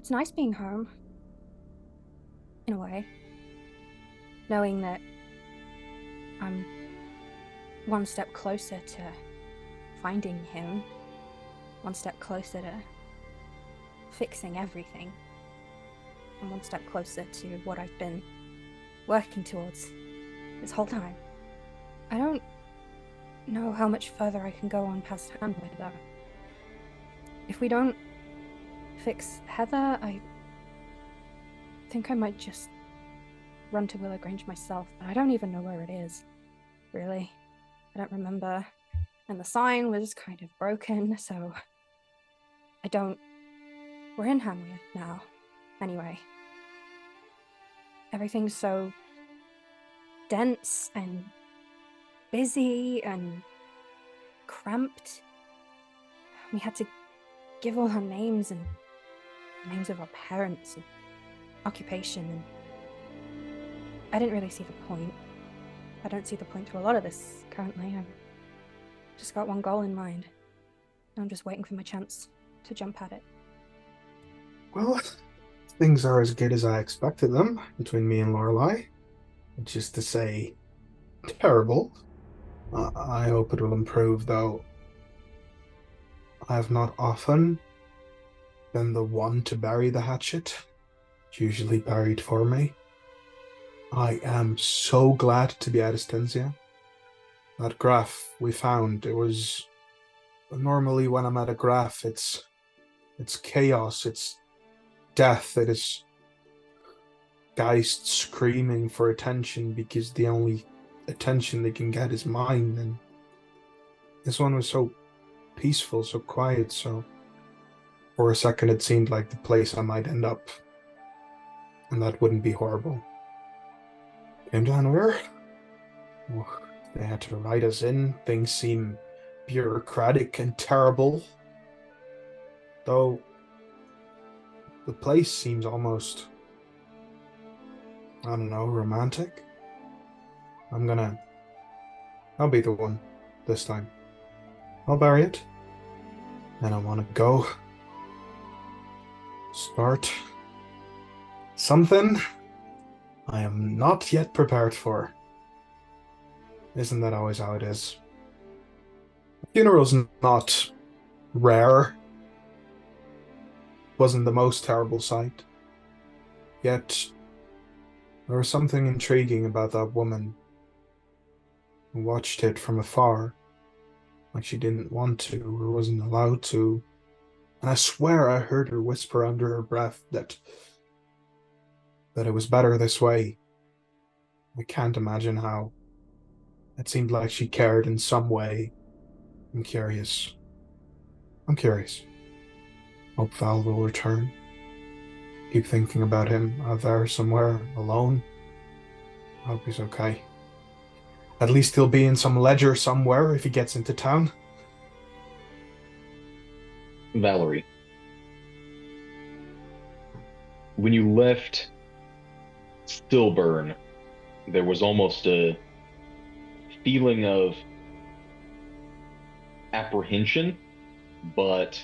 It's nice being home. In a way. Knowing that I'm one step closer to finding him. One step closer to fixing everything. And one step closer to what I've been working towards this whole time. I don't know how much further I can go on past Hamlet, though. If we don't fix Heather, I think I might just run to Willow Grange myself, but I don't even know where it is, really. I don't remember. And the sign was kind of broken, so we're in Hamlet now. Anyway. Everything's so dense and busy and cramped. We had to give all our names and names of our parents and occupation, and I didn't really see the point. I don't see the point to a lot of this currently. I've just got one goal in mind. I'm just waiting for my chance to jump at it. Well, things are as good as I expected them between me and Lorelei, which is to say, terrible. I hope it will improve, though. I have not often been the one to bury the hatchet. It's usually buried for me. I am so glad to be out of Stensia. That graph we found, it was... Normally when I'm at a graph, it's chaos, it's death, it is Geist screaming for attention because the only attention they can get is mine. And this one was so peaceful, so quiet, so for a second it seemed like the place I might end up. And that wouldn't be horrible. Came down where? Oh, they had to write us in. Things seem bureaucratic and terrible. Though the place seems almost, I don't know, romantic. I'll be the one this time. I'll bury it. And I want to go start something I am not yet prepared for. Isn't that always how it is? A funeral's not rare. Wasn't the most terrible sight. Yet, there was something intriguing about that woman who watched it from afar, like she didn't want to or wasn't allowed to. And I swear I heard her whisper under her breath that it was better this way. I can't imagine how. It seemed like she cared in some way. I'm curious. Hope Val will return. Keep thinking about him out there somewhere alone. I hope he's okay. At least he'll be in some ledger somewhere if he gets into town. Valerie, when you left Stillburn, there was almost a feeling of apprehension, but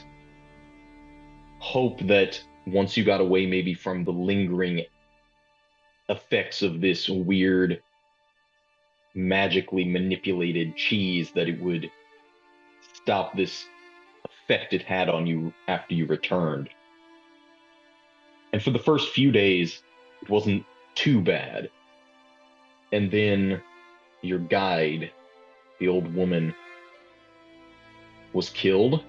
hope that once you got away maybe from the lingering effects of this weird magically manipulated cheese, that it would stop this effect it had on you after you returned. And for the first few days, it wasn't too bad. And then your guide, the old woman, was killed.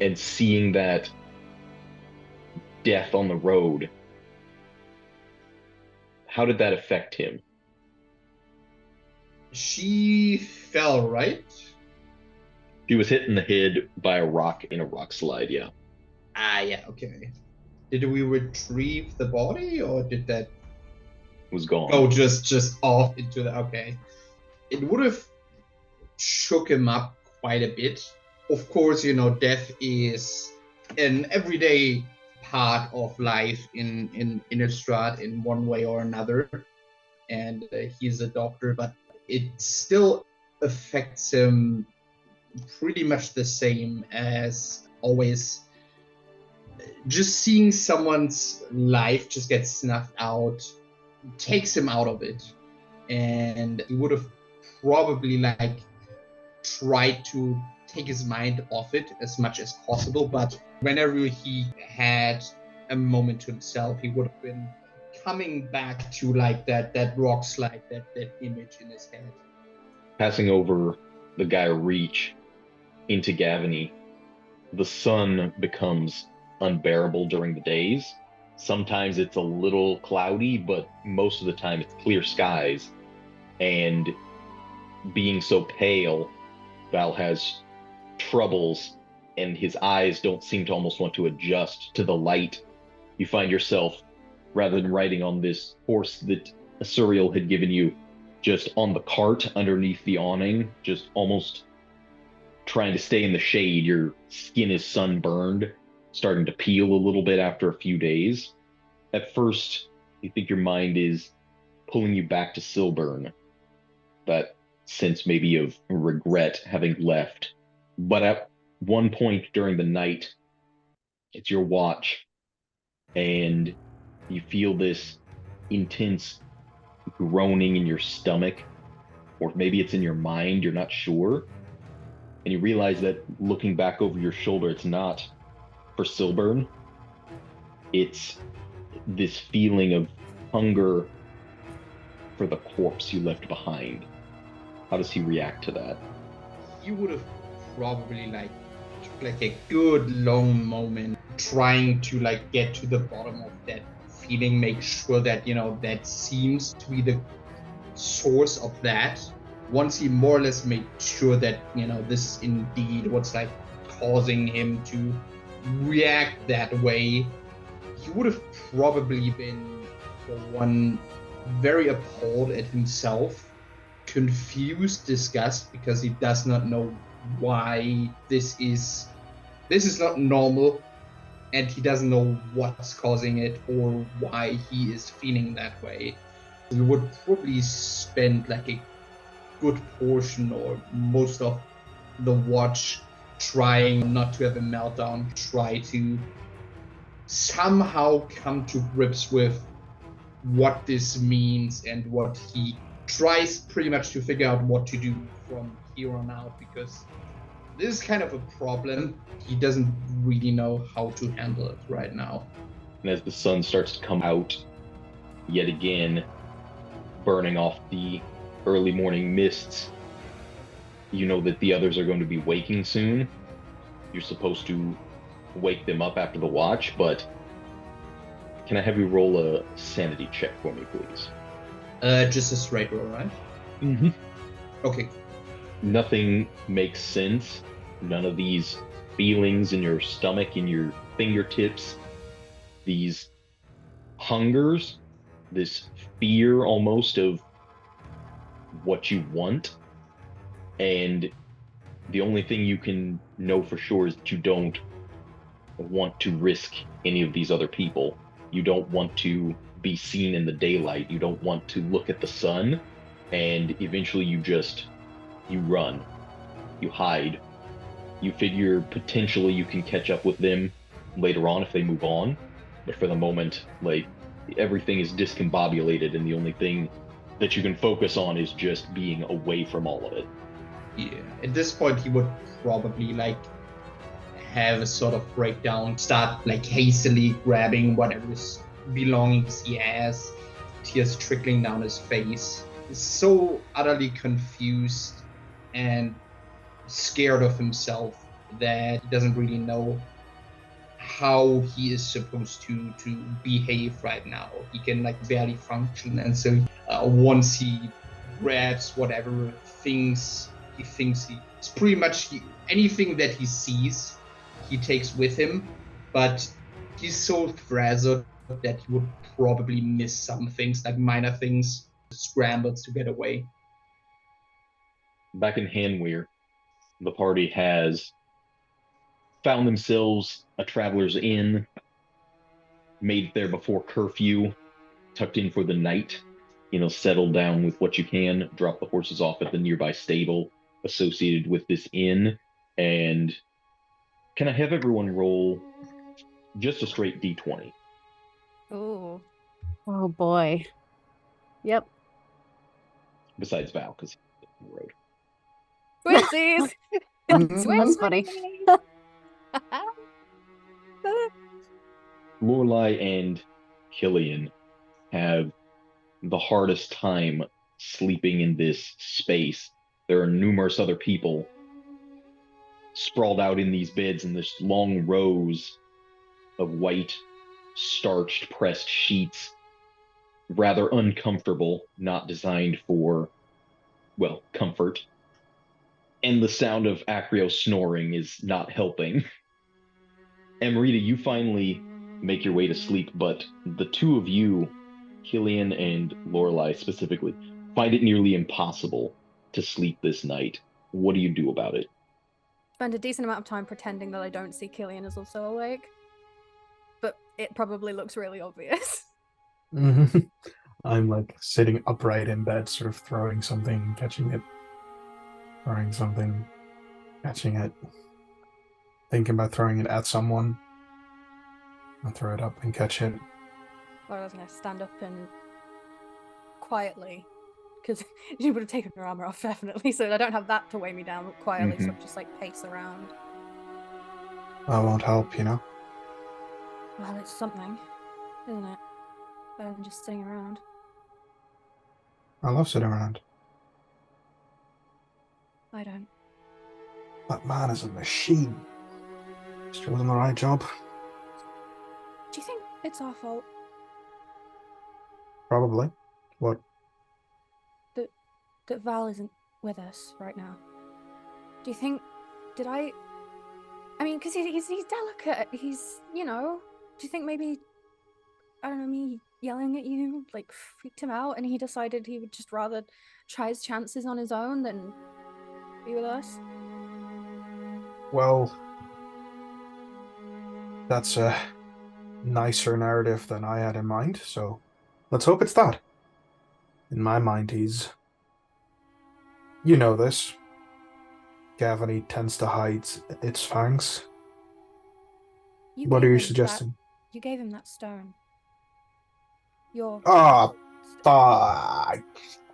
And seeing that death on the road, how did that affect him? She fell, right? She was hit in the head by a rock in a rock slide, yeah. Ah, yeah, okay. Did we retrieve the body, or did that Was gone. go just off into the... Okay. It would have shook him up quite a bit. Of course, death is an everyday part of life in Innistrad in one way or another. And he's a doctor, but it still affects him pretty much the same as always just seeing someone's life just get snuffed out takes him out of it. And he would have probably like tried to take his mind off it as much as possible, but whenever he had a moment to himself, he would have been coming back to like that rock slide, that image in his head. Passing over the Gaia Reach into Gavany, the sun becomes unbearable during the days. Sometimes it's a little cloudy, but most of the time it's clear skies. And being so pale, Val has troubles, and his eyes don't seem to almost want to adjust to the light. You find yourself, rather than riding on this horse that Asuriel had given you, just on the cart underneath the awning, just almost trying to stay in the shade. Your skin is sunburned, starting to peel a little bit after a few days. At first, you think your mind is pulling you back to Silburn, that sense maybe of regret having left. But at one point during the night, it's your watch, and you feel this intense groaning in your stomach, or maybe it's in your mind, you're not sure. And you realize that looking back over your shoulder, it's not for Silburn. It's this feeling of hunger for the corpse you left behind. How does he react to that? You would have probably took a good long moment trying to get to the bottom of that feeling, make sure that that seems to be the source of that. Once he more or less made sure that this is indeed what's causing him to react that way, he would have probably been the one very appalled at himself, confused, disgust, because he does not know why this is not normal, and he doesn't know what's causing it or why he is feeling that way. We would probably spend a good portion or most of the watch trying not to have a meltdown, try to somehow come to grips with what this means, and what he tries pretty much to figure out what to do from here on out, because this is kind of a problem. He doesn't really know how to handle it right now. And as the sun starts to come out yet again, burning off the early morning mists, you know that the others are going to be waking soon. You're supposed to wake them up after the watch, but can I have you roll a sanity check for me, please? Just a straight roll, right? Mm-hmm. Okay. Nothing makes sense. None of these feelings in your stomach, in your fingertips, these hungers, this fear almost of what you want. And the only thing you can know for sure is that you don't want to risk any of these other people. You don't want to be seen in the daylight. You don't want to look at the sun. And eventually you run. You hide. You figure potentially you can catch up with them later on if they move on. But for the moment, everything is discombobulated, and the only thing that you can focus on is just being away from all of it. Yeah, at this point he would probably have a sort of breakdown, start hastily grabbing whatever belongings he has, tears trickling down his face. He's so utterly confused and scared of himself that he doesn't really know how he is supposed to behave right now. He can barely function, and so once he grabs whatever things he thinks it's pretty much anything that he sees he takes with him, but he's so frazzled that he would probably miss some things, minor things, scrambles to get away. Back in Hanweir, the party has found themselves a traveler's inn, made there before curfew, tucked in for the night, settled down with what you can, drop the horses off at the nearby stable associated with this inn. And can I have everyone roll Just a straight D20. Ooh. Oh boy. Yep. Besides Val, because he's on the road. Twinsies! That's funny. Lorelei and Cillian have the hardest time sleeping in this space. There are numerous other people sprawled out in these beds in this long rows of white, starched, pressed sheets. Rather uncomfortable, not designed for, well, comfort. And the sound of Acrio snoring is not helping. Amrita, you finally make your way to sleep, but the two of you, Cillian and Lorelei specifically, find it nearly impossible to sleep this night. What do you do about it? Spend a decent amount of time pretending that I don't see Cillian is also awake. But it probably looks really obvious. I'm like sitting upright in bed, sort of throwing something, catching it, throwing something, catching it, thinking about throwing it at someone. I'll throw it up and catch it. Or I was going to stand up and quietly, because she would have taken her armor off definitely, so I don't have that to weigh me down, but quietly sort of just like pace around. That won't help, you know? Well, it's something, isn't it? Better than just sitting around. I love sitting around. I don't. That man is a machine. He's chosen the right job. Do you think it's our fault? Probably. What? That Val isn't with us right now. Do you think... Did I mean, because he's delicate. He's, you know... Do you think maybe... I don't know, me yelling at you, like, freaked him out, and he decided he would just rather try his chances on his own than be with us? Well, that's a nicer narrative than I had in mind, so let's hope it's that. In my mind, he's... You know this. Gavany tends to hide its fangs. What are you suggesting? You gave him that stone. Your... Ah, fuck.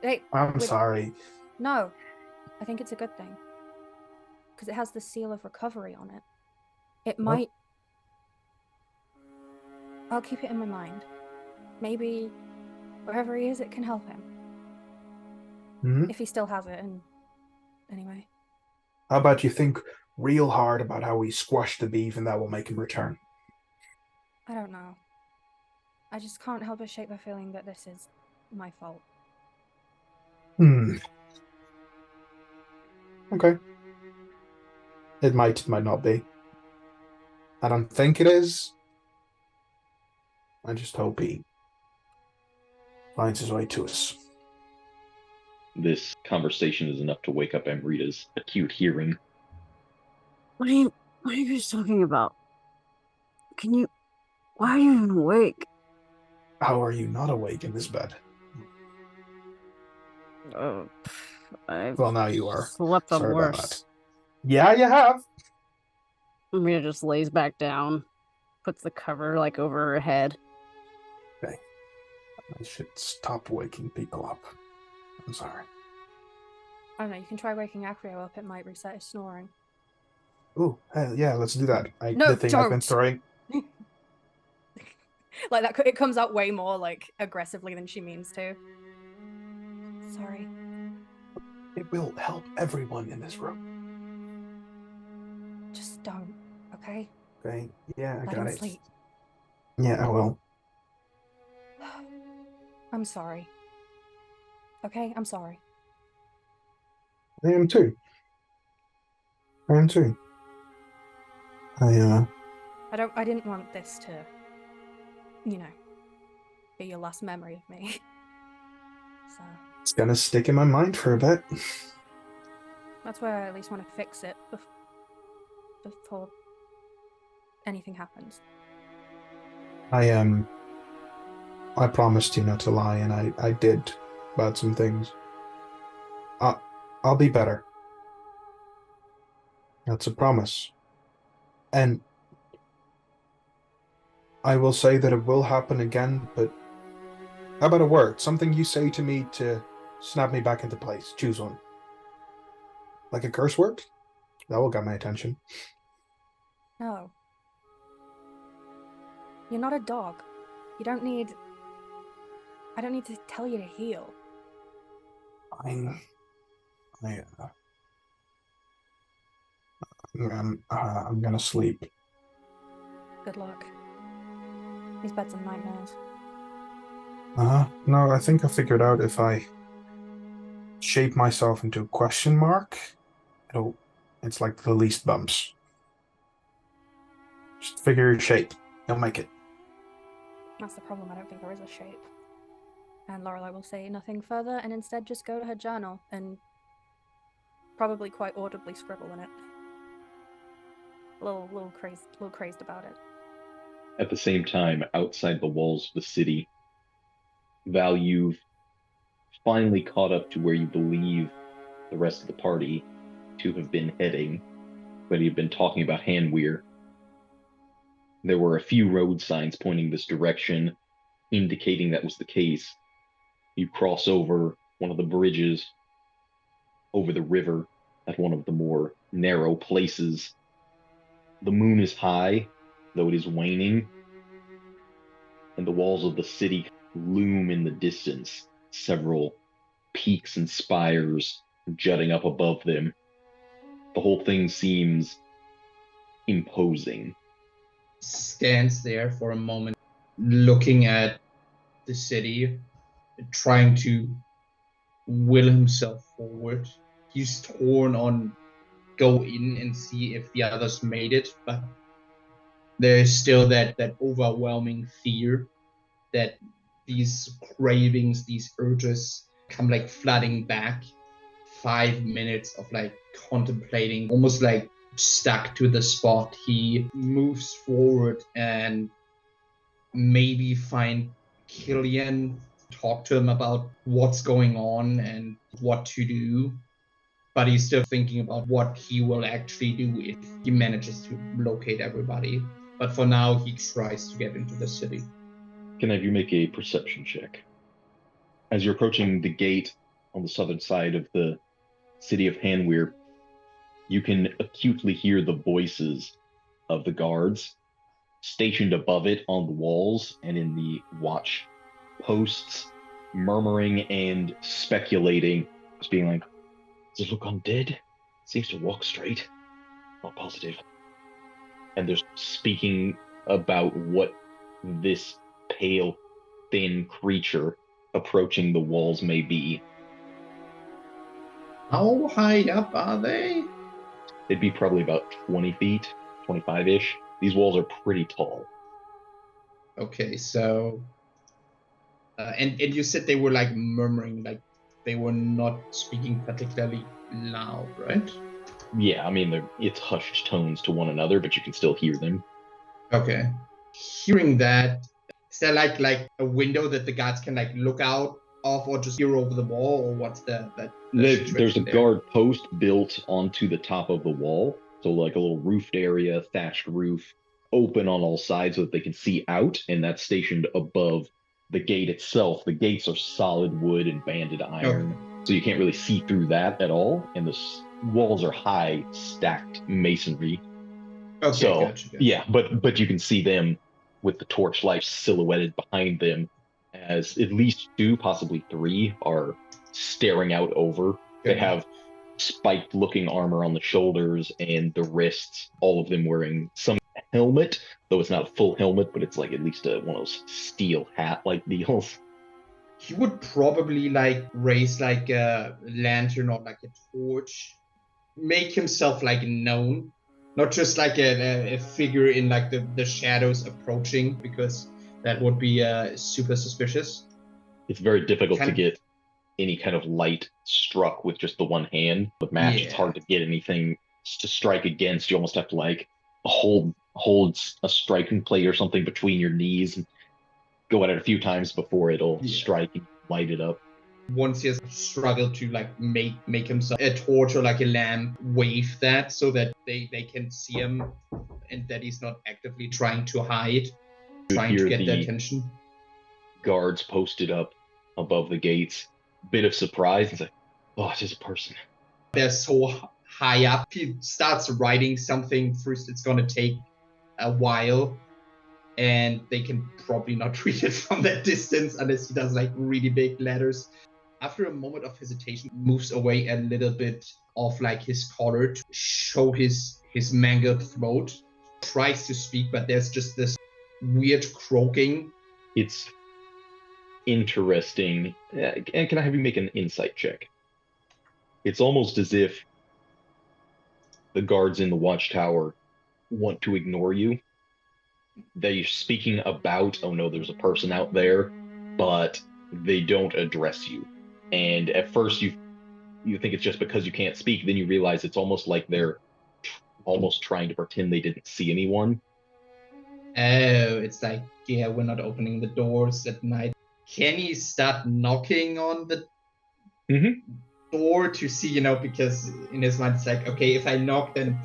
Hey, I'm sorry. No, I think it's a good thing. Because it has the seal of recovery on it. It might... I'll keep it in my mind. Maybe wherever he is, it can help him. Mm-hmm. If he still has it, and anyway. How about you think real hard about how we squash the beef and that will make him return? I don't know. I just can't help but shake the feeling that this is my fault. Okay. It might not be. I don't think it is. I just hope he finds his way to us. This conversation is enough to wake up Amrita's acute hearing. What are you guys talking about? Why are you even awake? How are you not awake in this bed? Well, now you are. Slept on Sorry about worse. that. Yeah, you have. Amrita just lays back down, puts the cover like over her head. Okay. I should stop waking people up. I'm sorry. I don't know, you can try waking Acrio up, it might reset his snoring. Ooh, hell yeah, let's do that. No, the thing I've been don't. throwing. Like that, it comes out way more like aggressively than she means to. Sorry. It will help everyone in this room. Just don't, okay? Okay, yeah, I Let got him it. sleep. Yeah, I will. I'm sorry. Okay, I'm sorry. I am too. I didn't want this to, you know, be your last memory of me. So it's gonna stick in my mind for a bit. that's why I at least want to fix it before anything happens. I promised you not to lie, and I did about some things. I'll be better. That's a promise. And I will say that it will happen again, but how about a word? Something you say to me to snap me back into place. Choose one. Like a curse word? That will get my attention. No. You're not a dog. You don't need... I don't need to tell you to heal. I'm gonna sleep. Good luck. These beds are nightmares. No, I think I figured out if I shape myself into a question mark, it's like the least bumps. Just figure your shape. You'll make it. That's the problem. I don't think there is a shape. And Lorelei will say nothing further and instead just go to her journal and probably quite audibly scribble in it. A little crazed about it. At the same time, outside the walls of the city, Val, you've finally caught up to where you believe the rest of the party to have been heading when you've been talking about Hanweir. There were a few road signs pointing this direction, indicating that was the case. You cross over one of the bridges over the river at one of the more narrow places. The moon is high, though it is waning, and the walls of the city loom in the distance, several peaks and spires jutting up above them. The whole thing seems imposing. Stands there for a moment, looking at the city, trying to will himself forward. He's torn on go in and see if the others made it, but there's still that overwhelming fear that these cravings, these urges come like flooding back. 5 minutes of like contemplating, almost like stuck to the spot. He moves forward and maybe find Cillian, talk to him about what's going on and what to do. But he's still thinking about what he will actually do if he manages to locate everybody. But for now, he tries to get into the city. Can I have you make a perception check? As you're approaching the gate on the southern side of the city of Hanweir, you can acutely hear the voices of the guards stationed above it on the walls and in the watch posts, murmuring and speculating, just being like, does it look undead? Seems to walk straight. Not positive. And they're speaking about what this pale, thin creature approaching the walls may be. How high up are they? They'd be probably about 20 feet, 25-ish. These walls are pretty tall. Okay, so... and you said they were like murmuring, like they were not speaking particularly loud, right? Yeah, I mean, it's hushed tones to one another, but you can still hear them. Okay. Hearing that, is there like a window that the guards can like look out of or just hear over the wall, or what's there's a guard post built onto the top of the wall, so like a little roofed area, thatched roof, open on all sides so that they can see out, and that's stationed above the gate itself. The gates are solid wood and banded iron, so you can't really see through that at all, and the walls are high, stacked masonry. Okay, so gotcha. Yeah, but you can see them with the torchlight silhouetted behind them, as at least 2, possibly 3, are staring out over. They have spiked looking armor on the shoulders and the wrists, all of them wearing some helmet, though it's not a full helmet, but it's like at least one of those steel hat like deals. He would probably like raise like a lantern or like a torch, make himself like known, not just like a figure in like the shadows approaching, because that would be super suspicious. It's very difficult to get any kind of light struck with just the one hand. With match, It's hard to get anything to strike against. You almost have to like hold a striking plate or something between your knees and go at it a few times before it'll strike and light it up. Once he has struggled to like make himself a torch or like a lamp, wave that so that they can see him and that he's not actively trying to hide. trying to hear get the their attention. guards posted up above the gates. Bit of surprise. It's like, oh, it's just a person. They're so high up. He starts writing something. First, it's going to take a while, and they can probably not read it from that distance unless he does like really big letters. After a moment of hesitation, moves away a little bit of like his collar to show his mangled throat. Tries to speak, but there's just this weird croaking. It's interesting. And can I have you make an insight check? It's almost as if the guards in the watchtower want to ignore you. They're speaking about, oh no, there's a person out there, but they don't address you. And at first you think it's just because you can't speak, then you realize it's almost like they're almost trying to pretend they didn't see anyone. Oh, it's like, yeah, we're not opening the doors at night. Can he start knocking on the door to see, because in his mind it's like, okay, if I knock, then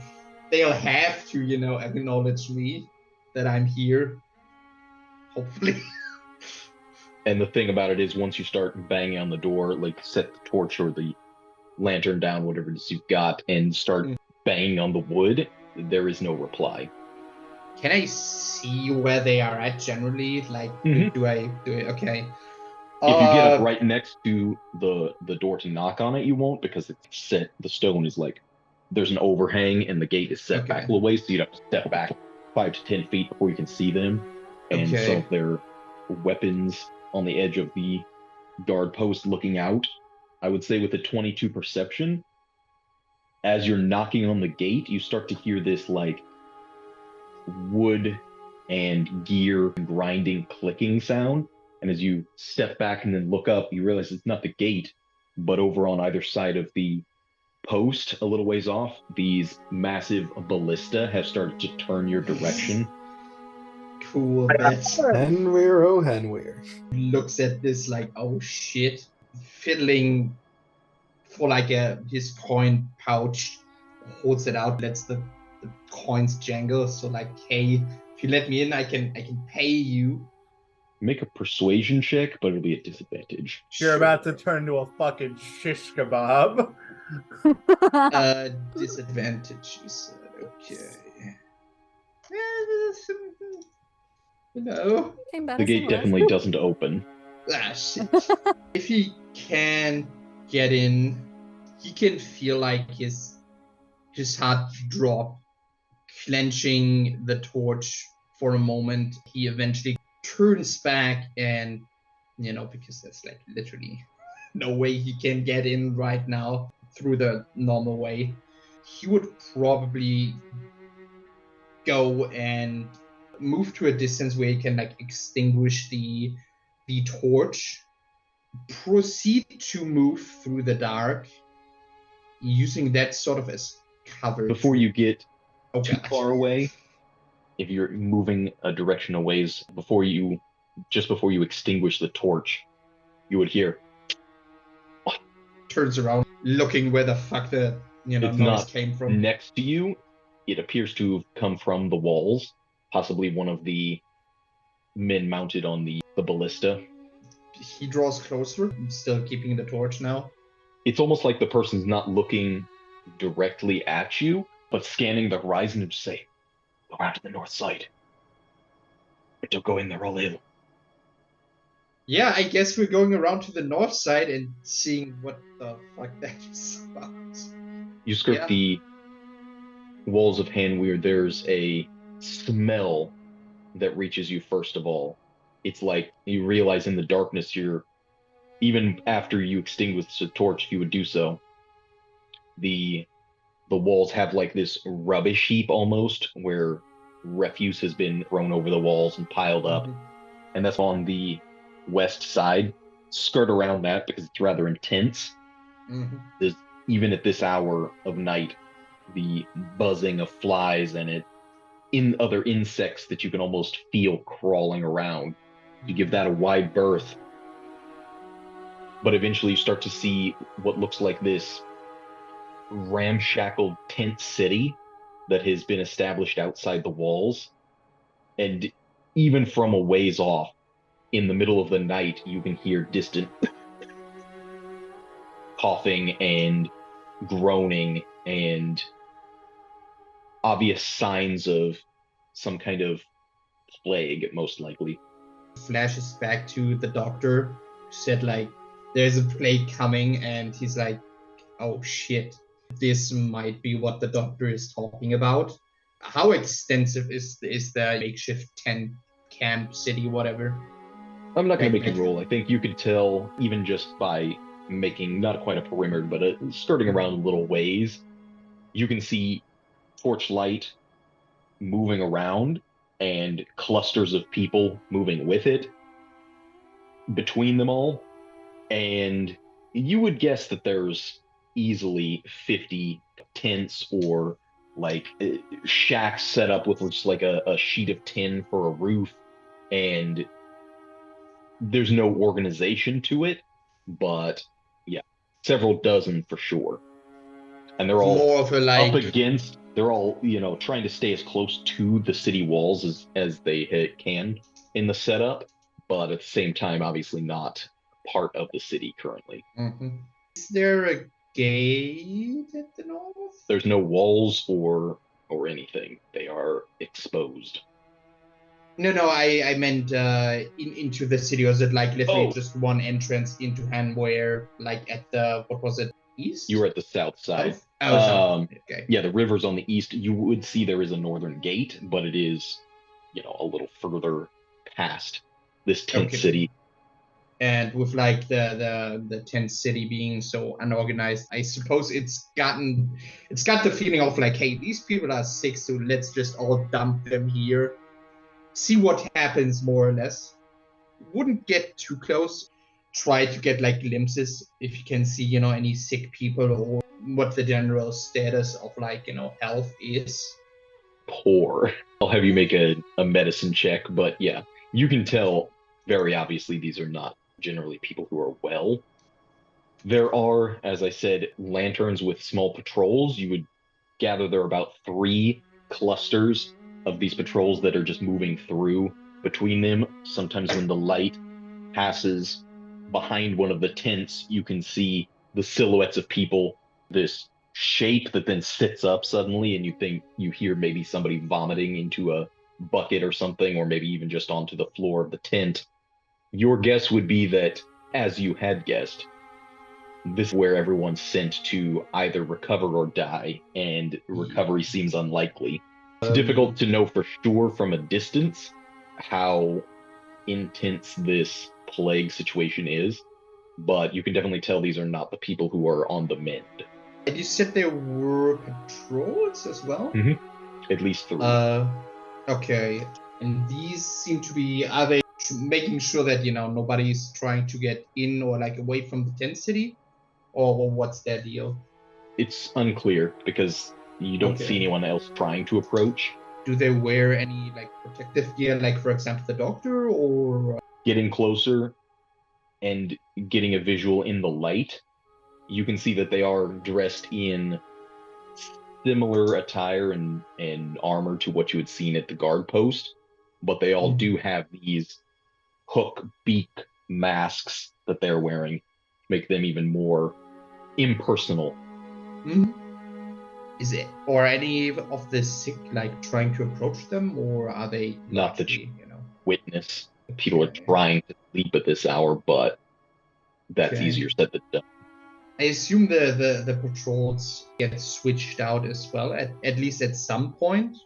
they'll have to, acknowledge me, that I'm here. Hopefully. And the thing about it is, once you start banging on the door, like set the torch or the lantern down, whatever it is you've got, and start banging on the wood, there is no reply. Can I see where they are at generally? Like, do I? Okay. If you get up right next to the door to knock on it, you won't, because it's set. The stone is like, there's an overhang and the gate is set back a little ways, so you'd have to step back 5 to 10 feet before you can see them. And some of their weapons on the edge of the guard post looking out. I would say with a 22 perception, as you're knocking on the gate, you start to hear this like wood and gear grinding, clicking sound. And as you step back and then look up, you realize it's not the gate, but over on either side of the post, a little ways off, these massive ballista have started to turn your direction. Cool. That's Henweir, oh Henweir. Looks at this like, oh shit. Fiddling for like his coin pouch, holds it out, lets the coins jangle. So like, hey, if you let me in, I can pay you. Make a persuasion check, but it'll be at disadvantage. You're about to turn to a fucking shish kebab. Disadvantage, you said. Okay. The gate definitely doesn't open. Ah, shit. If he can get in, he can feel like his heart drop, clenching the torch for a moment. He eventually turns back and, because there's like literally no way he can get in right now through the normal way, he would probably go and move to a distance where he can like extinguish the torch, proceed to move through the dark, using that sort of as cover. Before you get too far away, if you're moving a direction a ways, just before you extinguish the torch, you would hear. Turns around, looking where the fuck the it's noise not came from. Next to you, it appears to have come from the walls, possibly one of the men mounted on the ballista. He draws closer, still keeping the torch now. It's almost like the person's not looking directly at you, but scanning the horizon and just say, go around to the north side. But don't go in there all in. Yeah, I guess we're going around to the north side and seeing what the fuck that is about. You skirt the walls of Henweir. There's a smell that reaches you first of all. It's like you realize in the darkness even after you extinguish the torch, if you would do so, the walls have like this rubbish heap almost, where refuse has been thrown over the walls and piled up. And that's on the west side. Skirt around that because it's rather intense. There's, even at this hour of night, the buzzing of flies and other insects that you can almost feel crawling around. You give that a wide berth. But eventually you start to see what looks like this ramshackle tent city that has been established outside the walls. And even from a ways off, in the middle of the night, you can hear distant coughing and groaning and obvious signs of some kind of plague, most likely. Flashes back to the doctor, who said like, there's a plague coming, and he's like, oh shit, this might be what the doctor is talking about. How extensive is the makeshift tent camp city, whatever? I'm not going to make you roll. I think you could tell, even just by making not quite a perimeter, but skirting around a little ways, you can see torchlight moving around and clusters of people moving with it between them all. And you would guess that there's easily 50 tents or like shacks set up with just like a sheet of tin for a roof, and there's no organization to it, but yeah, several dozen for sure. And they're all more of a like up against, they're all, trying to stay as close to the city walls as they can in the setup, but at the same time, obviously not part of the city currently. Mm-hmm. Is there a gate at the north? There's no walls or anything. They are exposed. No, I meant into the city. Or is it like literally just one entrance into Hanware, like at the, what was it, east? You were at the south side. South. Okay. Yeah, the river's on the east. You would see there is a northern gate, but it is, a little further past this tent city. And with like the tent city being so unorganized, I suppose it's got the feeling of like, hey, these people are sick, so let's just all dump them here. See what happens, more or less. Wouldn't get too close. Try to get like glimpses if you can see, any sick people or what the general status of like, health is. Poor. I'll have you make a medicine check, but yeah, you can tell very obviously these are not generally people who are well. There are, as I said, lanterns with small patrols. You would gather there are about 3 clusters of these patrols that are just moving through between them. Sometimes when the light passes behind one of the tents, you can see the silhouettes of people, this shape that then sits up suddenly, and you hear maybe somebody vomiting into a bucket or something, or maybe even just onto the floor of the tent. Your guess would be that, as you had guessed, this is where everyone's sent to either recover or die, and recovery seems unlikely. It's difficult to know for sure from a distance how intense this plague situation is, but you can definitely tell these are not the people who are on the mend. And you said there were patrols as well? Mm-hmm. At least 3. Okay. And these seem to be, are they making sure that, nobody's trying to get in or like away from the tent city? Or what's their deal? It's unclear because you don't see anyone else trying to approach. Do they wear any like protective gear, like for example the doctor, or getting closer and getting a visual in the light, you can see that they are dressed in similar attire and armor to what you had seen at the guard post, but they all do have these hook beak masks that they're wearing, make them even more impersonal. Mm-hmm. Is it, or any of the sick like trying to approach them, or are they not that you witness? People are trying to sleep at this hour, but that's easier said than done. I assume the patrols get switched out as well, at least at some point.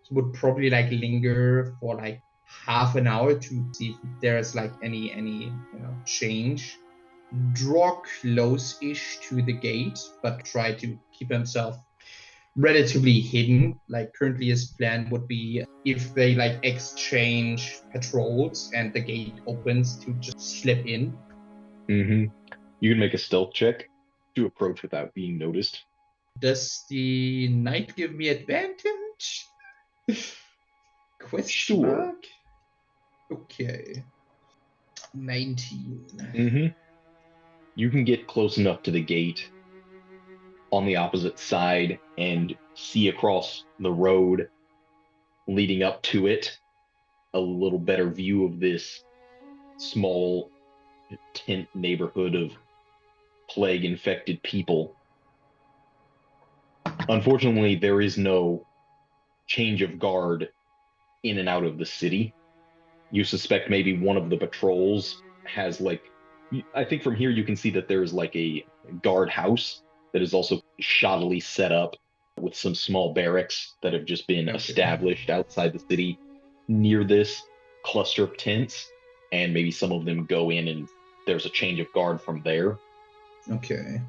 So would probably like linger for like half an hour to see if there's like any change. Draw close-ish to the gate, but try to keep himself relatively hidden. Like currently his plan would be if they like exchange patrols and the gate opens to just slip in. Mm-hmm. You can make a stealth check to approach without being noticed. Does the knight give me advantage? Question mark? Okay. 19. Mm-hmm. You can get close enough to the gate on the opposite side and see across the road leading up to it a little better view of this small tent neighborhood of plague-infected people. Unfortunately, there is no change of guard in and out of the city. You suspect maybe one of the patrols has I think from here you can see that there's like a guard house that is also shoddily set up with some small barracks that have just been established outside the city near this cluster of tents, and maybe some of them go in and there's a change of guard from there. Okay.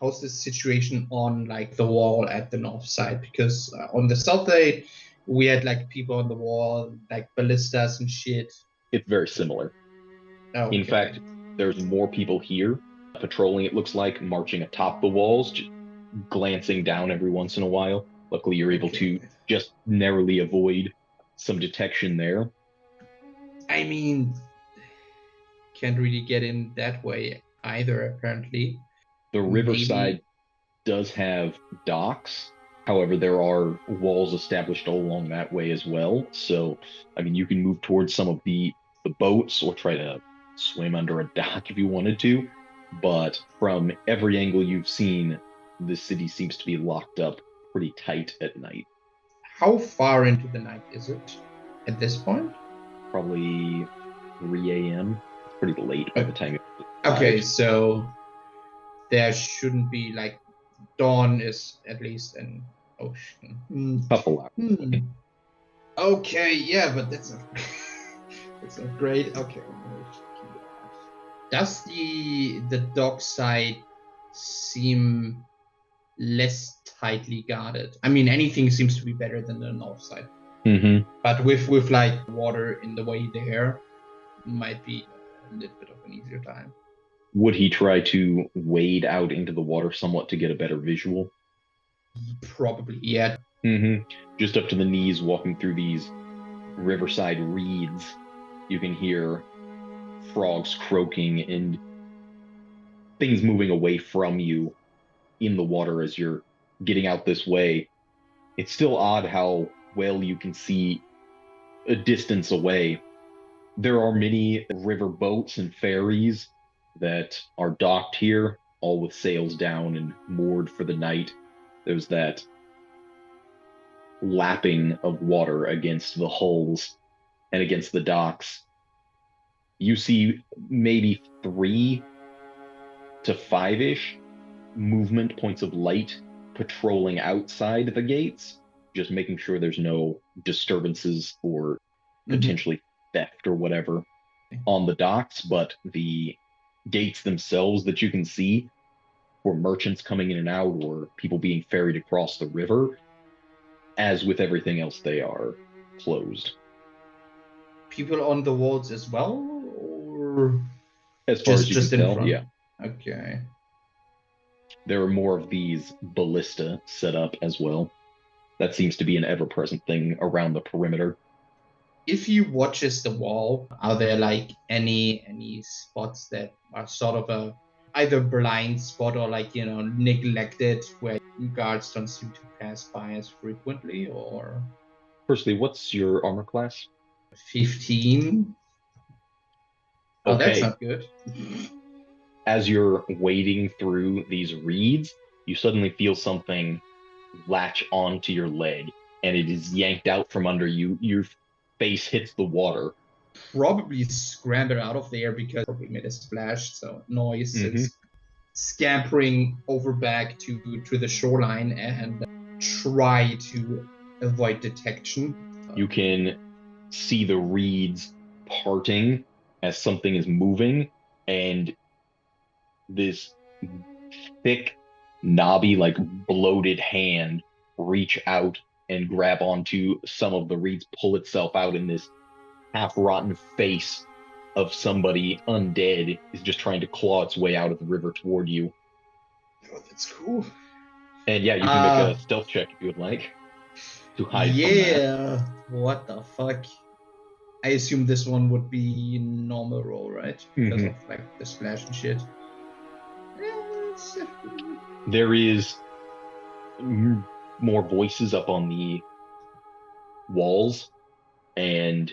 How's the situation on like the wall at the north side? Because on the south side, we had like people on the wall, like ballistas and shit. It's very similar. Okay. In fact, there's more people here patrolling, it looks like, marching atop the walls, just glancing down every once in a while. Luckily, you're able to just narrowly avoid some detection there. I mean, can't really get in that way either, apparently. The riverside does have docks. However, there are walls established all along that way as well. So, I mean, you can move towards some of the boats or try to swim under a dock if you wanted to. But from every angle you've seen, the city seems to be locked up pretty tight at night. How far into the night is it at this point? Probably 3 a.m. It's pretty late by the time it's Okay, so there shouldn't be like dawn is at least an ocean. Couple hours. Okay, yeah, but that's not that's not great. Okay. Does the dock side seem less tightly guarded? I mean, anything seems to be better than the north side. Mm-hmm. But with like water in the way there, might be a little bit of an easier time. Would he try to wade out into the water somewhat to get a better visual? Probably, yeah. Mm-hmm. Just up to the knees, walking through these riverside reeds, you can hear frogs croaking and things moving away from you in the water as you're getting out this way. It's still odd how well you can see a distance away. There are many river boats and ferries that are docked here, all with sails down and moored for the night. There's that lapping of water against the hulls and against the docks. You see maybe 3 to 5-ish movement points of light patrolling outside the gates, just making sure there's no disturbances or potentially theft or whatever on the docks. But the gates themselves that you can see for merchants coming in and out or people being ferried across the river, as with everything else, they are closed. People on the walls as well, or as far as you can tell, yeah. Okay. There are more of these ballista set up as well. That seems to be an ever-present thing around the perimeter. If you watches the wall, are there like any spots that are sort of a either blind spot or like, you know, neglected where guards don't seem to pass by as frequently? Or Firstly, what's your armor class? 15. Oh, Okay. that's not good. As you're wading through these reeds, you suddenly feel something latch onto your leg, and it is yanked out from under you. Your face hits the water. Probably scramble out of there because probably made a splash, so noise is scampering over back to the shoreline and try to avoid detection. You can see the reeds parting as something is moving, and this thick, knobby, like bloated hand reach out and grab onto some of the reeds, pull itself out, in this half-rotten face of somebody undead is just trying to claw its way out of the river toward you. Oh, that's cool. And yeah, you can make a stealth check if you would like to hide from that. Yeah, what the fuck? I assume this one would be normal roll, right? Because of like the splash and shit. There is more voices up on the walls, and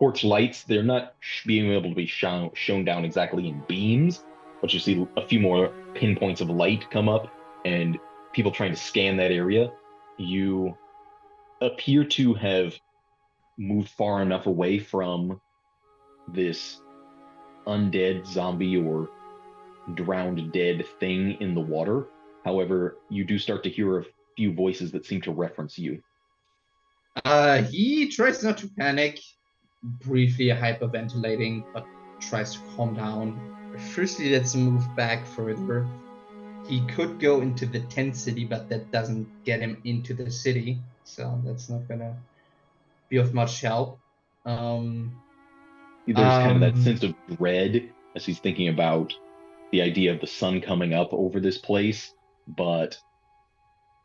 porch lights, they're not being able to be shown down exactly in beams, but you see a few more pinpoints of light come up and people trying to scan that area. You appear to have moved far enough away from this undead zombie or drowned dead thing in the water. However, you do start to hear a few voices that seem to reference you. He tries not to panic, briefly hyperventilating, but tries to calm down. Firstly, let's move back further. He could go into the tent city, but that doesn't get him into the city, so that's not gonna be of much help. There's kind of that sense of dread as he's thinking about the idea of the sun coming up over this place, but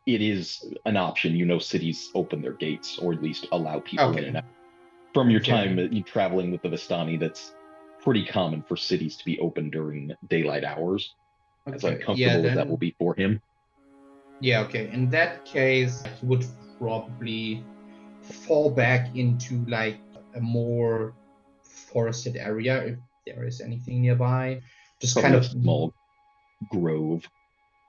it is an option. You know, cities open their gates, or at least allow people in and out. From your time traveling with the Vistani, that's pretty common for cities to be open during daylight hours. As uncomfortable as that will be for him. Yeah, okay. In that case, he would probably fall back into like a more forested area if there is anything nearby. Just Probably kind of a small grove.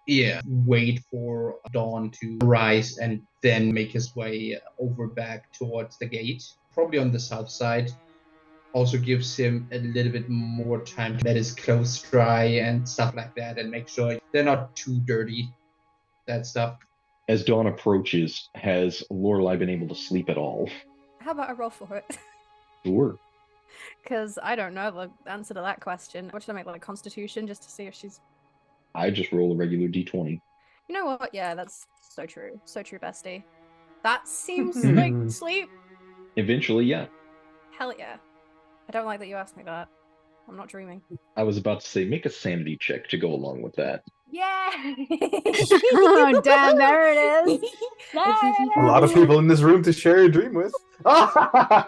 Yeah, wait for dawn to rise and then make his way over back towards the gate. Probably on the south side. Also gives him a little bit more time to let his clothes dry and stuff like that and make sure they're not too dirty. That stuff. As dawn approaches, has Lorelei been able to sleep at all? How about a roll for it? Sure. Because I don't know the answer to that question. What should I make, like Constitution, just to see if she's... I just roll a regular d20. You know what? Yeah, that's so true. So true, bestie. That seems like sleep. Eventually, yeah. Hell yeah. I don't like that you asked me that. I'm not dreaming. I was about to say, make a sanity check to go along with that. Yeah! Oh, damn, there it is. A lot of people in this room to share a dream with. Oh,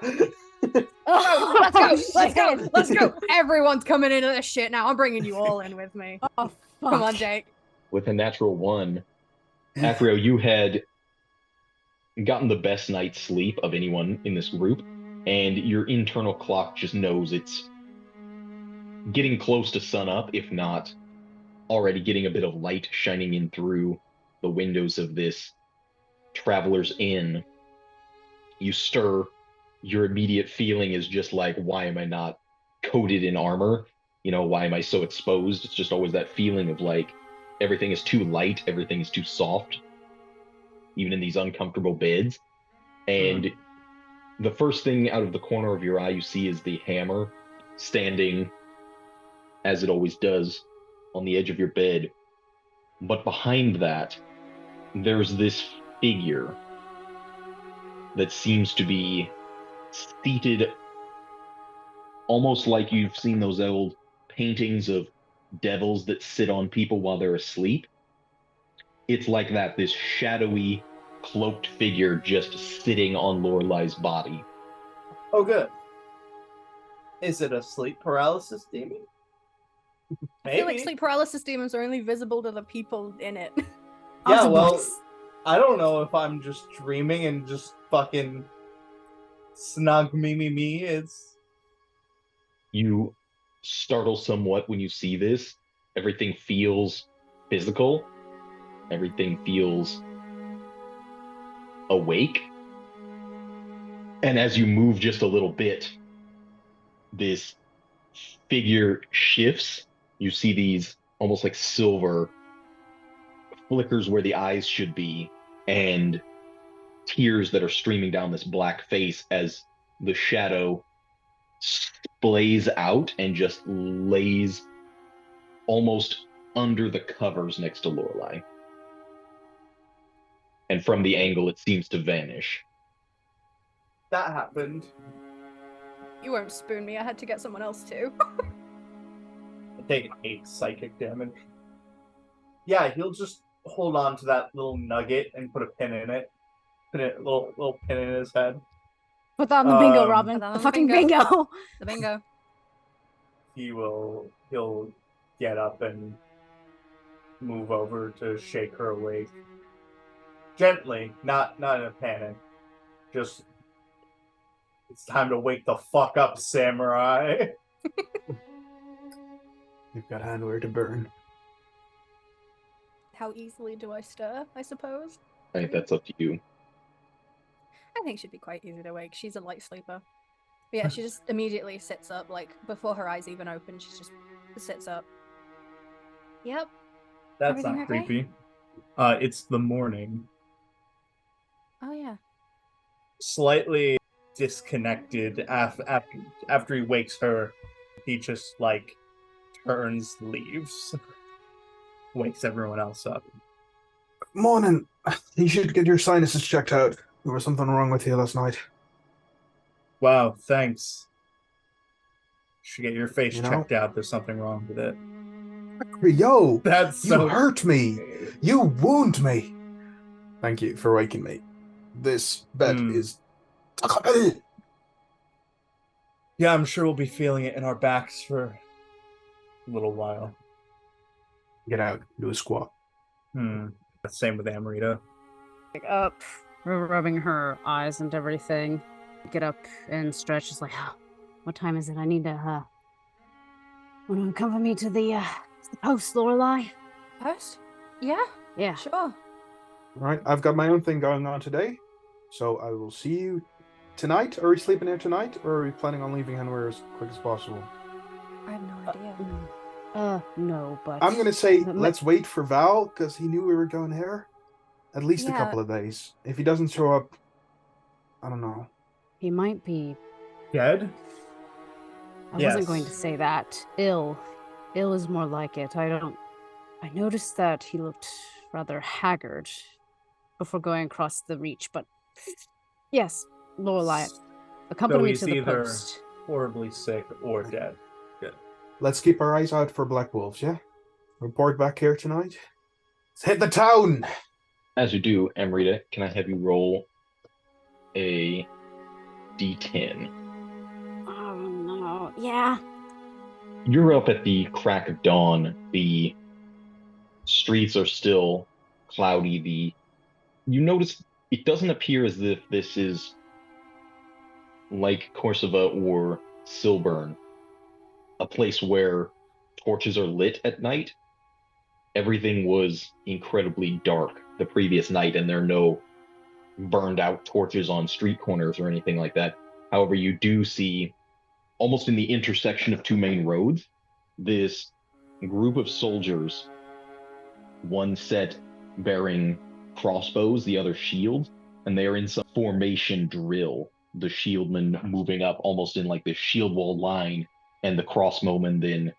let's go! Let's go! Let's go! Everyone's coming into this shit now. I'm bringing you all in with me. Oh, Come on, Jake. With a natural 1, Acrio, you had gotten the best night's sleep of anyone in this group, and your internal clock just knows it's getting close to sunup, if not already getting a bit of light shining in through the windows of this traveler's inn. You stir, your immediate feeling is just like, why am I not coated in armor? You know, why am I so exposed? It's just always that feeling of like, everything is too light, everything is too soft, even in these uncomfortable beds. And the first thing out of the corner of your eye you see is the hammer standing, as it always does, on the edge of your bed. But behind that, there's this figure that seems to be seated almost like you've seen those old paintings of devils that sit on people while they're asleep. It's like that, this shadowy, cloaked figure just sitting on Lorelei's body. Oh, good. Is it a sleep paralysis demon? I feel like sleep paralysis demons are only visible to the people in it. Yeah, well, I don't know if I'm just dreaming and just fucking snug me. It's... You startle somewhat when you see this. Everything feels physical. Everything feels awake. And as you move just a little bit, this figure shifts. You see these almost like silver flickers where the eyes should be, and tears that are streaming down this black face as the shadow splays out and just lays almost under the covers next to Lorelei. And from the angle, it seems to vanish. That happened. You won't spoon me. I had to get someone else too. I'm taking 8 psychic damage. Yeah, he'll just hold on to that little nugget and put a pin in it. Put a little pin in his head. Put that on the bingo, Robin. Put that on The the fucking bingo. bingo. The bingo. He'll get up and move over to shake her awake. Gently, not in a panic. Just It's time to wake the fuck up, samurai. You've got handwear to burn. How easily do I stir, I suppose? I think that's up to you. I think she'd be quite easy to wake. She's a light sleeper. But yeah, she just immediately sits up, like, before her eyes even open, she just sits up. Yep. That's Everything not okay? creepy. It's the morning. Oh, yeah. Slightly disconnected after he wakes her, he just, like, turns, leaves. Wakes everyone else up. Morning. You should get your sinuses checked out. There was something wrong with you last night. Wow, thanks. Should get your face You know? checked out. There's something wrong with it. Yo! That's You so... hurt me! You wound me! Thank you for waking me. This bed is... Yeah, I'm sure we'll be feeling it in our backs for a little while. Get out. Do a squat. Same with Amrita. Like up, rubbing her eyes and everything. Get up and stretch. Just like, oh, what time is it? I need to, want to accompany me to the post, Lorelei? Post? Yeah? Yeah. Sure. Alright, I've got my own thing going on today. So I will see you tonight. Are we sleeping here tonight? Or are we planning on leaving Henware as quick as possible? I have no idea. No, but... I'm going to say, let's wait for Val, because he knew we were going here. At least a couple of days. If he doesn't show up, I don't know. He might be... Dead? I wasn't going to say that. Ill. Ill is more like it. I noticed that he looked rather haggard before going across the reach, but... Yes, Lorelei. Accompany me to the post. Horribly sick or dead. Let's keep our eyes out for black wolves, yeah? Report back here tonight. Let's hit the town! As you do, Amrita, can I have you roll a d10? Oh, no. Yeah. You're up at the crack of dawn. The streets are still cloudy. You notice it doesn't appear as if this is like Korsava or Silburn, a place where torches are lit at night. Everything was incredibly dark the previous night, and there are no burned out torches on street corners or anything like that. However, you do see, almost in the intersection of two main roads, this group of soldiers, one set bearing crossbows, the other shields, and they are in some formation drill. The shieldmen moving up almost in like this shield wall line, and the crossbowmen then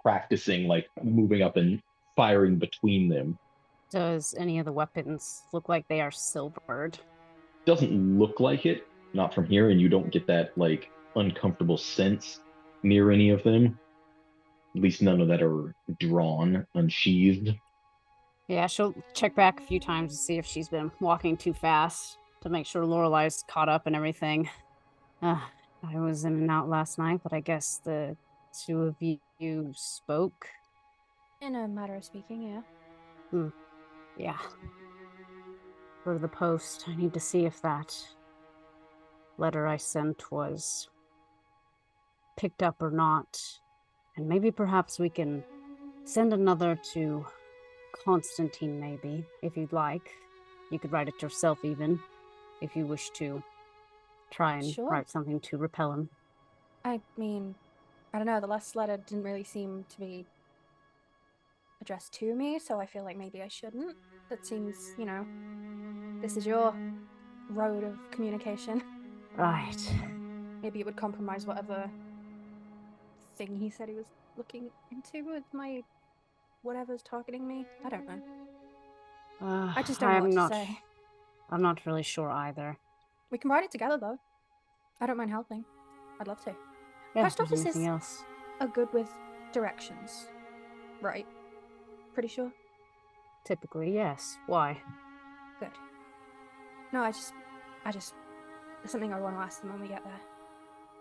practicing like moving up and firing between them. Does any of the weapons look like they are silvered? Doesn't look like it, not from here, and you don't get that like uncomfortable sense near any of them. At least none of that are drawn, unsheathed. Yeah, she'll check back a few times to see if she's been walking too fast to make sure Lorelei's caught up and everything. I was in and out last night, but I guess the two of you spoke. In a matter of speaking, yeah. Yeah. For the post, I need to see if that letter I sent was picked up or not. And maybe perhaps we can send another to Constantine, maybe, if you'd like. You could write it yourself, even, if you wish to try and write something to repel him. I mean, I don't know, the last letter didn't really seem to be addressed to me, so I feel like maybe I shouldn't. That seems, you know, this is your road of communication. Right. Maybe it would compromise whatever thing he said he was looking into with my whatever's targeting me. I don't know. I just don't know what to say. I'm not really sure either. We can write it together, though. I don't mind helping. I'd love to. Yeah, Post offices else? are good with directions, right? Pretty sure? Typically, yes. Why? Good. No, I just, there's something I want to ask them when we get there.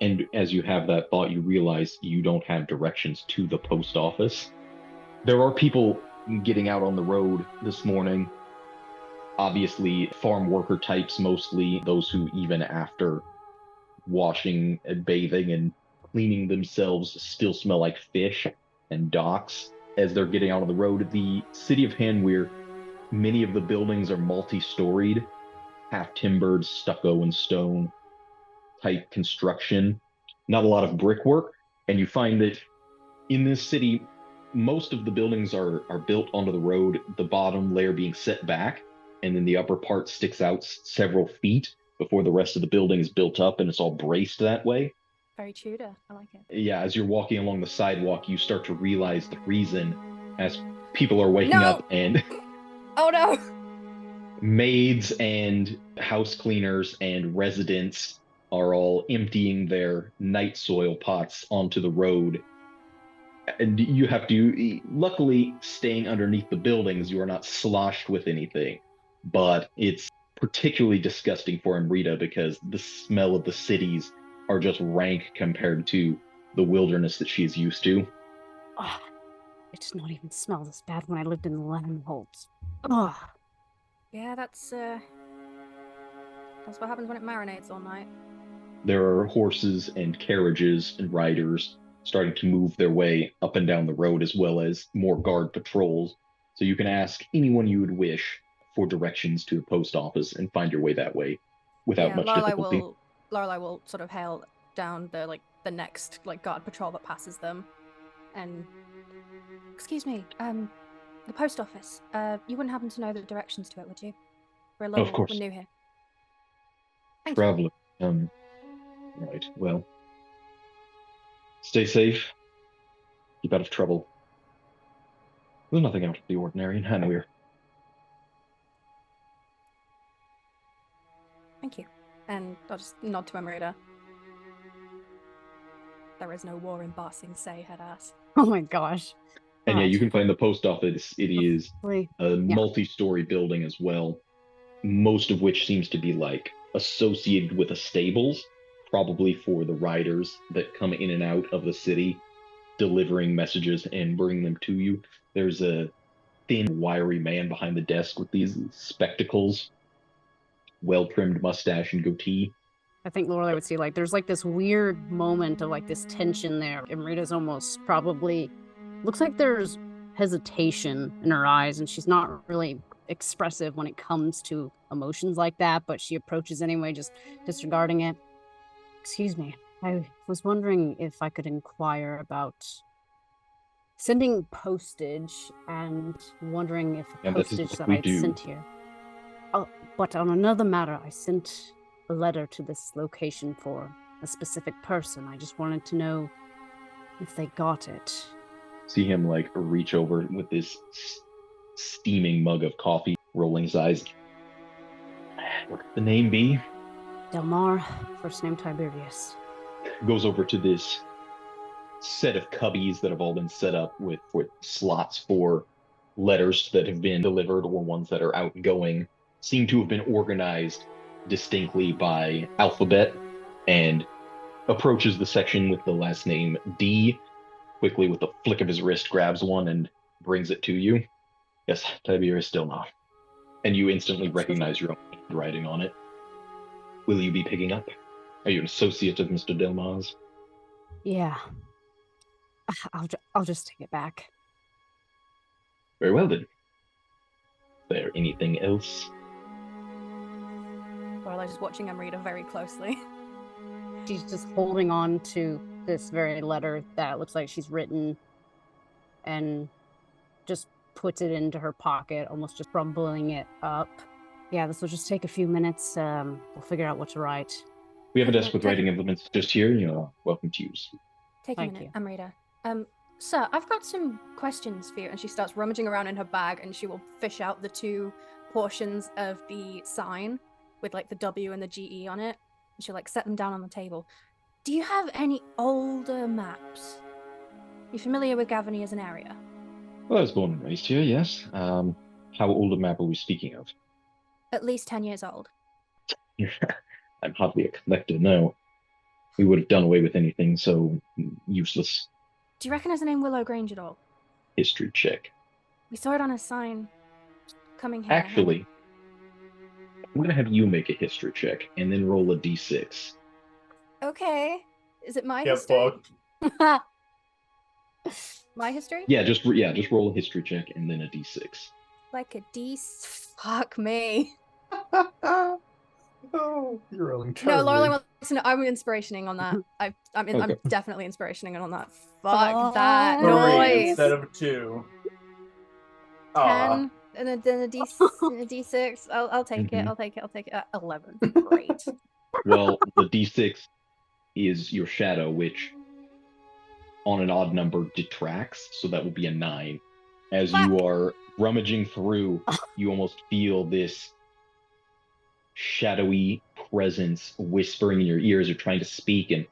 And as you have that thought, you realize you don't have directions to the post office. There are people getting out on the road this morning. Obviously, farm worker types mostly, those who even after washing and bathing and cleaning themselves still smell like fish and docks as they're getting out on the road. The city of Hanweir, many of the buildings are multi-storied, half-timbered, stucco and stone type construction. Not a lot of brickwork, and you find that in this city, most of the buildings are built onto the road, the bottom layer being set back, and then the upper part sticks out several feet before the rest of the building is built up, and it's all braced that way. Very Tudor. I like it. Yeah, as you're walking along the sidewalk, you start to realize the reason as people are waking No! up and Oh no! maids and house cleaners and residents are all emptying their night soil pots onto the road. And you have to, luckily, staying underneath the buildings, you are not sloshed with anything. But it's particularly disgusting for Amrita because the smell of the cities are just rank compared to the wilderness that she is used to. Oh, it did not even smell this bad when I lived in the Lemholtz. Oh, Yeah, that's what happens when it marinates all night. There are horses and carriages and riders starting to move their way up and down the road, as well as more guard patrols. So you can ask anyone you would wish for directions to the post office and find your way that way without much difficulty. Lorelei will sort of hail down the next guard patrol that passes them, and excuse me, the post office. You wouldn't happen to know the directions to it, would you? Of course. We're new here. Thank you. Traveler. Right. Well, stay safe. Keep out of trouble. There's nothing out of the ordinary in Hanweir. Thank you. And I'll just nod to Amrita. There is no war in Ba Sing Se, head ass. oh my gosh. And yeah, you can find the post office. It is Hopefully- a multi-story building as well, most of which seems to be associated with a stables, probably for the riders that come in and out of the city, delivering messages and bringing them to you. There's a thin, wiry man behind the desk with these spectacles, well-trimmed mustache and goatee. I think Lorelei would see there's this weird moment of this tension there. Amrita's almost probably looks like there's hesitation in her eyes, and she's not really expressive when it comes to emotions like that, but she approaches anyway, just disregarding it. Excuse me, I was wondering if I could inquire about sending postage and wondering if the And that is postage what that we I'd do. sent here. Oh, but on another matter, I sent a letter to this location for a specific person. I just wanted to know if they got it. See him reach over with this steaming mug of coffee, rolling his eyes. What could the name be? Delmar, first name Tiberius. Goes over to this set of cubbies that have all been set up with slots for letters that have been delivered or ones that are outgoing. Seem to have been organized distinctly by alphabet, and approaches the section with the last name D. Quickly, with a flick of his wrist, grabs one and brings it to you. Yes, Tiberius Delmar. And you instantly recognize your own handwriting on it. Will you be picking up? Are you an associate of Mr. Delmar's? Yeah. I'll just take it back. Very well then. Is there anything else? Lorelei's just watching Amrita very closely. She's just holding on to this very letter that looks like she's written and just puts it into her pocket, almost just crumbling it up. Yeah, this will just take a few minutes. We'll figure out what to write. We have a desk with writing implements just here. You're welcome to use. Take a Thank minute, you. Amrita. Sir, I've got some questions for you. And she starts rummaging around in her bag, and she will fish out the 2 portions of the sign with the W and the GE on it. And she'll set them down on the table. Do you have any older maps? You familiar with Gavany as an area? Well, I was born and raised here, yes. How old a map are we speaking of? At least 10 years old. I'm hardly a collector, no. We would have done away with anything so useless. Do you recognize the name Willow Grange at all? History check. We saw it on a sign coming here. Actually, I'm going to have you make a history check and then roll a d6. Okay. Is it my Get history? fucked. My history? Yeah, just roll a history check and then a d6. Like a D. Fuck me. Oh, you're rolling No, terribly. Lorelei wants to know. I'm inspirationing on that. I'm Okay. definitely inspirationing on that. Fuck that 3 noise. instead of 2. Aw. 10 and then a D6. I'll take it. Mhm. I'll take it. 11. Great. Well, the d6 is your shadow, which on an odd number detracts, so that will be a 9. As you are rummaging through, you almost feel this shadowy presence whispering in your ears or trying to speak and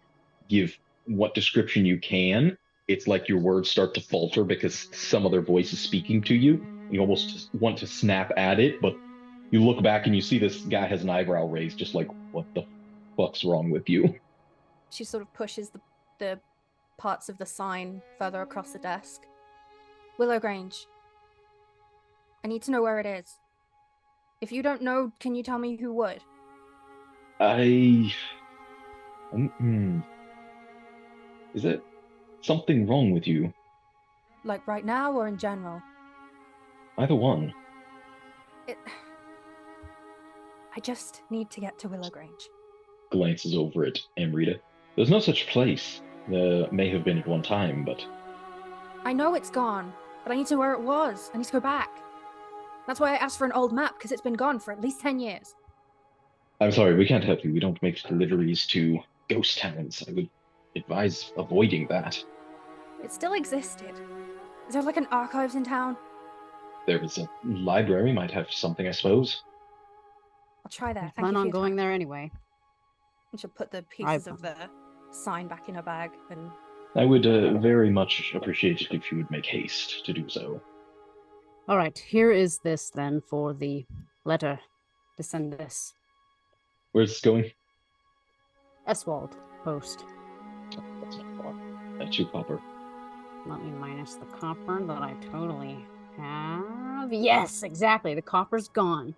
give what description you can. It's like your words start to falter because some other voice is speaking to you. You almost want to snap at it, but you look back and you see this guy has an eyebrow raised, just like, what the fuck's wrong with you? She sort of pushes the parts of the sign further across the desk. Willow Grange. I need to know where it is. If you don't know, can you tell me who would? Is there something wrong with you? Like right now or in general? Either one. I just need to get to Willow Grange. Glances over at Amrita. There's no such place. There may have been at one time, but I know it's gone, but I need to know where it was. I need to go back. That's why I asked for an old map, because it's been gone for at least 10 years. I'm sorry, we can't help you. We don't make deliveries to ghost towns. I would advise avoiding that. It still existed. Is there like an archives in town? There is a library, might have something, I suppose. I'll try that. I Thank plan you for on your going time. there anyway. And she'll put the pieces of the sign back in her bag and... I would very much appreciate it if you would make haste to do so. All right, here is this then for the letter to send this. Where's this going? Eswald post. That's not far. That's 2 copper. Let me minus the copper that I totally have. Yes, exactly. The copper's gone.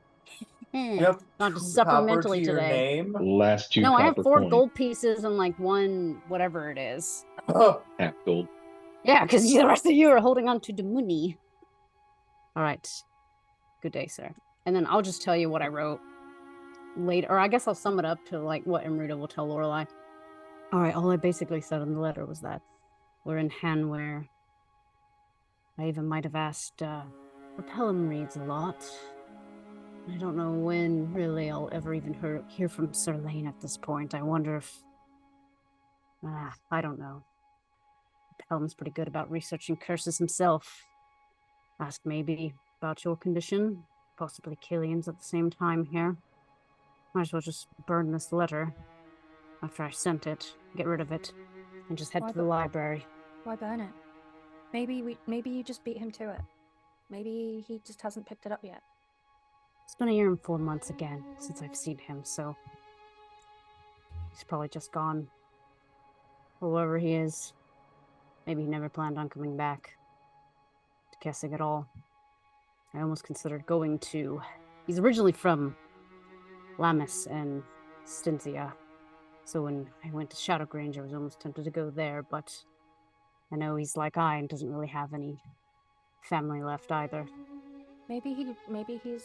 You have Not to 2 suffer copper mentally to your today. name. Last 2 No, copper I have 4 coin. gold pieces and like 1 whatever it is. Half gold. Yeah, because the rest of you are holding on to the money. All right. Good day, sir. And then I'll just tell you what I wrote later. Or I guess I'll sum it up to like what Amrita will tell Lorelei. All right, all I basically said in the letter was that we're in Hanware. I even might have asked, Repellum reads a lot. I don't know when really I'll ever even hear from Sir Lane at this point. I wonder if... I don't know. Repellum's pretty good about researching curses himself. Ask maybe about your condition, possibly Cillian's at the same time here. Might as well just burn this letter after I sent it, get rid of it, and just head to the library. Why burn it? Maybe you just beat him to it. Maybe he just hasn't picked it up yet. It's been 1 year and 4 months again since I've seen him, so he's probably just gone. Whoever he is, maybe he never planned on coming back. Guessing at all. I almost considered going to... He's originally from Lamis and Stinzia, so when I went to Shadowgrange, I was almost tempted to go there, but I know he's like I and doesn't really have any family left either. Maybe he's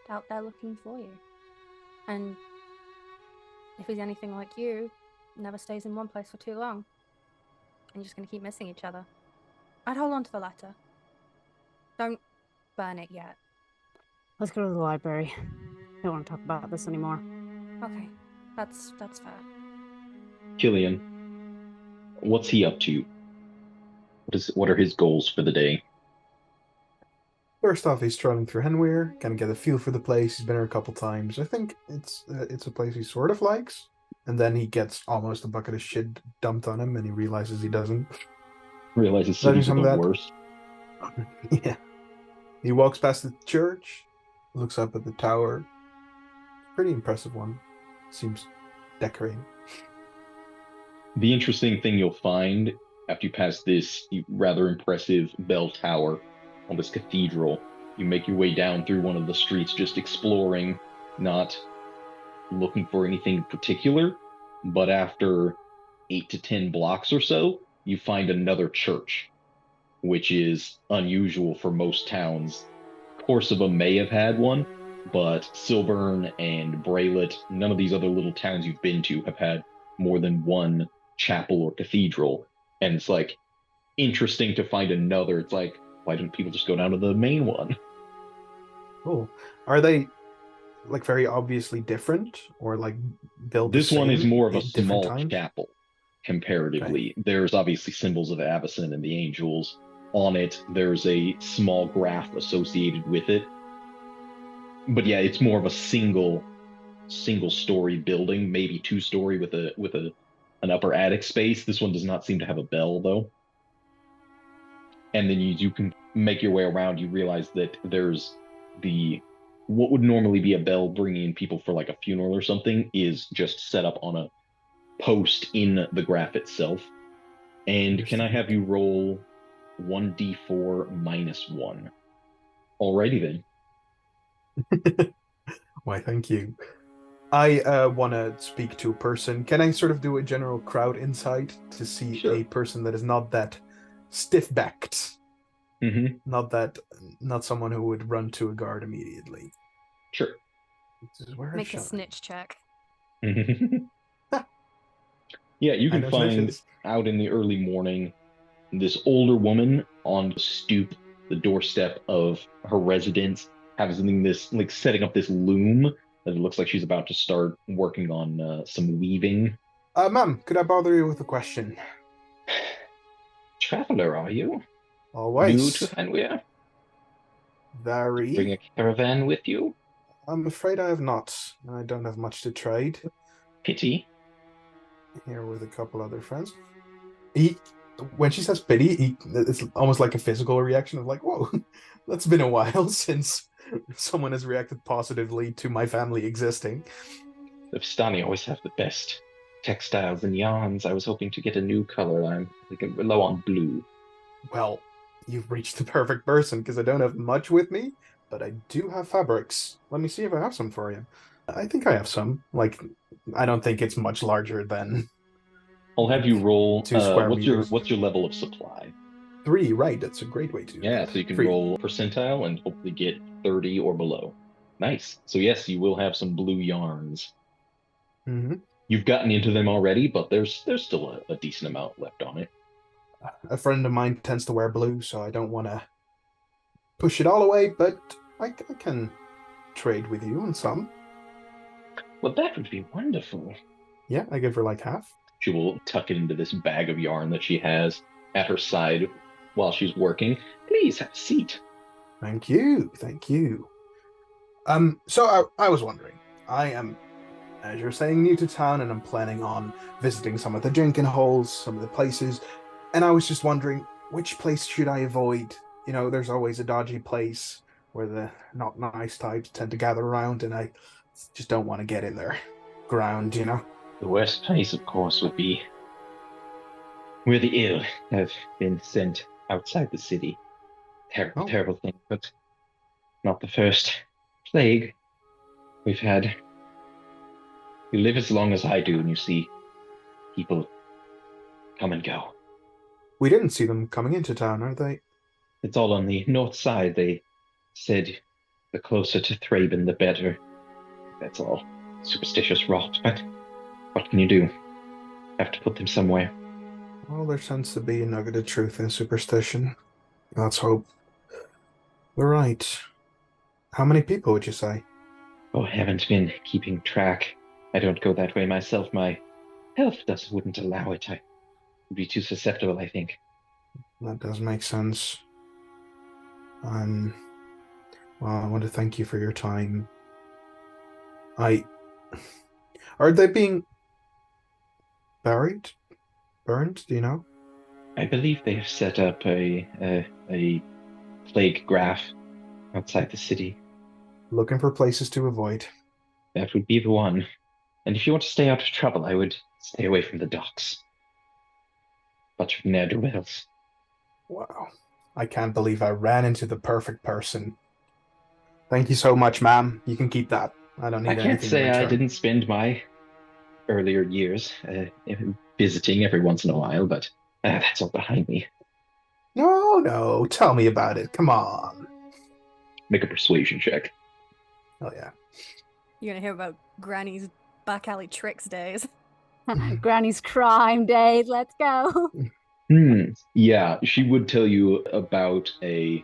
out there looking for you. And if he's anything like you, never stays in one place for too long. And you're just gonna keep missing each other. I'd hold on to the letter. Don't burn it yet. Let's go to the library. I don't want to talk about this anymore. Okay, that's fair. Cillian, what's he up to? What are his goals for the day? First off, he's strolling through Henweir, kind of get a feel for the place. He's been here a couple times. I think it's a place he sort of likes. And then he gets almost a bucket of shit dumped on him, and he realizes he doesn't. Realizes cities are the worst. Yeah. He walks past the church, looks up at the tower. Pretty impressive one. Seems decorated. The interesting thing you'll find after you pass this rather impressive bell tower on this cathedral, you make your way down through one of the streets, just exploring, not looking for anything in particular. but after 8 to 10 blocks or so, you find another church, which is unusual for most towns. Corsiva may have had one, but Silvern and Braylet, none of these other little towns you've been to have had more than one chapel or cathedral. And it's like interesting to find another. It's like, why don't people just go down to the main one? Oh, are they like very obviously different, or like built the This one is same more of a in different small times? chapel comparatively. There's obviously symbols of Avacyn and the angels on it. There's a small graph associated with it. But yeah, it's more of a single story building, maybe 2-story with an upper attic space. This one does not seem to have a bell though. And then you can make your way around. You realize that there's what would normally be a bell bringing in people for like a funeral or something is just set up on a post in the graph itself. And can I have you roll 1d4 minus 1? Alrighty then. Why, thank you. I want to speak to a person. Can I sort of do a general crowd insight to see Sure. a person that is not that stiff-backed? Mm-hmm. Not someone who would run to a guard immediately. Sure. This is where I Make a shine. snitch check. Yeah, you I can know find snitches. out in the early morning this older woman on the stoop, the doorstep of her residence, having this, like, setting up this loom that it looks like she's about to start working on some weaving. Ma'am, could I bother you with a question? Traveler, are you? New to Always. Hanweir? Very. Bring a caravan with you? I'm afraid I have not. I don't have much to trade. Pity. Here with a couple other friends. When she says pity, it's almost like a physical reaction of like, whoa, that's been a while since someone has reacted positively to my family existing. The Vistani always have the best textiles and yarns. I was hoping to get a new color. I'm low on blue. Well, you've reached the perfect person because I don't have much with me, but I do have fabrics. Let me see if I have some for you. I think I have some. Like, I don't think it's much larger than I'll have you roll. 2 square meters. What's your level of supply? 3, right? That's a great way to do Yeah, that. so you can 3. roll percentile and hopefully get 30 or below. Nice. So yes, you will have some blue yarns. Mm-hmm. You've gotten into them already, but there's still a decent amount left on it. A friend of mine tends to wear blue, so I don't want to push it all away, but I can trade with you on some. Well, that would be wonderful. Yeah, I give her like half. She will tuck it into this bag of yarn that she has at her side while she's working. Please have a seat. Thank you. Thank you. So I was wondering, I am, as you're saying, new to town, and I'm planning on visiting some of the drinking holes, some of the places, and I was just wondering, which place should I avoid? You know, there's always a dodgy place where the not nice types tend to gather around, and I just don't want to get in their ground, you know? The worst place, of course, would be where the ill have been sent outside the city. Terrible, terrible thing, but not the first plague we've had. You live as long as I do, and you see people come and go. We didn't see them coming into town, are they? It's all on the north side. They said the closer to Thraben, the better. That's all superstitious rot, but what can you do? Have to put them somewhere. Well, there tends to be a nugget of truth in superstition. Let's hope. We're right. How many people would you say? Oh, I haven't been keeping track. I don't go that way myself. My health wouldn't allow it. I would be too susceptible, I think. That does make sense. Well, I want to thank you for your time. Are they being buried? Burned? Do you know? I believe they have set up a plague graph outside the city. Looking for places to avoid. That would be the one. And if you want to stay out of trouble, I would stay away from the docks. Bunch of ne'er-do-wells. Wow. I can't believe I ran into the perfect person. Thank you so much, ma'am. You can keep that. I don't need anything I can't say in return. I didn't spend my earlier years, visiting every once in a while, but that's all behind me. No, no, tell me about it. Come on. Make a persuasion check. Oh yeah. You're gonna hear about Granny's back alley tricks days. Granny's crime days. Let's go. Yeah, she would tell you about a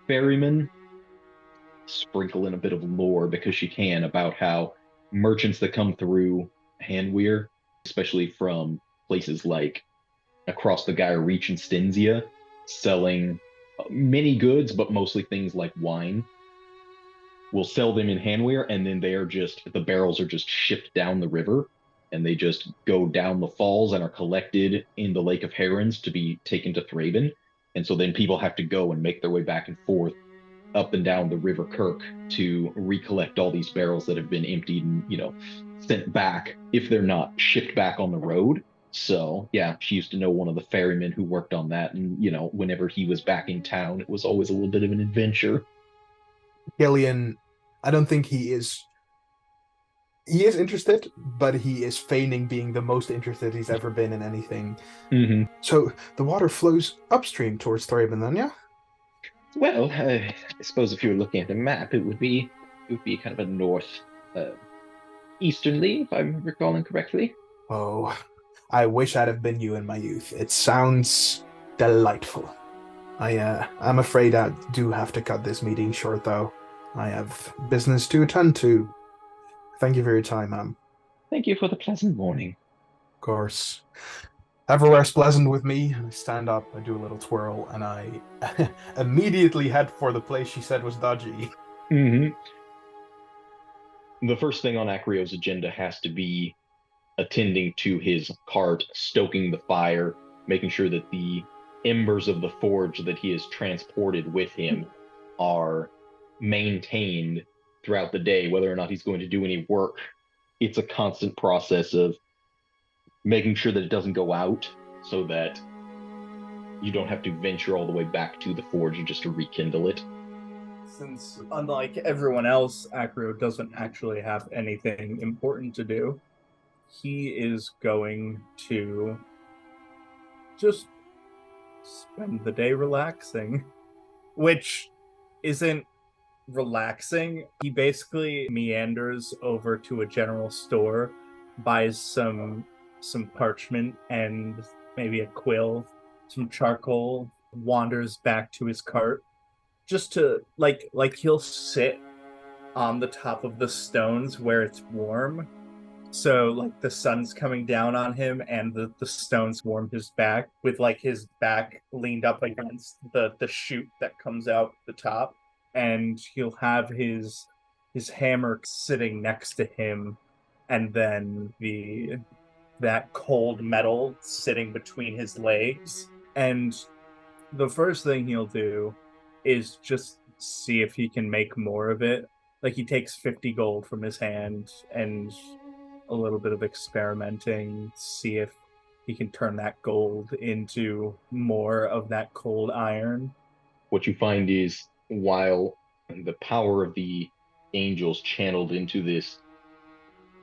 ferryman, sprinkle in a bit of lore because she can about how merchants that come through Handweir, especially from places like across the Gaia Reach and Stinzia, selling many goods, but mostly things like wine, will sell them in Handweir, and then the barrels are just shipped down the river, and they just go down the falls and are collected in the Lake of Herons to be taken to Thraben. And so then people have to go and make their way back and forth up and down the River Kirk to recollect all these barrels that have been emptied and, sent back if they're not shipped back on the road. So, yeah, she used to know one of the ferrymen who worked on that. And, whenever he was back in town, it was always a little bit of an adventure. Cillian, I don't think he is. He is interested, but he is feigning being the most interested he's ever been in anything. Mm-hmm. So the water flows upstream towards Thraben, then, yeah? Well, I suppose if you were looking at a map, it would be kind of a north easternly, if I'm recalling correctly. Oh, I wish I'd have been you in my youth. It sounds delightful. I'm afraid I do have to cut this meeting short, though. I have business to attend to. Thank you for your time, ma'am. Thank you for the pleasant morning. Of course. Everywhere's pleasant with me. I stand up, I do a little twirl, and I immediately head for the place she said was dodgy. Mm-hmm. The first thing on Acrio's agenda has to be attending to his cart, stoking the fire, making sure that the embers of the forge that he has transported with him are maintained throughout the day, whether or not he's going to do any work. It's a constant process of making sure that it doesn't go out so that you don't have to venture all the way back to the forge just to rekindle it. Since, unlike everyone else, Acrio doesn't actually have anything important to do, he is going to just spend the day relaxing, which isn't relaxing. He basically meanders over to a general store, buys some parchment and maybe a quill, some charcoal, wanders back to his cart just to like he'll sit on the top of the stones where it's warm, so like the sun's coming down on him and the stones warm his back, with like his back leaned up against the chute that comes out the top, and he'll have his hammer sitting next to him, and then that cold metal sitting between his legs. And the first thing he'll do is just see if he can make more of it. Like, he takes 50 gold from his hand and a little bit of experimenting, see if he can turn that gold into more of that cold iron. What you find is, while the power of the angels channeled into this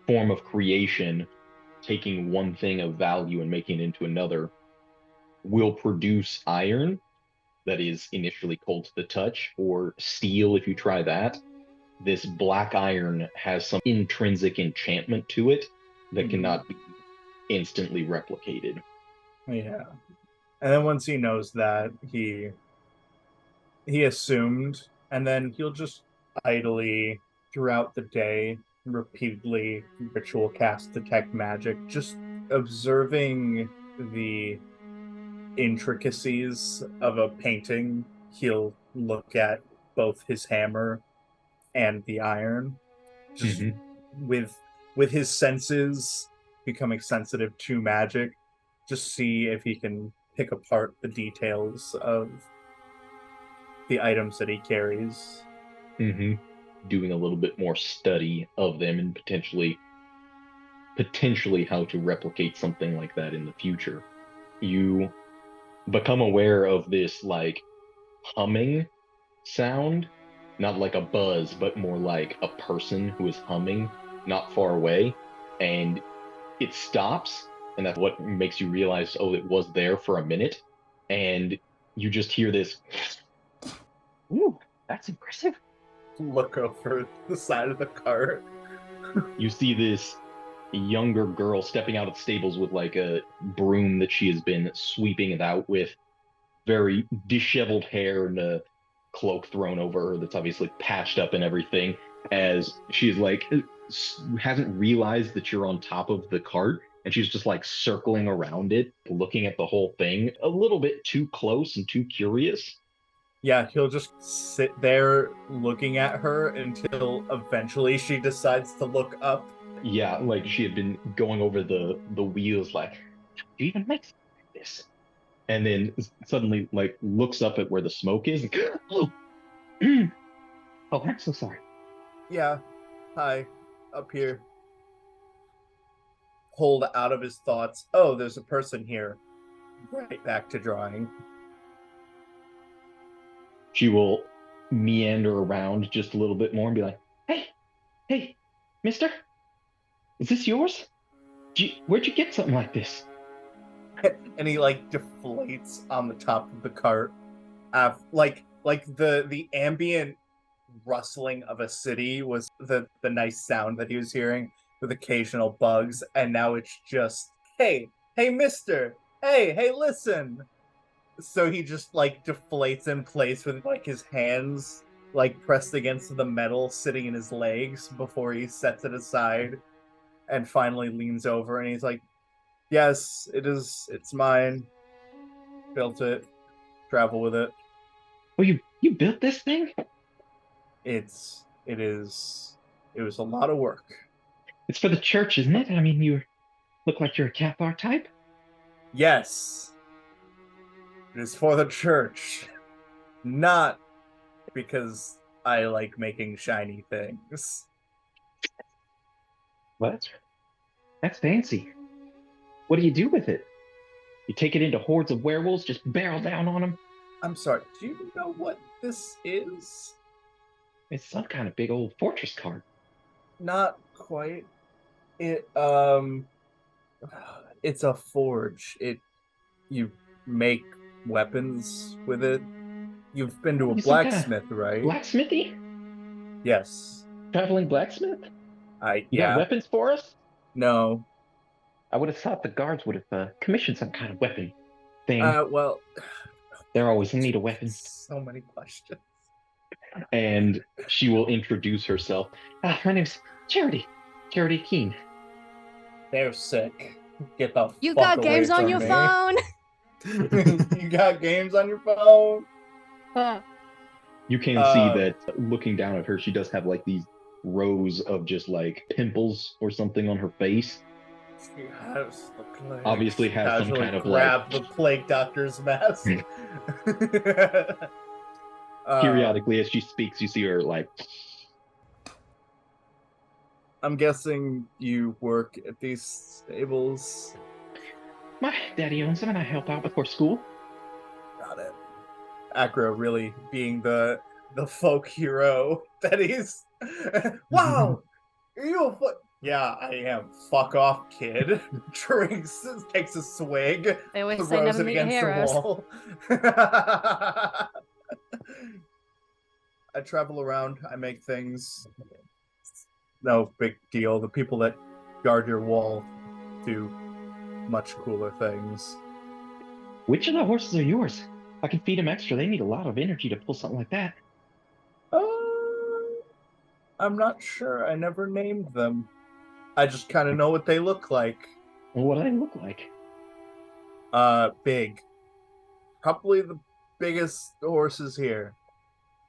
form of creation, taking one thing of value and making it into another, will produce iron that is initially cold to the touch, or steel if you try that. This black iron has some intrinsic enchantment to it that cannot be instantly replicated. Yeah. And then once he knows that, he assumed, and then he'll just idly throughout the day repeatedly ritual cast detect magic, just observing the intricacies of a painting. He'll look at both his hammer and the iron, just with his senses becoming sensitive to magic, just see if he can pick apart the details of the items that he carries. Doing a little bit more study of them, and potentially how to replicate something like that in the future. You become aware of this like humming sound, not like a buzz, but more like a person who is humming not far away, and it stops, and that's what makes you realize, oh, it was there for a minute, and you just hear this. Ooh, that's impressive. Look over the side of the cart. You see this younger girl stepping out of the stables with like a broom that she has been sweeping it out with, very disheveled hair and a cloak thrown over her that's obviously patched up and everything, as she's like hasn't realized that you're on top of the cart, and she's just like circling around it, looking at the whole thing a little bit too close and too curious. Yeah, he'll just sit there looking at her until eventually she decides to look up. Yeah, like she had been going over the wheels, like, how do you even make something like this? And then suddenly, like, looks up at where the smoke is. And, oh, oh, I'm so sorry. Yeah, hi, up here. Pulled out of his thoughts. Oh, there's a person here. Right back to drawing. She will meander around just a little bit more and be like, hey, mister, is this yours? Where'd you get something like this? And he like deflates on the top of the cart. Like the ambient rustling of a city was the nice sound that he was hearing with occasional bugs, and now it's just, hey, mister, hey, listen. So he just like deflates in place with like his hands like pressed against the metal sitting in his legs before he sets it aside and finally leans over and he's like, yes, it's mine. Built it. Travel with it. Oh, you built this thing? It was a lot of work. It's for the church, isn't it? I mean, you look like you're a Cathar type. Yes. It is for the church. Not because I like making shiny things. Well, that's fancy. What do you do with it? You take it into hordes of werewolves, just barrel down on them? I'm sorry, do you know what this is? It's some kind of big old fortress card. Not quite. It's a forge. You make weapons with it. You've been to a blacksmith, right? Blacksmithy? Yes. Traveling blacksmith? You Yeah. have weapons for us? No. I would have thought the guards would have commissioned some kind of weapon thing. Well, they're always in need of weapons. So many questions. And she will introduce herself. My name's Charity Keene. They're sick. Get the You fuck got away games on from your me. phone. You got games on your phone. You can see that looking down at her, she does have like these rows of just like pimples or something on her face. She has the plague. Obviously has some kind of grab the plague doctor's mask. Periodically, as she speaks, you see her like. I'm guessing you work at these stables. My daddy owns them, and I help out before school. Got it. Acrio really being the folk hero that he's. Wow, are you a foot? Yeah, I am. Fuck off, kid. Drinks, takes a swig. They always say throws never it meet your against heroes. the wall. I travel around. I make things. No big deal. The people that guard your wall do much cooler things. Which of the horses are yours? I can feed them extra. They need a lot of energy to pull something like that. I'm not sure. I never named them. I just kind of know what they look like. Well, what do they look like? Big. Probably the biggest horses here.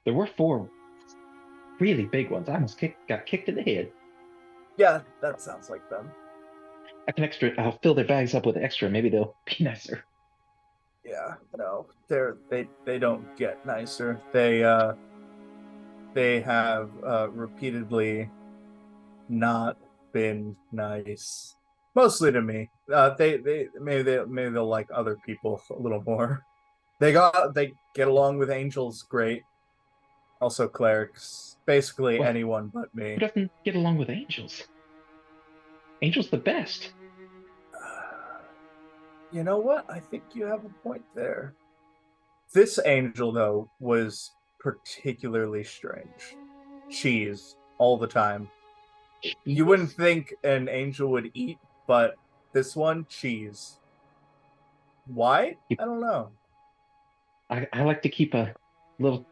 There were 4 really big ones. I almost got kicked in the head. Yeah, that sounds like them. I'll fill their bags up with extra. Maybe they'll be nicer. Yeah, no, they don't get nicer. They have repeatedly not been nice, mostly to me. They maybe they'll like other people a little more. They get along with angels great. Also clerics, basically anyone but me. Who doesn't get along with angels? Angels the best. You know what? I think you have a point there. This angel, though, was particularly strange. Cheese all the time. You wouldn't think an angel would eat, but this one, cheese. Why? I don't know. I like to keep a little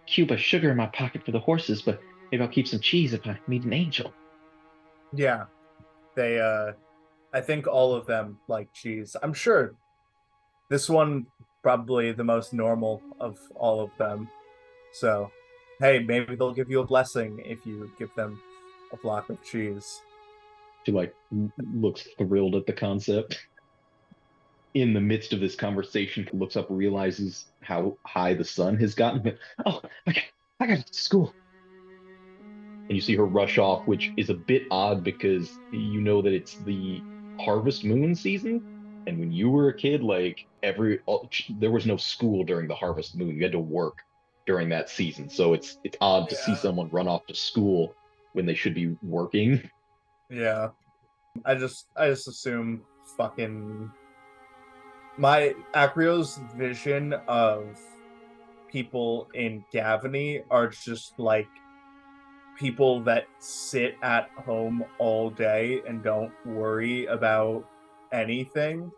cube of sugar in my pocket for the horses, but maybe I'll keep some cheese if I meet an angel. Yeah. They, I think all of them like cheese. I'm sure this one probably the most normal of all of them. So, hey, maybe they'll give you a blessing if you give them a block of cheese. She like looks thrilled at the concept. In the midst of this conversation, looks up, realizes how high the sun has gotten. Oh, I got to school. And you see her rush off, which is a bit odd because you know that it's the harvest moon season. And when you were a kid, like there was no school during the harvest moon. You had to work during that season. So it's odd to see someone run off to school when they should be working. Yeah. I just assume fucking my Acrio's vision of people in Gavany are just like people that sit at home all day and don't worry about anything.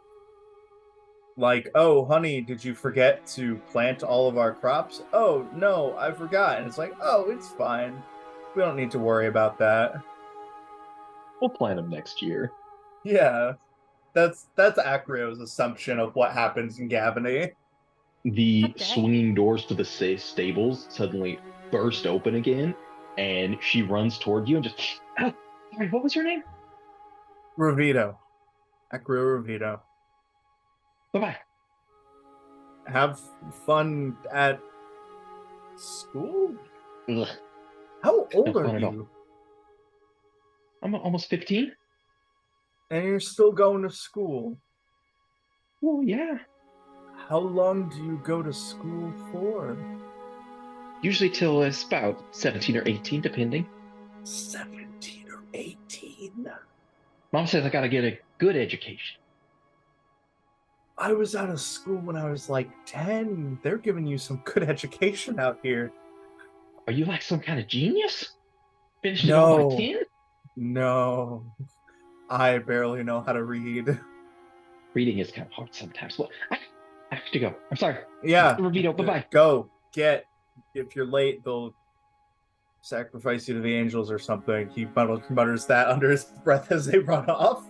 Like, oh, honey, did you forget to plant all of our crops? Oh, no, I forgot. And it's like, oh, it's fine. We don't need to worry about that. We'll plant them next year. Yeah. That's Acrio's assumption of what happens in Gavany. The Okay. swinging doors to the stables suddenly burst open again, and she runs toward you and just, oh, sorry, what was your name? Revito. Acrio Revito. Bye-bye. Have fun at school? Ugh, How old No are fun at all. you? I'm almost 15. And you're still going to school. Well, yeah. How long do you go to school for? Usually till it's about 17 or 18, depending. 17 or 18? Mom says I gotta get a good education. I was out of school when I was like 10. They're giving you some good education out here. Are you like some kind of genius? Finished it all by No. 10? No. I barely know how to read. Reading is kind of hard sometimes. Well, I have to go. I'm sorry. Yeah. Revito, bye-bye. Go. Get. If you're late, they'll sacrifice you to the angels or something. He mutters that under his breath as they run off.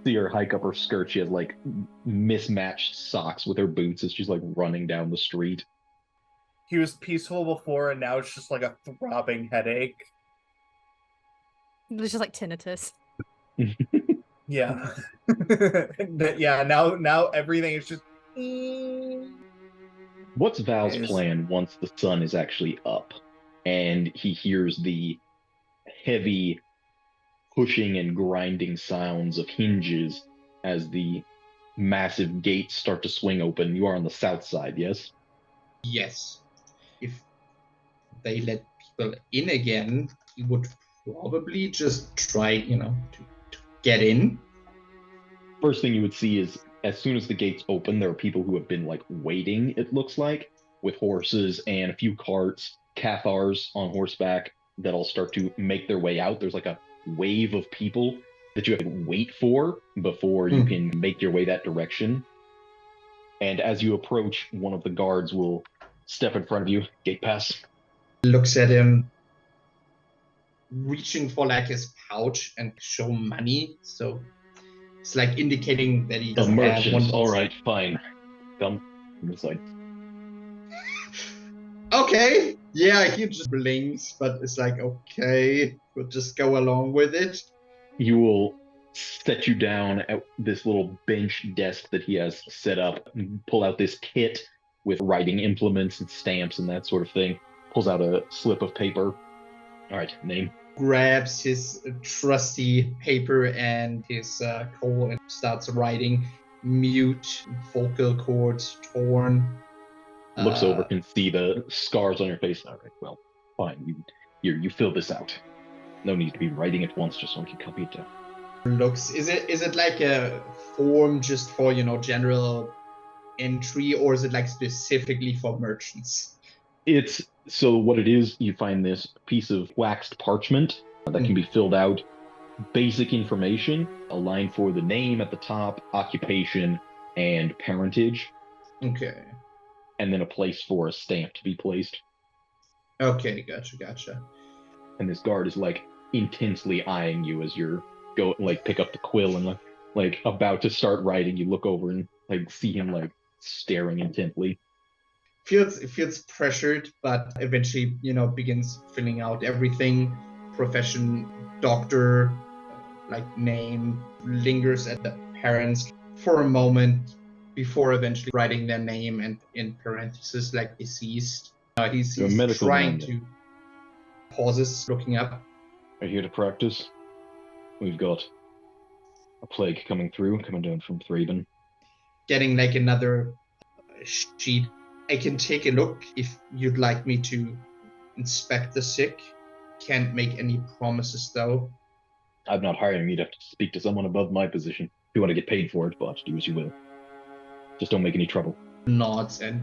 See her hike up her skirt. She has like mismatched socks with her boots as she's like running down the street. He was peaceful before, and now it's just like a throbbing headache. It's just like tinnitus. Yeah. Yeah, now everything is just... What's Val's plan once the sun is actually up and he hears the heavy pushing and grinding sounds of hinges as the massive gates start to swing open? You are on the south side, yes? Yes. If they let people in again, he would probably just try, to get in. First thing you would see is as soon as the gates open, there are people who have been like waiting, it looks like, with horses and a few carts, Cathars on horseback that all start to make their way out. There's like a wave of people that you have to wait for before you can make your way that direction. And as you approach, one of the guards will step in front of you, gate pass. Looks at him, reaching for like his pouch and show money. So it's like indicating that he The doesn't have merchants, one. all right, fine. Come from this side. Okay. Yeah, he just blinks, but it's like, okay, we'll just go along with it. He will set you down at this little bench desk that he has set up, and pull out this kit with writing implements and stamps and that sort of thing. Pulls out a slip of paper. All right, name. Grabs his trusty paper and his coal and starts writing. Mute, vocal cords torn. Looks over, can see the scars on your face. All right, well, fine. You fill this out. No need to be writing it once, just so I can copy it down. Looks. Is it like a form just for, general entry, or is it like specifically for merchants? It's so what it is, you find this piece of waxed parchment that can be filled out. Basic information, a line for the name at the top, occupation, and parentage, Okay. and then a place for a stamp to be placed. Okay, gotcha. And this guard is like intensely eyeing you as you're pick up the quill and like about to start writing. You look over and like see him like staring intently. Feels pressured, but eventually, begins filling out everything. Profession, doctor, like name, lingers at the parents for a moment before eventually writing their name and in parentheses like deceased. He's trying to pauses, looking up. Are you here to practice? We've got a plague coming down from Thraben. Getting like another sheet. I can take a look if you'd like me to inspect the sick. Can't make any promises though. I'm not hiring you to have to speak to someone above my position. If you want to get paid for it, but do as you will. Just don't make any trouble. Nods and,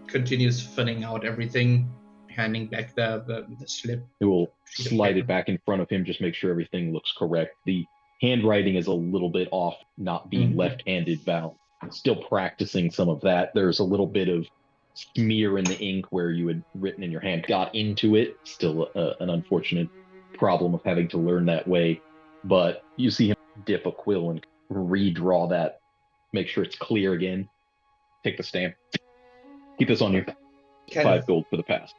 continues filling out everything, handing back the slip. He will slide it back in front of him, just make sure everything looks correct. The handwriting is a little bit off, not being left-handed bound. Still practicing some of that. There's a little bit of smear in the ink where you had written in your hand, got into it. Still an unfortunate problem of having to learn that way. But you see him dip a quill and redraw that, make sure it's clear again. Take the stamp. Keep this on you. 5 gold for the past.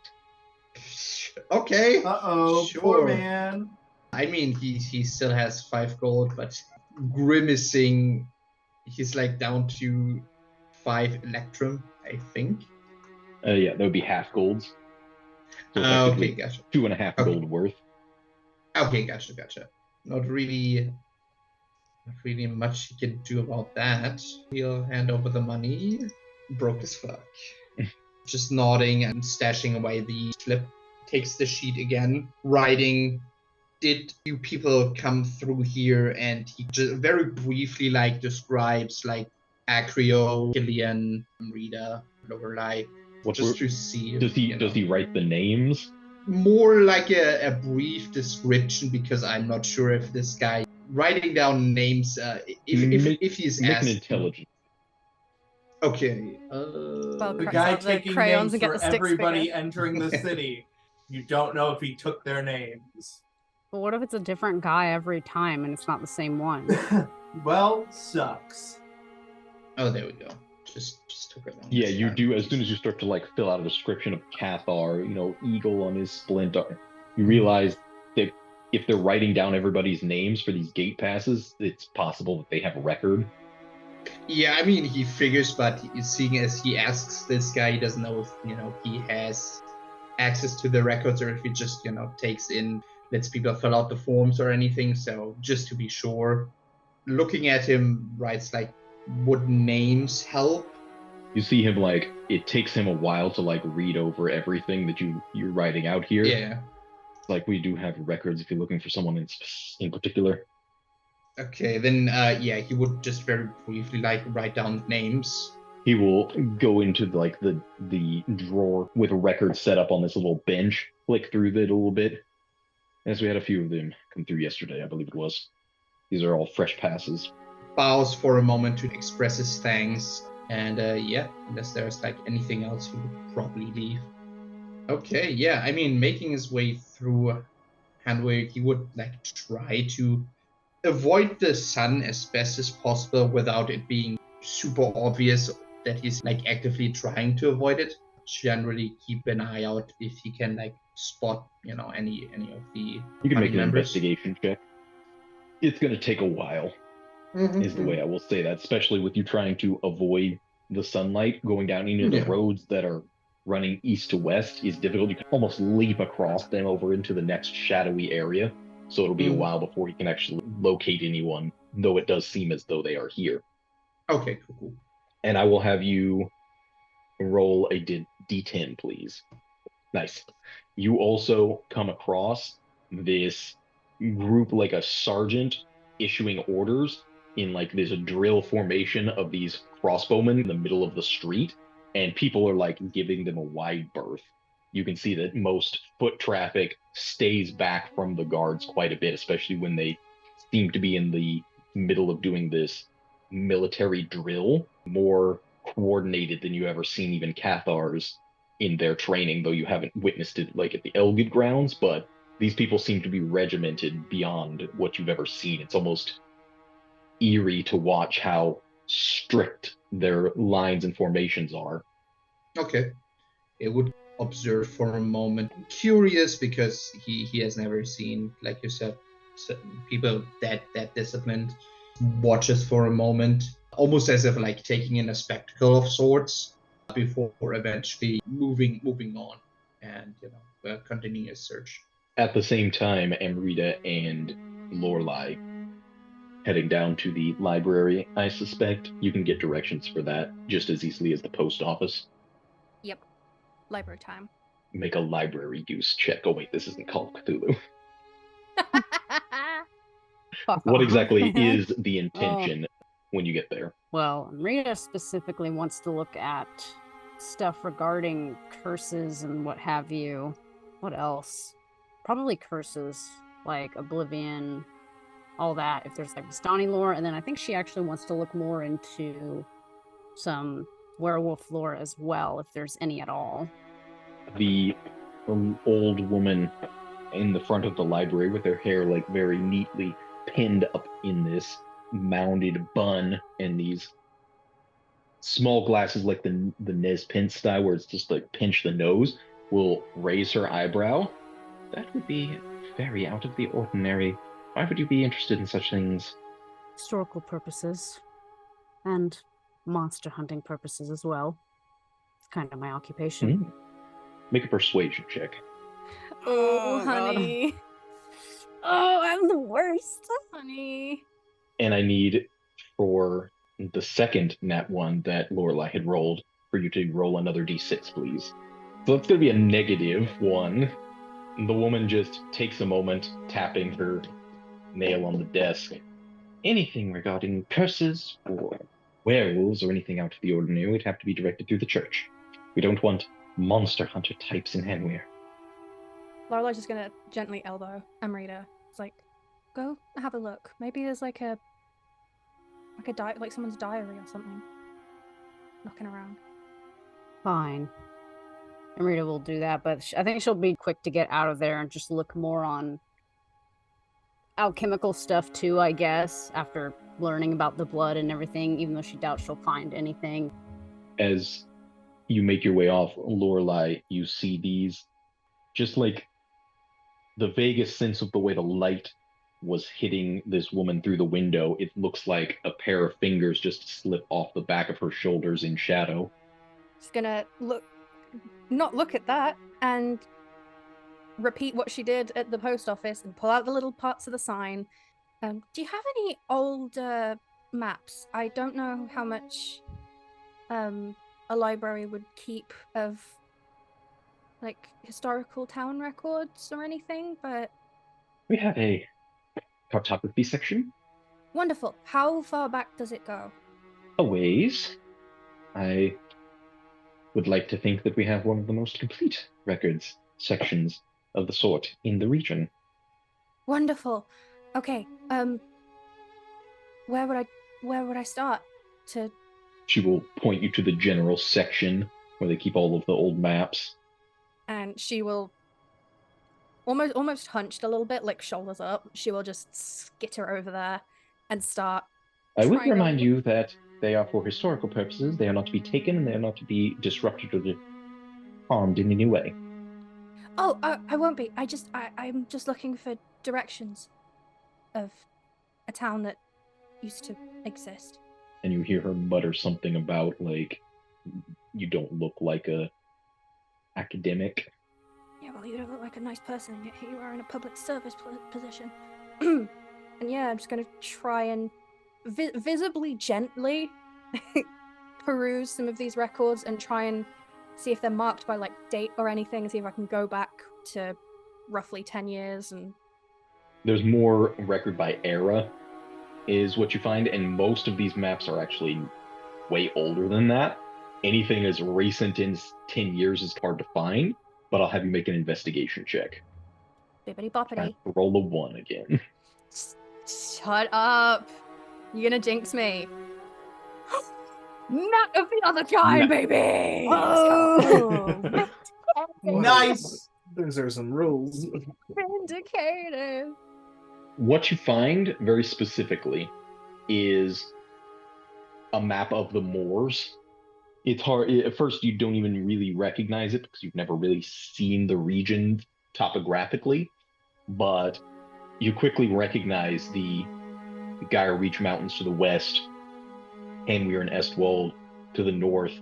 Okay. Uh-oh, sure. Poor man. I mean, he still has 5 gold, but grimacing, he's like down to 5 electrum, I think. Yeah, that would be half golds. So Okay, gotcha. 2.5 gold worth. Okay, gotcha. Not really much he can do about that. He'll hand over the money. Broke as fuck. Just nodding and stashing away the slip. Takes the sheet again, writing. Did you people come through here? And he just very briefly describes Acrio, Cillian, Amrita, Lorelei. To see. Does he write the names? More like a brief description, because I'm not sure if this guy writing down names. If he's make asked. An intelligence. Okay. The guy taking names for everybody entering the city. You don't know if he took their names. But what if it's a different guy every time and it's not the same one? Well, sucks. Oh, there we go. Just took it. Yeah, you do. As soon as you start to fill out a description of Cathar, eagle on his splint, you realize that if they're writing down everybody's names for these gate passes, it's possible that they have a record. Yeah, I mean, he figures, but seeing as he asks this guy, he doesn't know if, he has access to the records or if he just, takes in, lets people fill out the forms or anything. So just to be sure, looking at him, writes would names help? You see him it takes him a while to read over everything that you're writing out here. Yeah. We do have records if you're looking for someone in particular. Okay, then he would just very briefly write down names. He will go into the drawer with a record set up on this little bench, flick through it a little bit. As we had a few of them come through yesterday, I believe it was. These are all fresh passes. Bows for a moment to express his thanks, and unless there's anything else, he would probably leave. Okay, yeah, I mean, making his way through handwork, he would try to avoid the sun as best as possible without it being super obvious that he's actively trying to avoid it. Generally keep an eye out if he can spot any of the you can make an members. Investigation check. It's going to take a while. Is the way I will say that, especially with you trying to avoid the sunlight. Going down into the roads that are running east to west is difficult. You can almost leap across them over into the next shadowy area, so it'll be a while before he can actually locate anyone, though it does seem as though they are here. Okay, cool. And I will have you roll a D10, please. Nice. You also come across this group, a sergeant issuing orders. in like this drill formation of these crossbowmen in the middle of the street, and people are like giving them a wide berth. You can see that most foot traffic stays back from the guards quite a bit, especially when they seem to be in the middle of doing this military drill, more coordinated than you ever seen even Cathars in their training, though you haven't witnessed it like at the Elgid grounds, but these people seem to be regimented beyond what you've ever seen. It's almost eerie to watch how strict their lines and formations are. Okay. It would observe for a moment. Curious because he has never seen, like you said, people that disciplined. Watches for a moment, almost as if like taking in a spectacle of sorts before eventually moving on and continuing his search. At the same time, Amrita and Lorelei heading down to the library. I suspect you can get directions for that just as easily as the post office. Yep. Library time. Make a library use check. Oh wait, this isn't Call of Cthulhu. What exactly is the intention when you get there? Well, Amrita specifically wants to look at stuff regarding curses and what have you. What else? Probably curses, like Oblivion, all that, if there's like Vistani lore. And then I think she actually wants to look more into some werewolf lore as well, if there's any at all. The old woman in the front of the library with her hair like very neatly pinned up in this mounded bun and these small glasses like the Nez Pin style where it's just like pinch the nose, will raise her eyebrow. That would be very out of the ordinary. Why would you be interested in such things? Historical purposes and monster hunting purposes as well. It's kind of my occupation. Make a persuasion check. Oh, honey. Oh, I'm the worst, honey. And I need for the second nat one that Lorelei had rolled for you to roll another d6, please. So that's going to be a -1. The woman just takes a moment, tapping her nail on the desk. Anything regarding curses or werewolves or anything out of the ordinary would have to be directed through the church. We don't want monster hunter types in Hanweir. Lorelei's just gonna gently elbow Amrita. It's like, go have a look. Maybe there's like someone's diary or something knocking around. Fine. Amrita will do that, but I think she'll be quick to get out of there and just look more on alchemical stuff too, I guess, after learning about the blood and everything, even though she doubts she'll find anything. As you make your way off, Lorelei, you see these, just like the vaguest sense of the way the light was hitting this woman through the window. It looks like a pair of fingers just slip off the back of her shoulders in shadow. She's gonna not look at that and repeat what she did at the post office and pull out the little parts of the sign. Do you have any old maps? I don't know how much a library would keep of like historical town records or anything, but We have a cartography section. wonderful. How far back does it go? A ways. I would like to think that we have one of the most complete records sections of the sort in the region. Wonderful. Okay. Where would I start to? She will point you to the general section where they keep all of the old maps. And she will almost hunched a little bit, like shoulders up. She will just skitter over there and start. I would remind you that they are for historical purposes. They are not to be taken, and they are not to be disrupted or harmed in any way. Oh, I won't be. I'm just looking for directions of a town that used to exist. And you hear her mutter something about, like, you don't look like a academic. Yeah, well, you don't look like a nice person, yet here you are in a public service position. And yeah, I'm just going to try and visibly gently peruse some of these records and try and see if they're marked by like date or anything, and see if I can go back to roughly 10 years. And there's more record by era, is what you find, and most of these maps are actually way older than that. Anything as recent as 10 years is hard to find, but I'll have you make an investigation check. Bippity boppity. Roll a 1 again. Shut up. You're gonna jinx me. Not of the other kind, baby! Oh! Nice. Those are some rules. Vindicated. What you find, very specifically, is a map of the moors. It's hard. At first, you don't even really recognize it because you've never really seen the region topographically, but you quickly recognize the Gyre Reach Mountains to the west, Hanweir and Estwold to the north,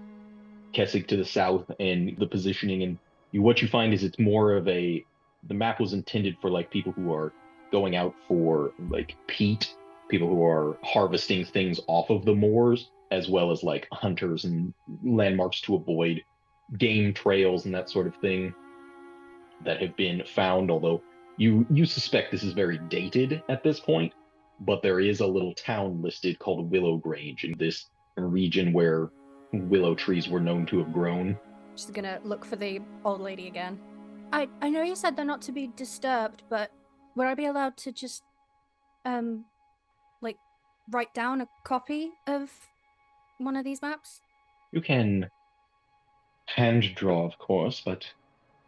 Kessig to the south, and the positioning. And what you find is it's more of the map was intended for like people who are going out for like peat, people who are harvesting things off of the moors, as well as like hunters and landmarks to avoid, game trails and that sort of thing that have been found, although you suspect this is very dated at this point, but there is a little town listed called Willow Grange in this region where willow trees were known to have grown. Just gonna look for the old lady again. I know you said they're not to be disturbed, but would I be allowed to just like write down a copy of one of these maps? You can hand draw, of course, but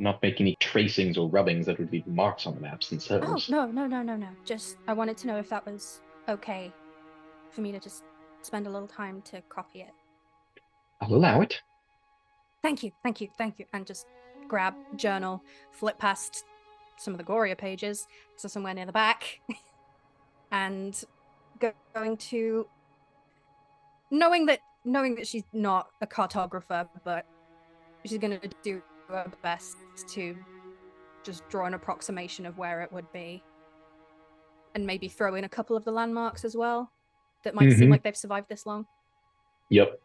not make any tracings or rubbings that would leave marks on the maps themselves. Oh, no. Just, I wanted to know if that was okay for me to just spend a little time to copy it. I'll allow it. Thank you. And just grab journal, flip past some of the Goria pages to somewhere near the back, and going to, knowing that she's not a cartographer, but she's going to do her best to just draw an approximation of where it would be, and maybe throw in a couple of the landmarks as well that might seem like they've survived this long. Yep.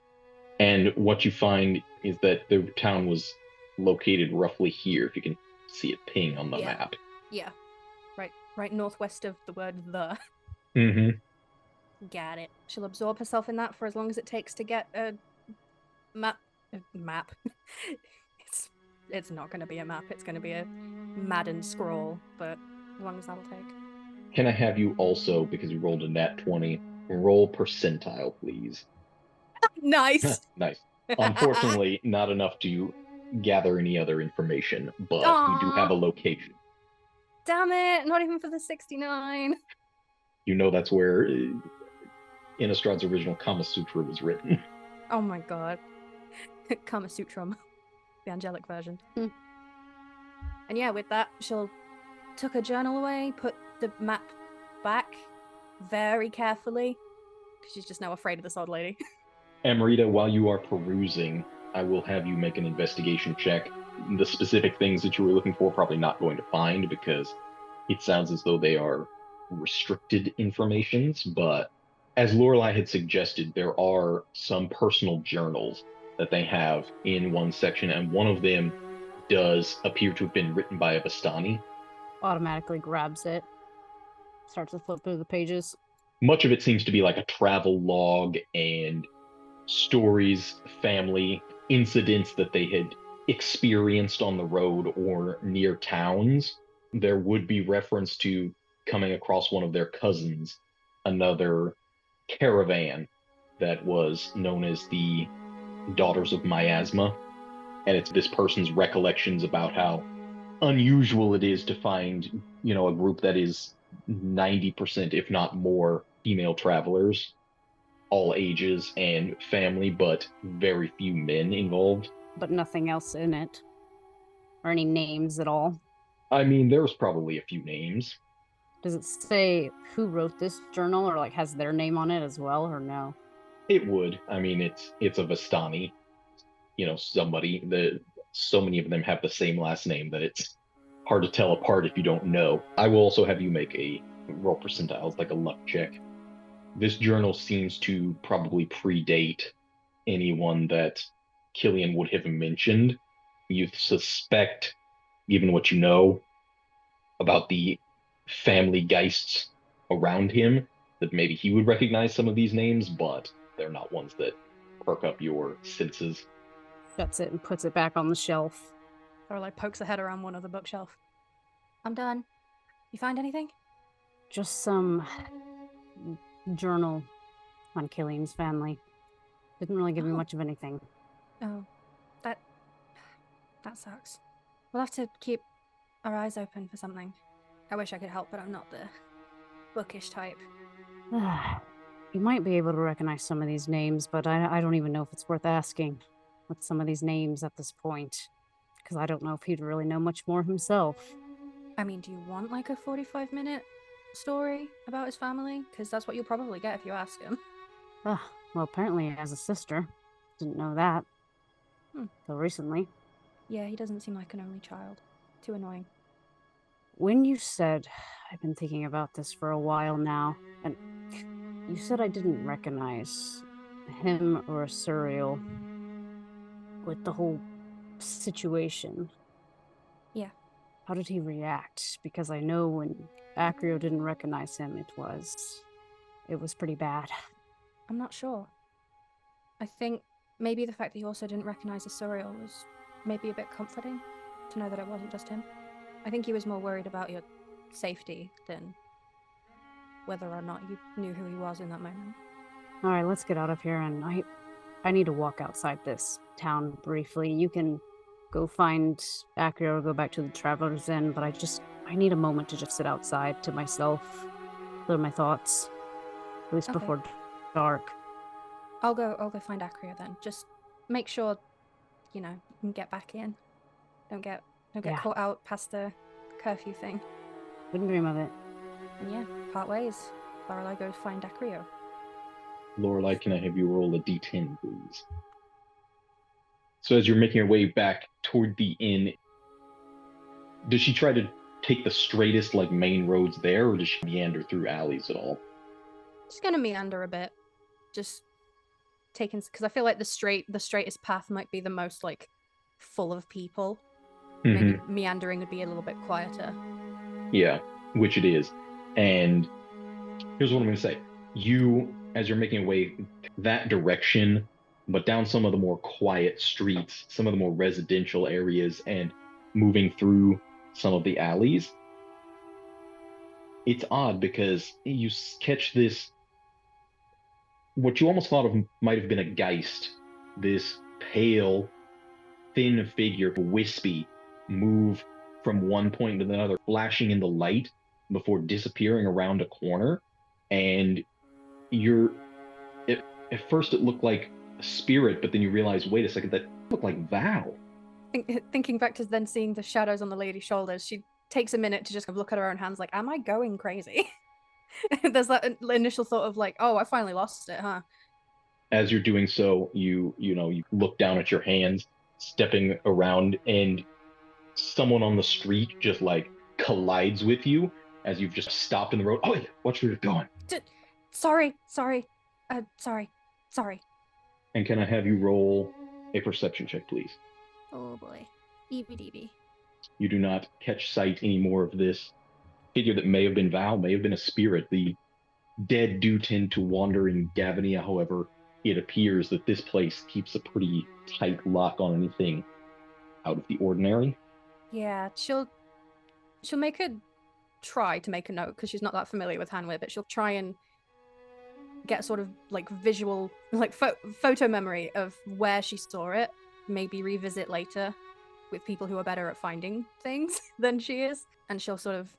And what you find is that the town was located roughly here, if you can see it ping on the map. Yeah. Right northwest of the word the. Got it. She'll absorb herself in that for as long as it takes to get a map. It's not going to be a map. It's going to be a Madden scroll, but as long as that'll take. Can I have you also, because you rolled a nat 20, roll percentile, please? Nice. Nice. Unfortunately, not enough to gather any other information, but we do have a location. Damn it, not even for the 69. You know that's where Innistrad's original Kama Sutra was written. Oh my god. Kama Sutram. The angelic version. And yeah, with that, she'll tuck her journal away, put the map back very carefully, because she's just now afraid of this old lady. Amrita, while you are perusing, I will have you make an investigation check. The specific things that you were looking for, probably not going to find, because it sounds as though they are restricted informations, but as Lorelei had suggested, there are some personal journals that they have in one section, and one of them does appear to have been written by a Vistani. Automatically grabs it, starts to flip through the pages. Much of it seems to be like a travel log and stories, family incidents that they had experienced on the road or near towns. There would be reference to coming across one of their cousins, another caravan that was known as the Daughters of Miasma, and it's this person's recollections about how unusual it is to find, a group that is 90%, if not more, female travelers, all ages and family, but very few men involved. But nothing else in it, or any names at all. I mean, there's probably a few names. Does it say who wrote this journal, or like has their name on it as well, or no? It would. I mean, it's a Vistani. Somebody. So many of them have the same last name that it's hard to tell apart if you don't know. I will also have you make a roll percentiles, like a luck check. This journal seems to probably predate anyone that Cillian would have mentioned. You suspect, given what you know about the family geists around him, that maybe he would recognize some of these names, but they're not ones that perk up your senses. Shuts it and puts it back on the shelf. Lorelei pokes her head around one of the bookshelf. I'm done. You find anything? Just some journal on Cillian's family. Didn't really give me much of anything. Oh, that sucks. We'll have to keep our eyes open for something. I wish I could help, but I'm not the bookish type. You might be able to recognize some of these names, but I don't even know if it's worth asking with some of these names at this point, because I don't know if he'd really know much more himself. I mean, do you want like a 45-minute story about his family? Because that's what you'll probably get if you ask him. Well, apparently he has a sister. Didn't know that. Till recently. Yeah, he doesn't seem like an only child. Too annoying. When you said, I've been thinking about this for a while now, and you said I didn't recognize him or Asuriel with the whole situation. Yeah. How did he react? Because I know when Acrio didn't recognize him, it was pretty bad. I'm not sure. I think maybe the fact that he also didn't recognize Asuriel was maybe a bit comforting to know that it wasn't just him. I think he was more worried about your safety than whether or not you knew who he was in that moment. All right, let's get out of here, and I need to walk outside this town briefly. You can go find Acrio or go back to the Traveler's Inn, but I need a moment to just sit outside to myself, clear my thoughts, at least Okay. before dark. I'll go find Acrio then. Just make sure, you can get back in. Don't get caught out past the curfew thing. Wouldn't dream of it. And yeah, part ways. Lorelei goes find Acrio. Lorelei, can I have you roll a d10, please? So as you're making your way back toward the inn, does she try to take the straightest, main roads there, or does she meander through alleys at all? Just gonna meander a bit. Just taking, because I feel like the straightest path might be the most, full of people. Maybe meandering would be a little bit quieter. Yeah, which it is. And here's what I'm going to say. You, as you're making your way that direction, but down some of the more quiet streets, some of the more residential areas, and moving through some of the alleys, it's odd because you catch this, what you almost thought of might have been a geist, this pale, thin figure, wispy, move from one point to another, flashing in the light before disappearing around a corner. And at first it looked like a spirit, but then you realize, wait a second, that looked like Val. Thinking back to then seeing the shadows on the lady's shoulders, she takes a minute to just look at her own hands like, am I going crazy? There's that initial thought of oh, I finally lost it, huh? As you're doing so, you look down at your hands, stepping around, and someone on the street just collides with you as you've just stopped in the road. Oh, yeah, watch where you're going. Sorry. And can I have you roll a perception check, please? Oh boy. EBDB. You do not catch sight anymore of this figure that may have been Val, may have been a spirit. The dead do tend to wander in Gavinia, however, it appears that this place keeps a pretty tight lock on anything out of the ordinary. Yeah, she'll try to make a note because she's not that familiar with handwear, but she'll try and get sort of visual, photo memory of where she saw it, maybe revisit later with people who are better at finding things than she is, and she'll sort of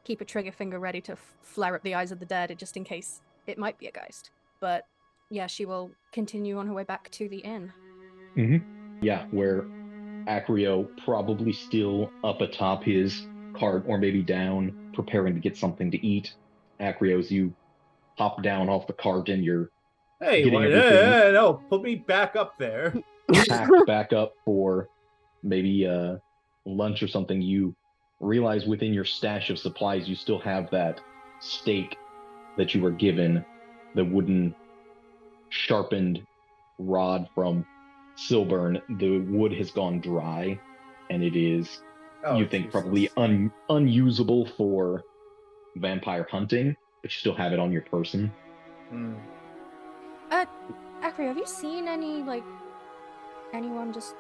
keep a trigger finger ready to flare up the eyes of the dead just in case it might be a geist. But yeah, she will continue on her way back to the inn. Yeah, where Acrio probably still up atop his cart, or maybe down, preparing to get something to eat. Acrio, as you hop down off the cart and you're no, put me back up there. Packed back up for maybe lunch or something, you realize within your stash of supplies you still have that stake that you were given, the wooden sharpened rod from Silburn. The wood has gone dry, and it is, you think, probably unusable for vampire hunting, but you still have it on your person. Acrio, have you seen any, like, anyone just...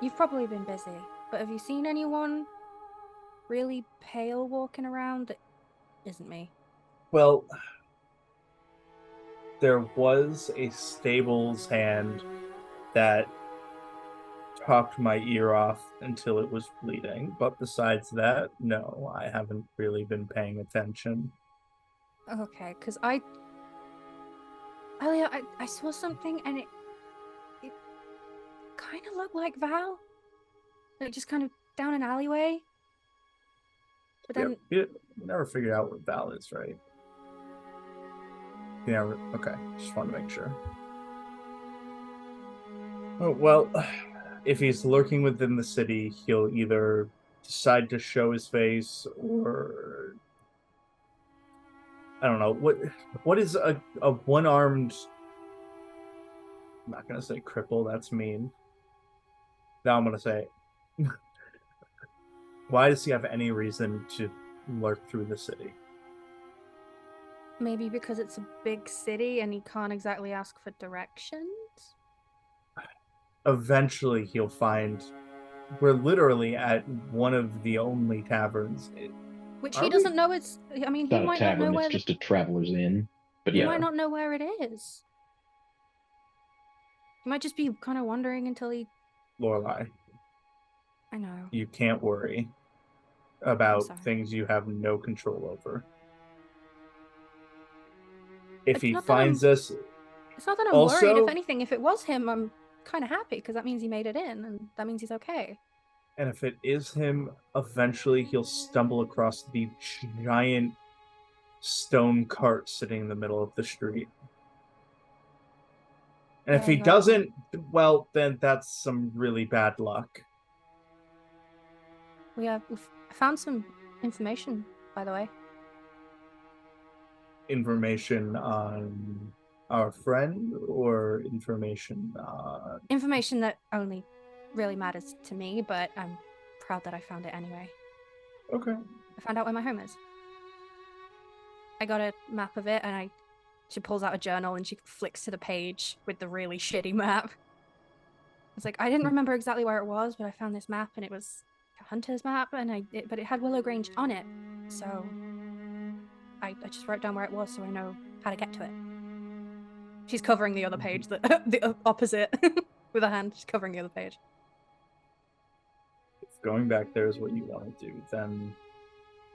You've probably been busy, but have you seen anyone really pale walking around that isn't me? Well, there was a stables hand that talked my ear off until it was bleeding, but besides that, no, I haven't really been paying attention. Okay, because I saw something and it kind of looked like Val. Like, just kind of down an alleyway. But then... You never figured out what Val is, right? You never... Okay, just wanted to make sure. Oh, well, if he's lurking within the city, he'll either decide to show his face or... I don't know. What is a one-armed... I'm not going to say cripple, that's mean. Now I'm going to say... Why does he have any reason to lurk through the city? Maybe because it's a big city and he can't exactly ask for directions? Eventually he'll find... We're literally at one of the only taverns. Which he doesn't know it's... I mean, It's he not a might not know tavern, where... it's just a traveler's inn. But He yeah. might not know where it is. He might just be kind of wandering until he... Lorelei, I know. you can't worry about things you have no control over. If he finds us... It's not that I'm worried. If anything, if it was him, I'm kind of happy because that means he made it in and that means he's okay. And if it is him, eventually he'll stumble across the giant stone cart sitting in the middle of the street. And if he doesn't, well, then that's some really bad luck. We've found some information, by the way. Information on our friend or information on... Information that only really matters to me, but I'm proud that I found it anyway. Okay. I found out where my home is. I got a map of it, and she pulls out a journal and she flicks to the page with the really shitty map. It's like, I didn't remember exactly where it was, but I found this map and it was a hunter's map, and but it had Willow Grange on it, so I just wrote down where it was so I know how to get to it. She's covering the other page, the opposite, with her hand. She's covering the other page. If going back there is what you want to do, then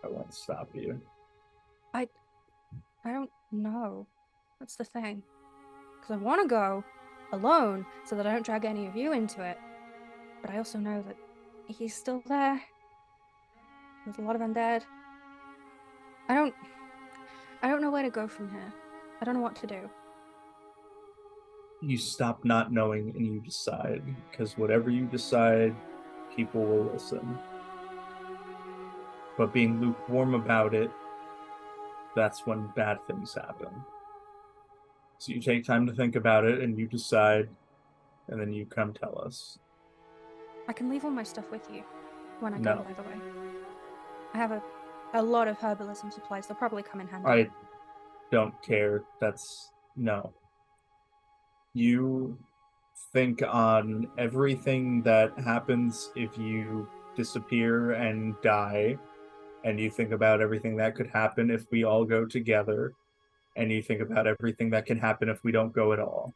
I won't stop you. I don't know. That's the thing. Because I want to go alone so that I don't drag any of you into it. But I also know that he's still there. There's a lot of undead. I don't know where to go from here. I don't know what to do. You stop not knowing and you decide, because whatever you decide, people will listen. But being lukewarm about it, that's when bad things happen. So you take time to think about it and you decide, and then you come tell us. I can leave all my stuff with you when I No. go, by the way. I have a lot of herbalism supplies. They'll probably come in handy. I don't care. No. You think on everything that happens if you disappear and die, and you think about everything that could happen if we all go together, and you think about everything that can happen if we don't go at all.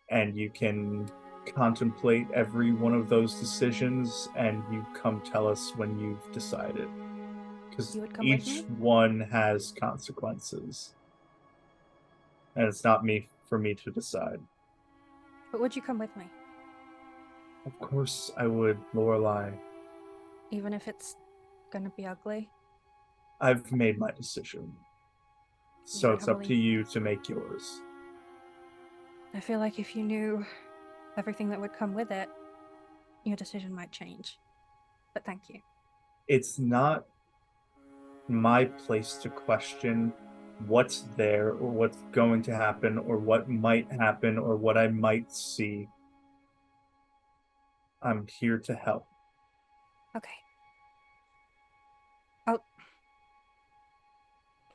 And you can contemplate every one of those decisions, and you come tell us when you've decided. Because each one has consequences. And it's not for me to decide. But would you come with me? Of course I would, Lorelei. Even if it's gonna be ugly? I've made my decision. So it's up to you to make yours. I feel like if you knew everything that would come with it, your decision might change. But thank you. It's not my place to question what's there or what's going to happen or what might happen or what I might see. I'm here to help.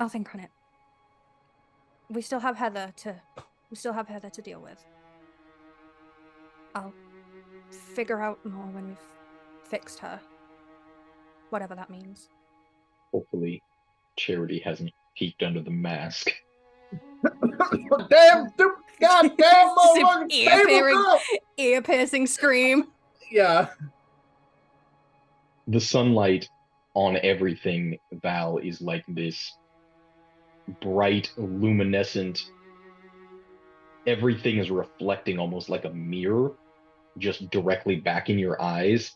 I'll think on it. We still have Heather to deal with. I'll figure out more when we've fixed her. Whatever that means. Hopefully, Charity hasn't peeked under the mask. Damn, goddamn motherfucking table girl! Ear-piercing scream. Yeah. The sunlight on everything, Val, is like this bright, luminescent. Everything is reflecting almost like a mirror, just directly back in your eyes.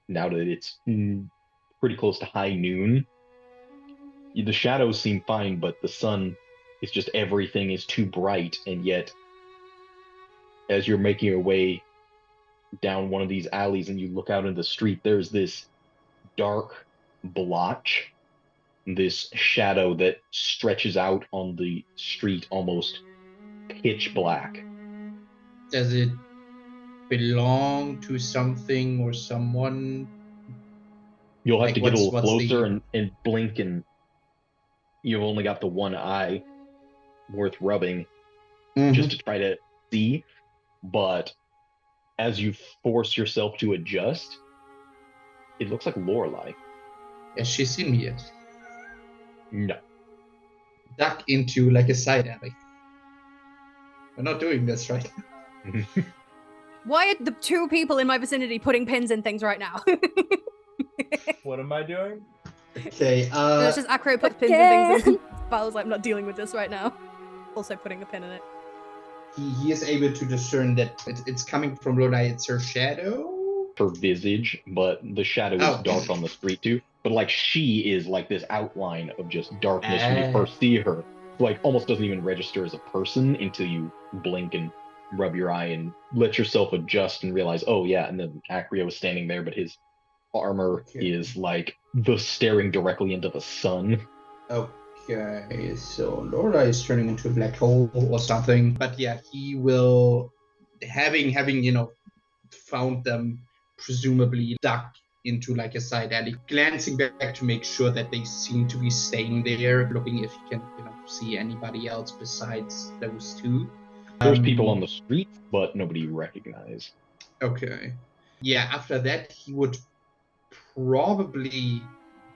Now that it's pretty close to high noon, the shadows seem fine, but the sun is just, everything is too bright. And yet, as you're making your way down one of these alleys and you look out into the street, there's this dark blotch, this shadow that stretches out on the street, almost pitch black. Does it belong to something or someone? You'll have Like, to get a little what's closer the- and blink, and you've only got the one eye worth rubbing just to try to see. But as you force yourself to adjust, it looks like Lorelei. Has she seen me yet? No. Duck into like a side alley. We're not doing this, right? Why are the two people in my vicinity putting pins in things right now? What am I doing? Okay, It's just Acrio puts pins in things and Val's like, I'm not dealing with this right now. Also putting a pin in it. he is able to discern that it's coming from Lorelei. It's her shadow. Her visage, but the shadow is dark on the street too. But like, she is like this outline of just darkness when you first see her. Like, almost doesn't even register as a person until you blink and rub your eye and let yourself adjust and realize, oh yeah, and then Acrio is standing there, but his armor is like the staring directly into the sun. Okay, so Lorelei is turning into a black hole or something. But yeah, he will, having found them, presumably duck into like a side alley, glancing back to make sure that they seem to be staying there, looking if he can see anybody else besides those two. There's people on the street, but nobody you recognize. Okay. Yeah, after that he would probably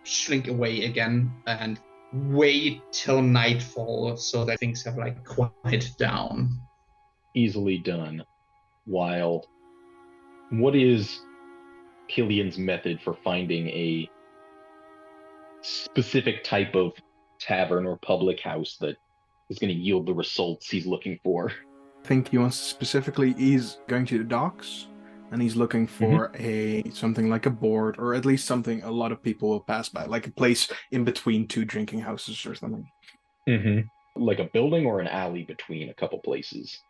shrink away again and wait till nightfall so that things have like quieted down. Easily done. While, what is Cillian's method for finding a specific type of tavern or public house that is going to yield the results he's looking for? I think he wants specifically, he's going to the docks, and he's looking for something like a board, or at least something a lot of people will pass by, like a place in between two drinking houses or something. Like a building or an alley between a couple places?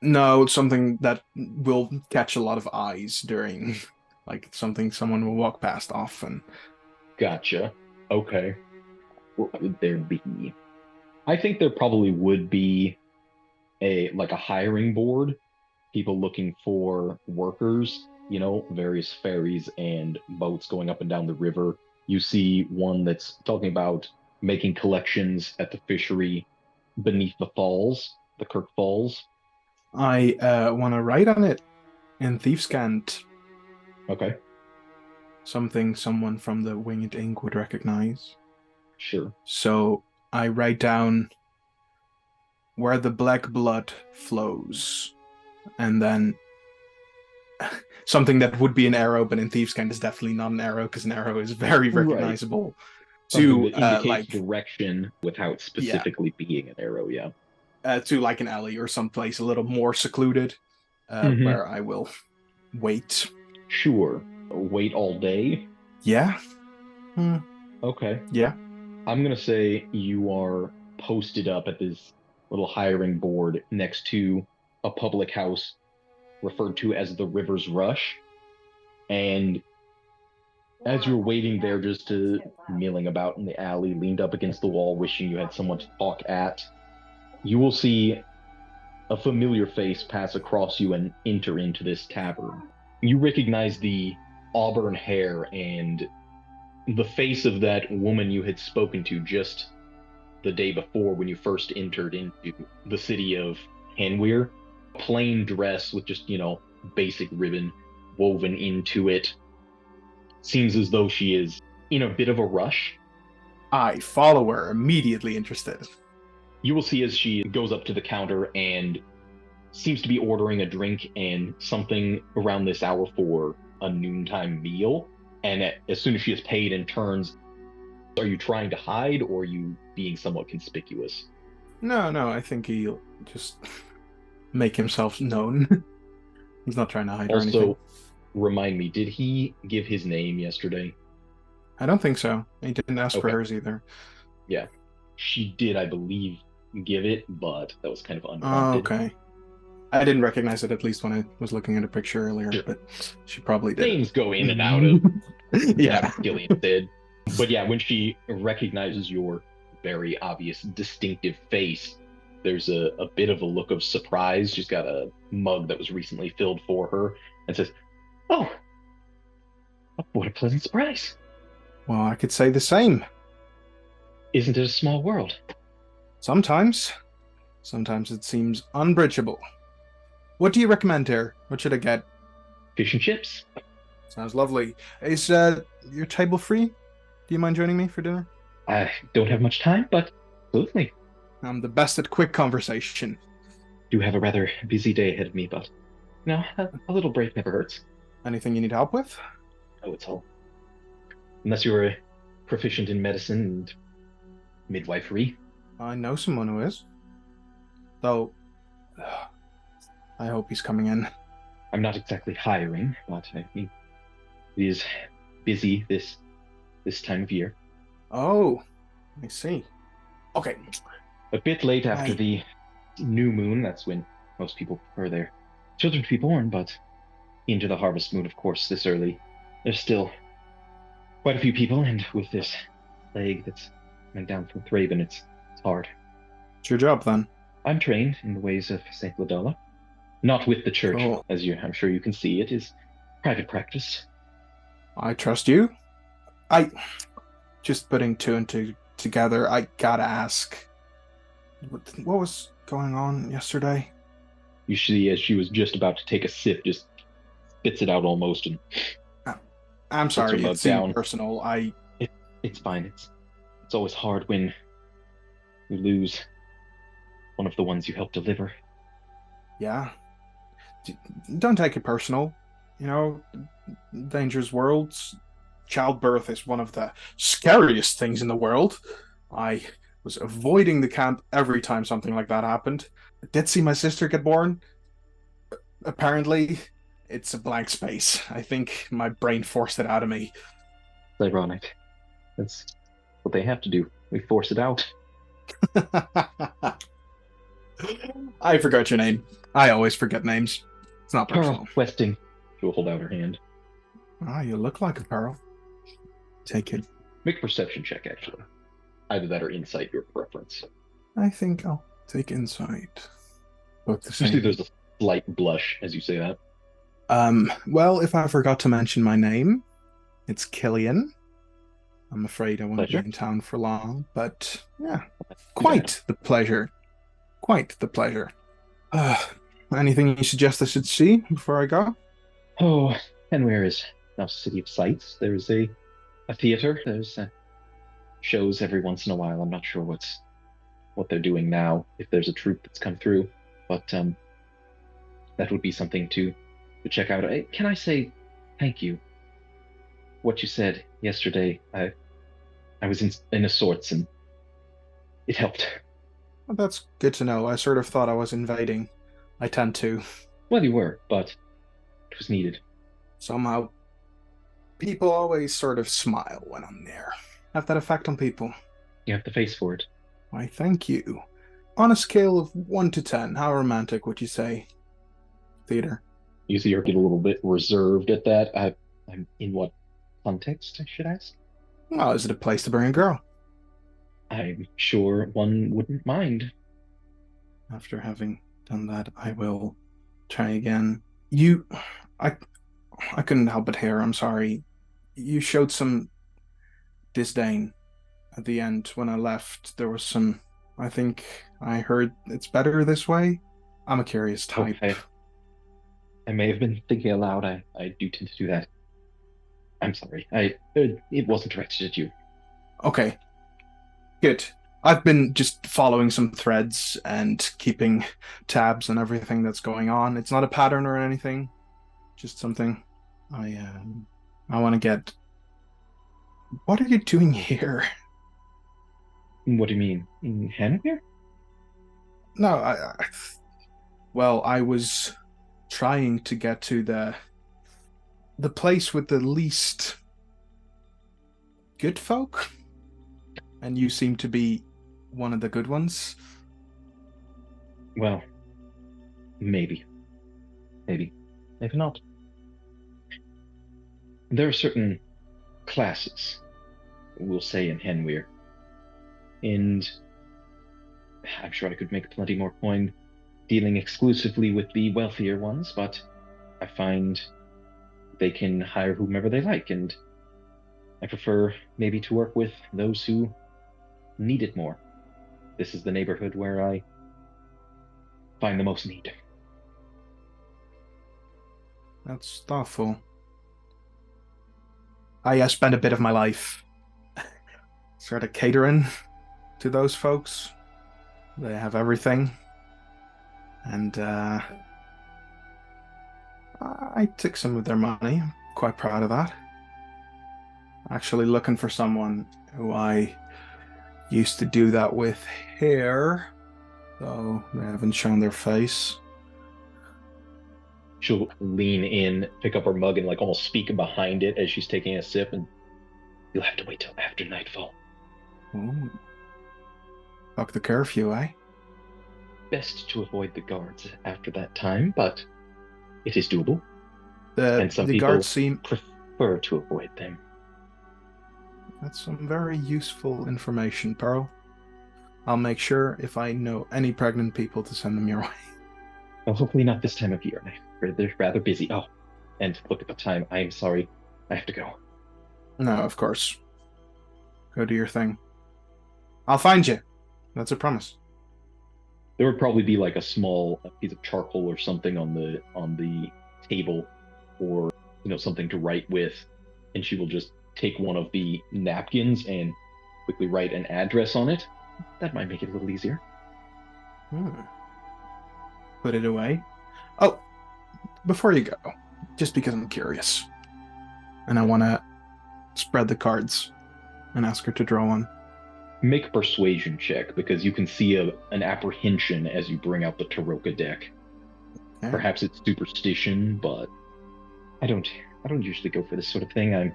No, something that will catch a lot of eyes during, like something someone will walk past often. Gotcha. Okay. What would there be? I think there probably would be a hiring board, people looking for workers, various ferries and boats going up and down the river. You see one that's talking about making collections at the fishery beneath the falls, the Kirk Falls. I want to write on it in Thieves' Cant. Okay. Something someone from the Winged Ink would recognize. Sure. So I write down where the black blood flows, and then something that would be an arrow, but in Thieves' Cant is definitely not an arrow because an arrow is very recognizable. Right. To indicates direction without specifically being an arrow. To like an alley or someplace a little more secluded, where I will wait. Sure. Wait all day? Yeah. Okay. Yeah. I'm going to say you are posted up at this little hiring board next to a public house referred to as the River's Rush. And as you're waiting there, just milling about in the alley, leaned up against the wall, wishing you had someone to talk at, you will see a familiar face pass across you and enter into this tavern. You recognize the auburn hair and the face of that woman you had spoken to just the day before when you first entered into the city of Hanweir. Plain dress with just, basic ribbon woven into it. Seems as though she is in a bit of a rush. I follow her, immediately interested. You will see as she goes up to the counter and seems to be ordering a drink and something around this hour for a noontime meal. And as soon as she is paid and turns, are you trying to hide or are you being somewhat conspicuous? No, I think he'll just make himself known. He's not trying to hide or anything. Also, remind me, did he give his name yesterday? I don't think so. He didn't ask for Okay. hers either. Yeah. She did, I believe, give it, but that was kind of Oh, unprompted. okay. I didn't recognize it, at least when I was looking at a picture earlier, Sure. but she probably did. Names go in and out of Yeah. Cillian did. But yeah, when she recognizes your very obvious distinctive face, there's a bit of a look of surprise. She's got a mug that was recently filled for her and says, "Oh, what a pleasant surprise. Well, I could say the same. Isn't it a small world?" Sometimes. Sometimes it seems unbridgeable. What do you recommend here? What should I get? Fish and chips? Sounds lovely. Is your table free? Do you mind joining me for dinner? I don't have much time, but absolutely. I'm the best at quick conversation. Do have a rather busy day ahead of me, but a little break never hurts. Anything you need help with? Oh, it's all. Unless you're proficient in medicine and midwifery. I know someone who is. Though, I hope he's coming in. I'm not exactly hiring, but I mean, it is busy this time of year. Oh, I see. Okay. A bit late after I- the new moon. That's when most people prefer their children to be born, but into the harvest moon, of course, this early. There's still quite a few people, and with this plague that's coming down from Thraben, it's hard. It's your job then. I'm trained in the ways of Saint Ladala. Not with the church, Cool. as I'm sure you can see. It is private practice. I trust you. Just putting two and two together, I gotta ask. What was going on yesterday? You see, as she was just about to take a sip, just spits it out almost, and I'm sorry, her mug it seemed down. personal. it's fine. It's always hard when you lose one of the ones you helped deliver. Yeah. Don't take it personal. Dangerous worlds. Childbirth is one of the scariest things in the world. I was avoiding the camp every time something like that happened. I did see my sister get born. Apparently, it's a blank space. I think my brain forced it out of me. It's ironic. That's what they have to do. We force it out. I forgot your name. I always forget names. It's not personal. Pearl Westing. She will hold out her hand. Ah, you look like a pearl. Take it. Make a perception check, actually. Either that or insight, your preference. I think I'll take insight. Both the You see same. there's a slight blush as you say that. Well, if I forgot to mention my name, it's Cillian. I'm afraid I won't Pleasure. be in town for long, but yeah, Yeah. quite the pleasure. Quite the pleasure. Anything you suggest I should see before I go? Oh, and where is now City of Sights? There's a theater. There's shows every once in a while. I'm not sure what they're doing now, if there's a troupe that's come through, but that would be something to check out. Can I say thank you? What you said yesterday, I was in a sorts, and it helped. Well, that's good to know. I sort of thought I was invading. I tend to. Well, you were, but it was needed. Somehow, people always sort of smile when I'm there. Have that effect on people. You have the face for it. Why, thank you. On a scale of 1 to 10, how romantic would you say? Theater. You see her get a little bit reserved at that. I'm in what context, I should ask? Well, is it a place to bring a girl? I'm sure one wouldn't mind. After having done that, I will try again. I couldn't help but hear, I'm sorry. You showed some disdain at the end when I left, there was some. I think I heard it's better this way. I'm a curious type. I may have been thinking aloud. I do tend to do that. I'm sorry. It wasn't directed at you. Okay, good. I've been just following some threads and keeping tabs on everything that's going on. It's not a pattern or anything, just something I want to get. What are you doing here? What do you mean? In Hanweir? No, well, I was trying to get to the place with the least good folk, and you seem to be one of the good ones. Well, maybe. Maybe not. There are certain classes, we'll say, in Hanweir, and I'm sure I could make plenty more coin dealing exclusively with the wealthier ones, but I find they can hire whomever they like, and I prefer maybe to work with those who need it more. This is the neighborhood where I find the most need. That's thoughtful. I spent a bit of my life sort of catering to those folks. They have everything. And I took some of their money. I'm quite proud of that. Actually looking for someone who I used to do that with here, though they haven't shown their face. She'll lean in, pick up her mug, and like almost speak behind it as she's taking a sip, and you'll have to wait till after nightfall. Ooh. Fuck the curfew, eh? Best to avoid the guards after that time, but it is doable. And some the people guards seem prefer to avoid them. That's some very useful information, Pearl. I'll make sure if I know any pregnant people to send them your way. Well, hopefully not this time of year. They're rather busy. Oh, and look at the time. I am sorry. I have to go. No, of course. Go do your thing. I'll find you. That's a promise. There would probably be like a small piece of charcoal or something on the table, or something to write with, and she will just take one of the napkins and quickly write an address on it. That might make it a little easier. Put it away. Oh, before you go, just because I'm curious, and I want to spread the cards and ask her to draw one. Make a persuasion check, because you can see an apprehension as you bring out the Taroka deck. Okay. Perhaps it's superstition, but I don't usually go for this sort of thing.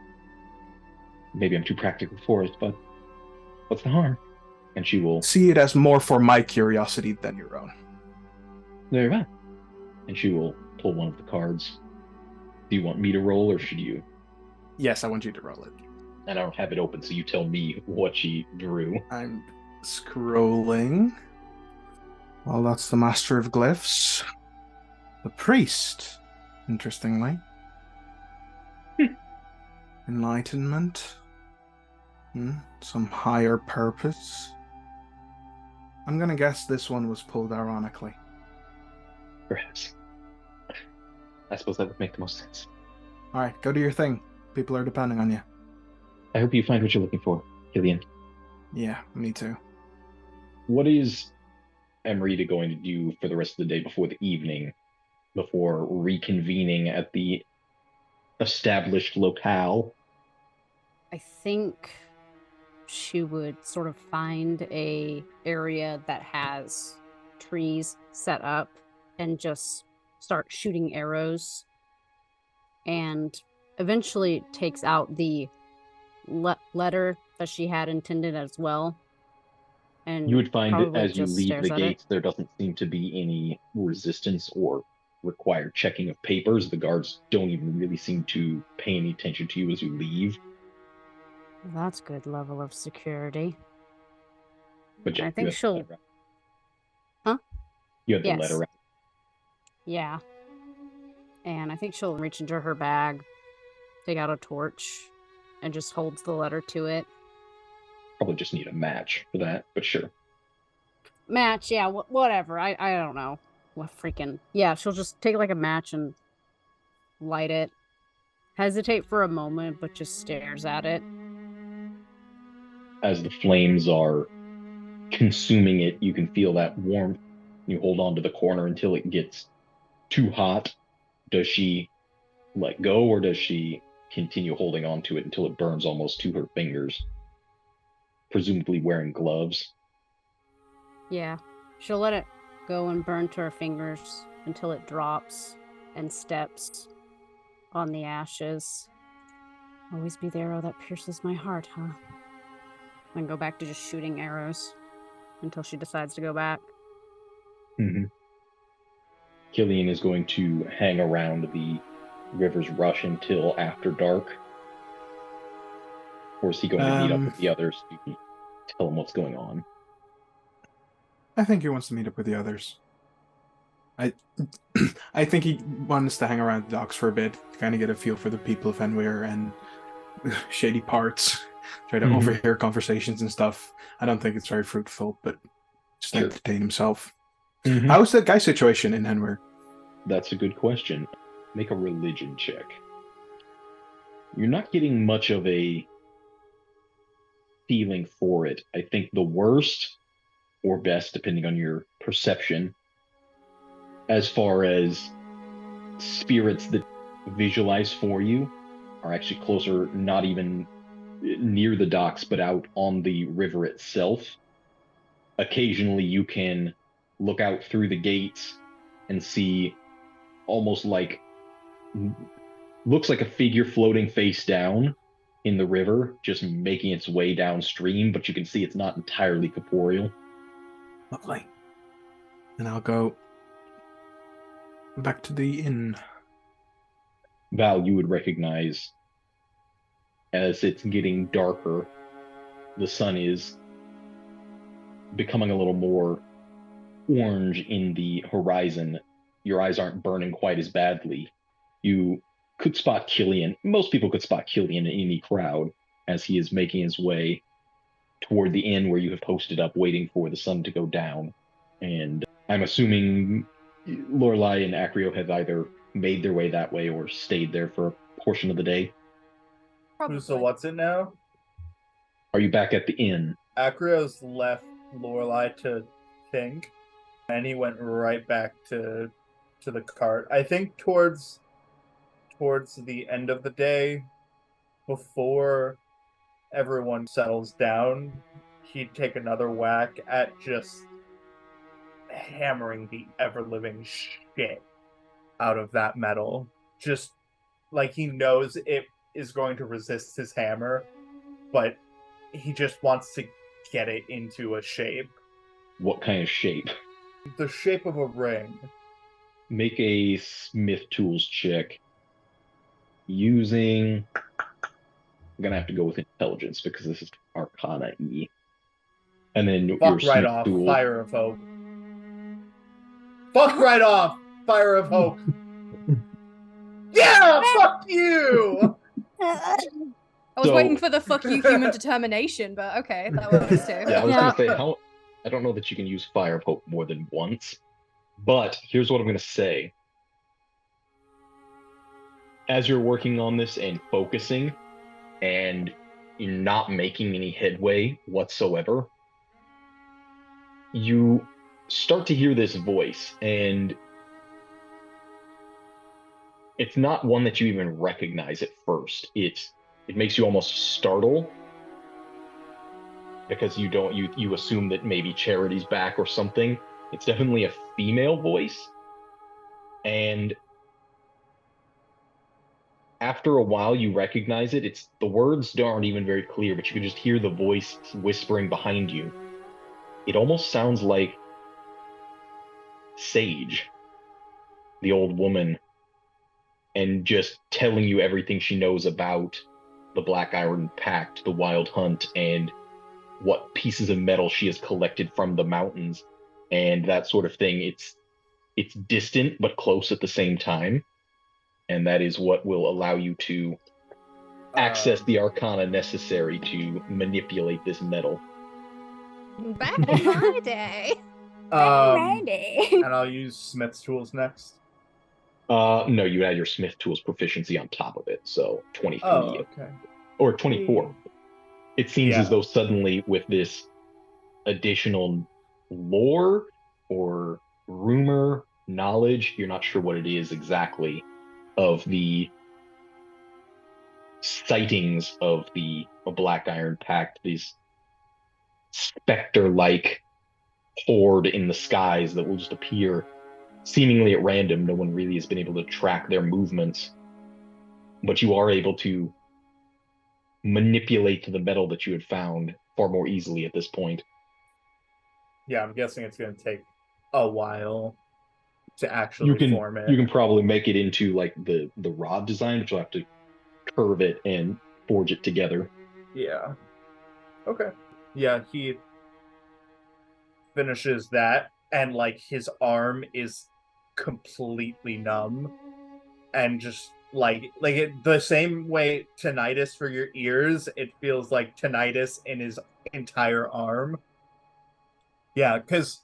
Maybe I'm too practical for it, but what's the harm? And she will see it as more for my curiosity than your own. Very well. And she will pull one of the cards. Do you want me to roll, or should you? Yes, I want you to roll it. And I don't have it open, so you tell me what she drew. I'm scrolling. Well, that's the Master of Glyphs. The Priest, interestingly. Enlightenment. Some higher purpose. I'm going to guess this one was pulled ironically. Perhaps. I suppose that would make the most sense. All right, go do your thing. People are depending on you. I hope you find what you're looking for, Cillian. Yeah, me too. What is Amrita going to do for the rest of the day before the evening, before reconvening at the established locale? I think she would sort of find a area that has trees set up and just start shooting arrows, and eventually takes out the letter that she had intended as well. And you would find that as you leave the gates, there doesn't seem to be any resistance or required checking of papers. The guards don't even really seem to pay any attention to you as you leave. That's good level of security. But yeah, I think she'll... Huh? You had the letter out. Yeah. And I think she'll reach into her bag, take out a torch, and just holds the letter to it. probably just need a match for that, but sure. Match, yeah, whatever. I don't know. What freaking... Yeah, she'll just take like a match and light it. Hesitate for a moment, but just stares at it. As the flames are consuming it, you can feel that warmth. You hold on to the corner until it gets too hot. Does she let go, or does she continue holding on to it until it burns almost to her fingers? Presumably wearing gloves. Yeah, she'll let it go and burn to her fingers until it drops and steps on the ashes. Always be the arrow that pierces my heart, huh? Then go back to just shooting arrows until she decides to go back. Mm-hmm. Cillian is going to hang around the river's rush until after dark. Or is he going to meet up with the others to tell them what's going on? I think he wants to meet up with the others. I think he wants to hang around the docks for a bit, to kind of get a feel for the people of Fenwir and shady parts. Try to overhear conversations and stuff. I don't think it's very fruitful, but just entertain himself. How's the guy situation in Fenwir? That's a good question. Make a religion check. You're not getting much of a feeling for it. I think the worst or best, depending on your perception, as far as spirits that visualize for you, are actually closer, not even near the docks, but out on the river itself. Occasionally you can look out through the gates and see almost like, looks like a figure floating face down in the river, just making its way downstream, but you can see it's not entirely corporeal. Lovely. And I'll go back to the inn. Val, you would recognize, as it's getting darker, the sun is becoming a little more orange in the horizon. Your eyes aren't burning quite as badly. You could spot Cillian. Most people could spot Cillian in any crowd as he is making his way toward the inn where you have posted up, waiting for the sun to go down. And I'm assuming Lorelei and Acrio have either made their way that way or stayed there for a portion of the day. Probably. So what's it now? Are you back at the inn? Acrio's left Lorelei to think, and he went right back to the cart. I think towards the end of the day, before everyone settles down, he'd take another whack at just hammering the ever-living shit out of that metal. Just like he knows it is going to resist his hammer, but he just wants to get it into a shape. What kind of shape? The shape of a ring. Make a Smith Tools check using... I'm going to have to go with intelligence because this is Arcana E. And then Fuck your right Smith off, tool. Fire of Hope. Fuck right off, Fire of Hope. Yeah, fuck you! I was waiting for the fuck you human determination, but okay, that works too. Yeah, I was going to say, I don't know that you can use Fire of Hope more than once, but here's what I'm going to say. As you're working on this and focusing, and you're not making any headway whatsoever, you start to hear this voice, and it's not one that you even recognize at first. It makes you almost startle, because you assume that maybe Charity's back or something. It's definitely a female voice, and after a while you recognize it. It's the words aren't even very clear, but you can just hear the voice whispering behind you. It almost sounds like Sage, the old woman, and just telling you everything she knows about the Black Iron Pact, the Wild Hunt, and what pieces of metal she has collected from the mountains and that sort of thing. It's distant but close at the same time, and that is what will allow you to access the arcana necessary to manipulate this metal. Back in my day. Maybe. And I'll use Smith's tools next. No, you add your smith tools proficiency on top of it, so 23 Okay. or 24. It seems as Yeah. though suddenly with this additional lore or rumor, knowledge, you're not sure what it is exactly, of the sightings of the Black Iron Pact, these specter-like horde in the skies that will just appear seemingly at random. No one really has been able to track their movements, but you are able to manipulate the metal that you had found far more easily at this point. Yeah, I'm guessing it's going to take a while to actually form it. You can probably make it into like the rod design, but you'll have to curve it and forge it together. Yeah. Okay. Yeah, he finishes that, and like his arm is completely numb, and just the same way tinnitus for your ears, it feels like tinnitus in his entire arm. Yeah, because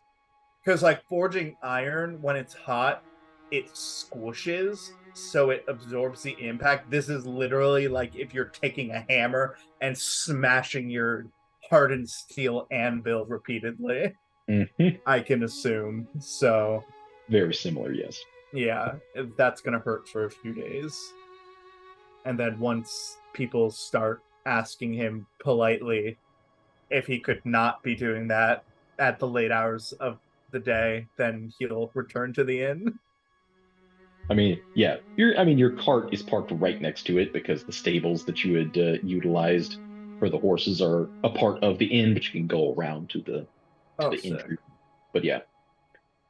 like forging iron, when it's hot, it squishes, so it absorbs the impact. This is literally like if you're taking a hammer and smashing your hardened steel anvil repeatedly. Mm-hmm. I can assume. So very similar, yes. Yeah, that's gonna hurt for a few days. And then once people start asking him politely if he could not be doing that at the late hours of the day, then he'll return to the inn. I mean, yeah, your cart is parked right next to it because the stables that you had utilized for the horses are a part of the inn, but you can go around to the entry. But yeah,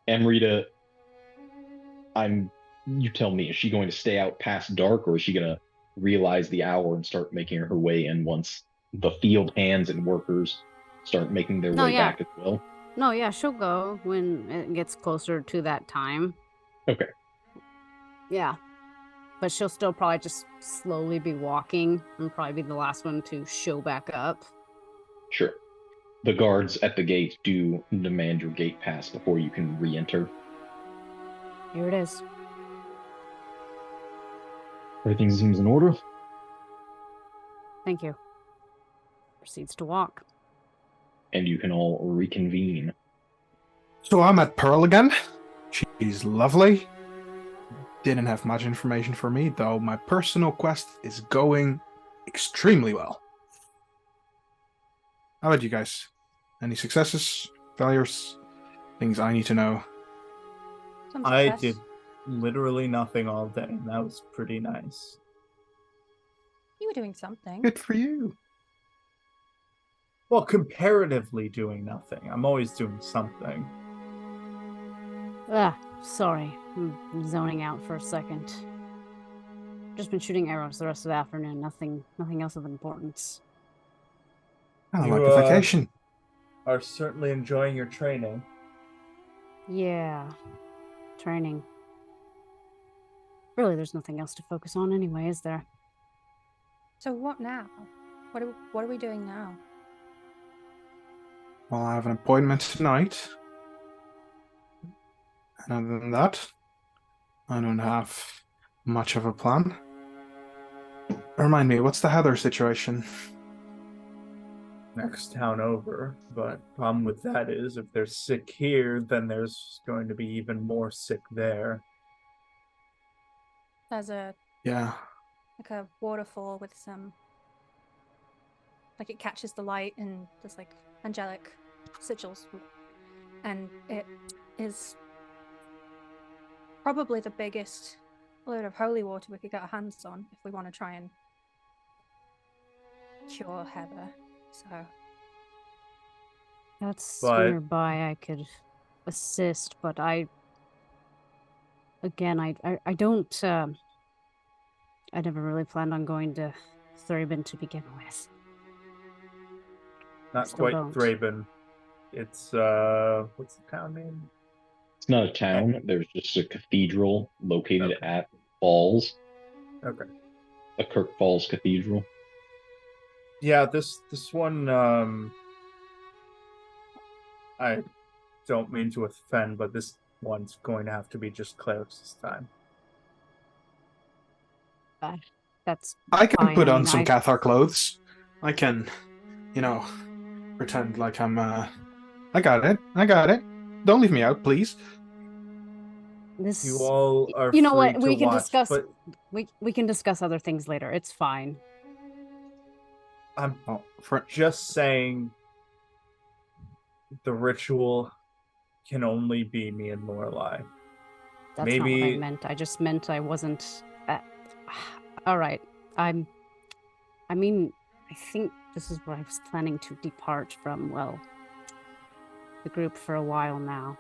Amrita, you tell me, is she going to stay out past dark, or is she going to realize the hour and start making her way in once the field hands and workers start making their way back as well? No, yeah, she'll go when it gets closer to that time. Okay. Yeah. But she'll still probably just slowly be walking and probably be the last one to show back up. Sure. The guards at the gate do demand your gate pass before you can re-enter. Here it is. Everything seems in order. Thank you. Proceeds to walk. And you can all reconvene. So I'm at Pearl again. She's lovely. Didn't have much information for me, though my personal quest is going extremely well. How about you guys? Any successes, failures, things I need to know? I did literally nothing all day, and that was pretty nice. You were doing something. Good for you. Well, comparatively doing nothing. I'm always doing something. Sorry. I'm zoning out for a second. Just been shooting arrows the rest of the afternoon. Nothing else of importance. I like the vacation. Are certainly enjoying your training. Yeah. Training. Really, there's nothing else to focus on anyway, is there? So what now? What are we doing now? Well, I have an appointment tonight. And other than that, I don't have much of a plan. Remind me, what's the Heather situation? Next town over, but problem with that is if they're sick here, then there's going to be even more sick there. There's a waterfall with some, like, it catches the light and there's like angelic sigils, and it is probably the biggest load of holy water we could get our hands on if we want to try and cure Heather. So that's nearby. I could assist, but I don't. I never really planned on going to Thraben to begin with. Not quite Thraben. It's what's the town name? It's not a town. There's just a cathedral located at Falls. Okay. A Kirk Falls Cathedral. Yeah, this one, I don't mean to offend, but this one's going to have to be just clerics this time. That's I can fine. put I on mean, some Cathar clothes. I can, pretend like I'm, I got it. I got it. Don't leave me out, please. this. You all are You know free what? to We can watch, discuss. but We can discuss other things later. It's fine. I'm Oh, just saying the ritual can only be me and Lorelei. That's not what I Maybe meant. I just meant I wasn't. All right. I mean, I think this is where I was planning to depart from. Well, the group for a while now,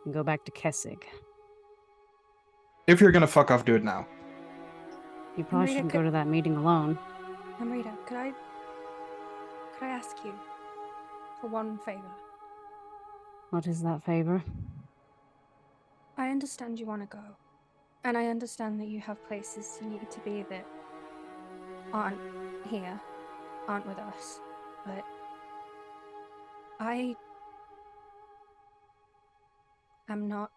and go back to Kessig. if you're gonna fuck off, do it now. You probably Amrita, shouldn't go to that meeting alone. Amrita, could I ask you for one favor? What is that favor? I understand you want to go, and I understand that you have places you need to be that aren't here, aren't with us, but I am not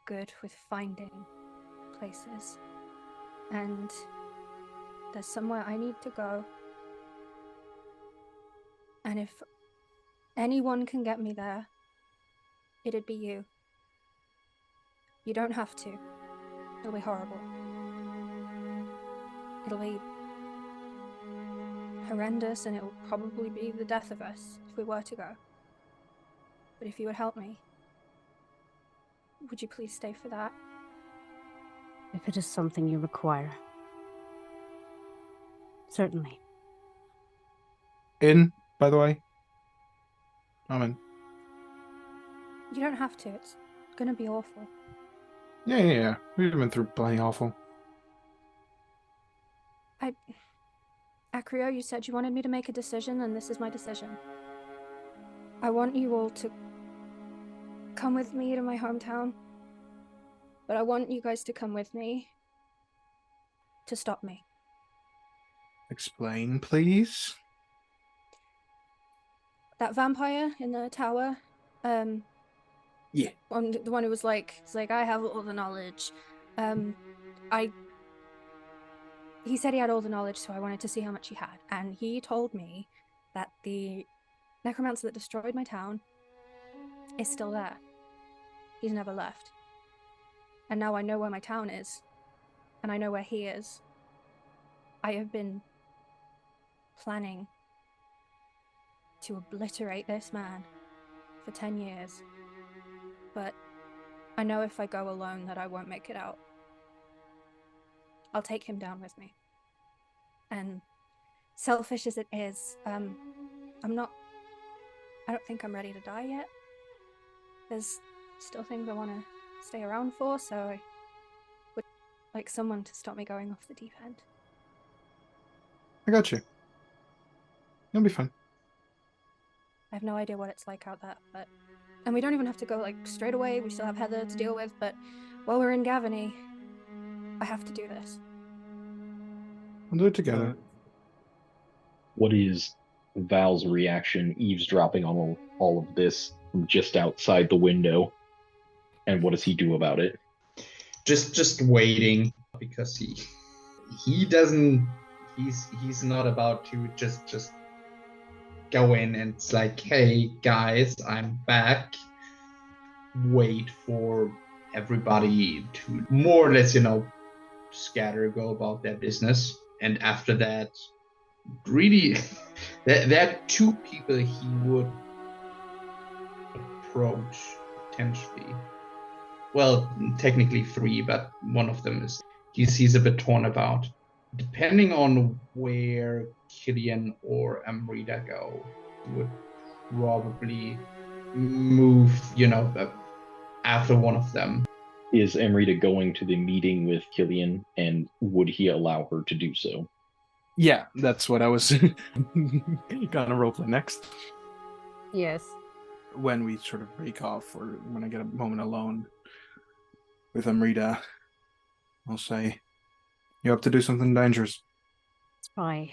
good with finding places, and there's somewhere I need to go, and if anyone can get me there, it'd be you. You don't have to. It'll be horrible. It'll be horrendous, and it'll probably be the death of us if we were to go. But if you would help me, would you please stay for that? If it is something you require. Certainly. In, by the way. I'm in. You don't have to. It's gonna be awful. Yeah. We've been through plenty awful. Acrio, you said you wanted me to make a decision, and this is my decision. I want you all to come with me to my hometown, but I want you guys to come with me to stop me. Explain, please. That vampire in the tower, Yeah. the one who was like, I have all the knowledge. He said he had all the knowledge, so I wanted to see how much he had. And he told me that the necromancer that destroyed my town is still there. He's never left. And now I know where my town is, and I know where he is. I have been planning to obliterate this man for 10 years. But I know if I go alone that I won't make it out. I'll take him down with me. And selfish as it is, I don't think I'm ready to die yet. There's still things I want to stay around for, so I would like someone to stop me going off the deep end. I got you. You'll be fine. I have no idea what it's like out there, and we don't even have to go like straight away. We still have Heather to deal with, but while we're in Gavany, I have to do this. We'll do it together. What is Val's reaction eavesdropping on all of this from just outside the window? And what does he do about it? Just waiting, because he doesn't, he's not about to just go in and it's like, hey guys, I'm back. Wait for everybody to more or less, scatter, go about their business. And after that, really, there are two people he would approach potentially. Well, technically three, but one of them is he's a bit torn about. Depending on where Cillian or Amrita go, he would probably move, after one of them. Is Amrita going to the meeting with Cillian, and would he allow her to do so? Yeah, that's what I was gonna roleplay next. Yes. When we sort of break off, or when I get a moment alone with Amrita, I'll say, "You have to do something dangerous." Try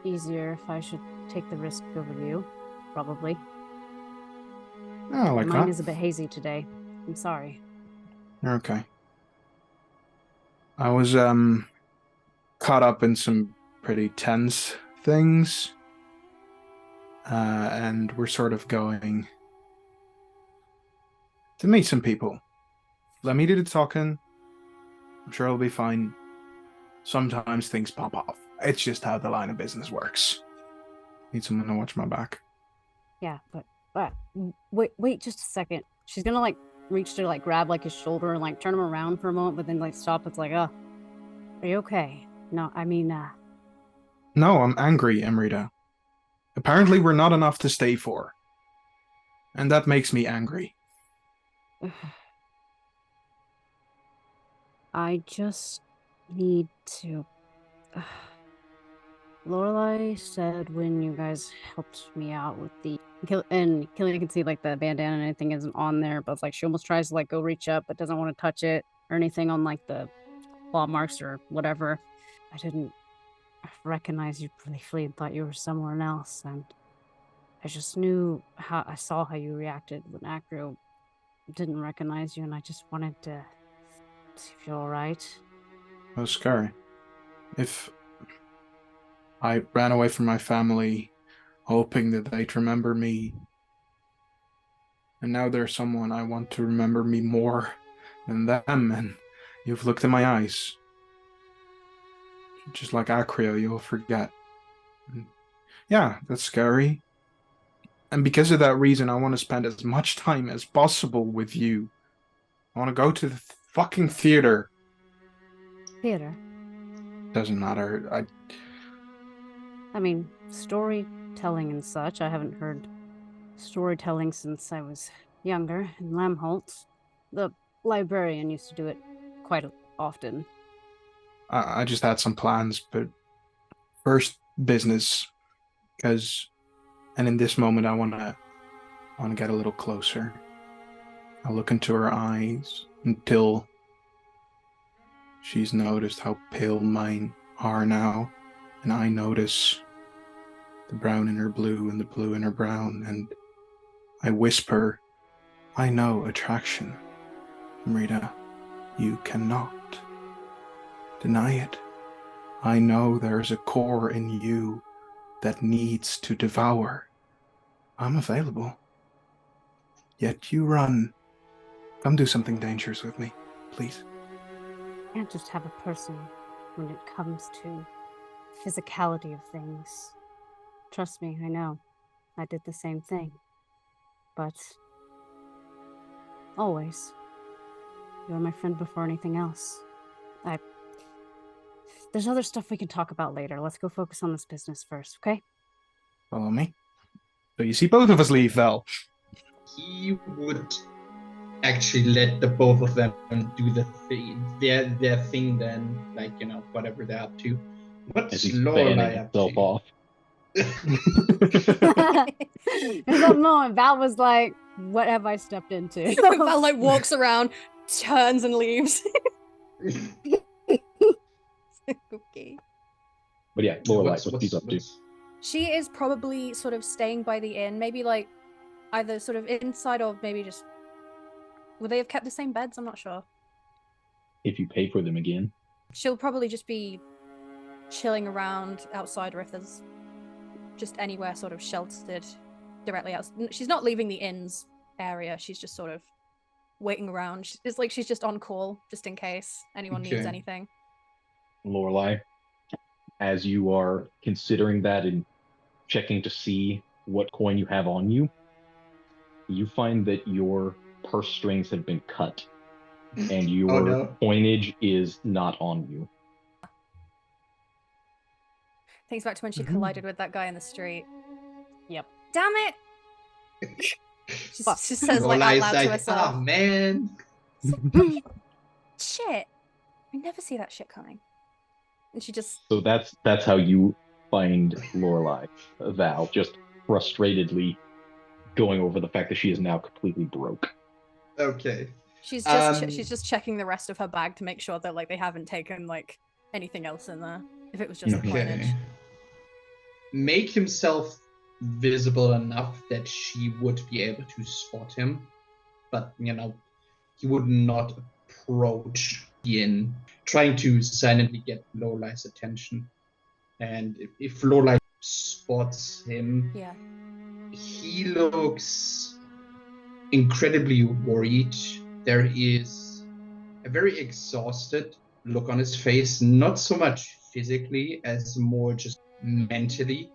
easier if I should take the risk over you. Probably. I like Mine that. is a bit hazy today. I'm sorry. Okay. I was caught up in some pretty tense things. And we're sort of going to meet some people. Let me do the talking. I'm sure it'll be fine. Sometimes things pop off. It's just how the line of business works. Need someone to watch my back. Yeah, but wait just a second. She's gonna like reach to like grab like his shoulder and like turn him around for a moment, but then like stop. It's like, are you okay? No, I mean, No, I'm angry, Amrita. Apparently we're not enough to stay for. And that makes me angry. I just need to. Lorelei said when you guys helped me out with the and Cillian can see like the bandana and anything isn't on there, but it's like she almost tries to like go reach up but doesn't want to touch it or anything on like the claw marks or whatever. I didn't recognize you briefly and thought you were someone else, and I just knew how I saw how you reacted when Acrio didn't recognize you, and I just wanted to see if you're all right. That was scary. If I ran away from my family, hoping that they'd remember me, and now there's someone I want to remember me more than them, and you've looked in my eyes. Just like Acrio, you'll forget. Yeah, that's scary. And because of that reason, I want to spend as much time as possible with you. I want to go to the fucking theater. Theater? Doesn't matter. I mean, storytelling and such. I haven't heard storytelling since I was younger in Lamholt. The librarian used to do it quite often. I just had some plans, but first business, and in this moment I want to get a little closer. I'll look into her eyes until she's noticed how pale mine are now, and I notice the brown in her blue and the blue in her brown, and I whisper, I know attraction. Amrita, you cannot deny it. I know there's a core in you that needs to devour. I'm available. Yet you run. Come do something dangerous with me, please. You can't just have a person when it comes to physicality of things. Trust me, I know. I did the same thing. But always, you're my friend before anything else. There's other stuff we can talk about later. Let's go focus on this business first, okay? Follow me. So you see both of us leave, Val. He would actually let the both of them do their thing then, like, whatever they're up to. What's Lorelei up to? Off. In that moment, Val was like, what have I stepped into? Val like walks around, turns and leaves. Okay. But yeah, Lorelei, what she's up to. She is probably sort of staying by the inn, maybe like either sort of inside or maybe just... Would they have kept the same beds? I'm not sure. If you pay for them again. She'll probably just be chilling around outside, or if there's just anywhere sort of sheltered directly out. She's not leaving the inn's area. She's just sort of waiting around. It's like she's just on call, just in case anyone needs anything. Lorelei, as you are considering that and checking to see what coin you have on you, you find that your purse strings have been cut and your coinage is not on you. Thinks back to when she collided with that guy in the street. Yep. Damn it! She says like out loud to herself. Oh man. Shit. I never see that shit coming. And she just... So that's how you find Lorelei, Val, just frustratedly going over the fact that she is now completely broke. Okay. She's just checking the rest of her bag to make sure that like they haven't taken like anything else in there. If it was just the coinage. make himself visible enough that she would be able to spot him. But, he would not approach in trying to silently get Lorelei's attention. And if Lorelei spots him, Yeah. he looks incredibly worried. There is a very exhausted look on his face, not so much physically as more just mentally.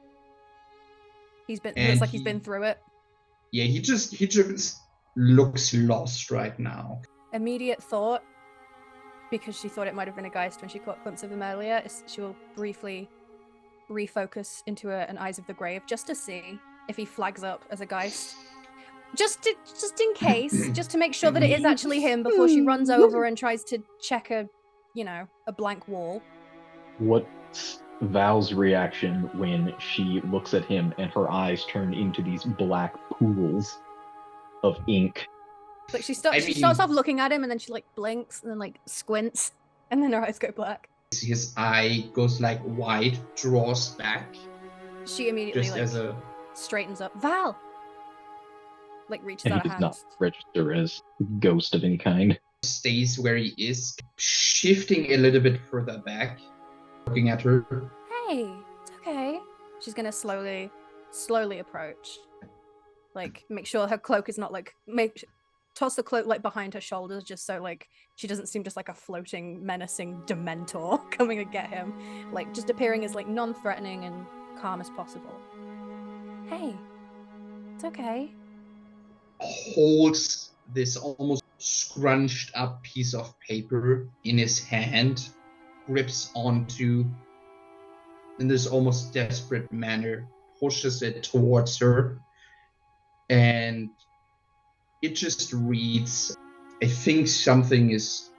He And looks like he's been through it. Yeah, he just looks lost right now. Immediate thought, because she thought it might have been a geist when she caught a glimpse of him earlier, is she will briefly refocus into an Eyes of the Grave just to see if he flags up as a geist. Just in case, just to make sure that it is actually him before she runs over and tries to check a blank wall. What's Val's reaction when she looks at him and her eyes turn into these black pools of ink? Like she starts off looking at him and then she like blinks and then like squints and then her eyes go black. His eye goes like wide, draws back. She immediately just straightens up. Val! Like reaches And out he a does hand. not register as a ghost of any kind. Stays where he is, shifting a little bit further back, looking at her. Hey, it's okay. She's gonna slowly approach. Like, make sure her cloak is not like toss the cloak like behind her shoulders, just so like she doesn't seem just like a floating, menacing dementor coming to get him. Like, just appearing as like non-threatening and calm as possible. Hey, it's okay. Holds this almost scrunched up piece of paper in his hand, grips onto, in this almost desperate manner, pushes it towards her, and it just reads, I think something is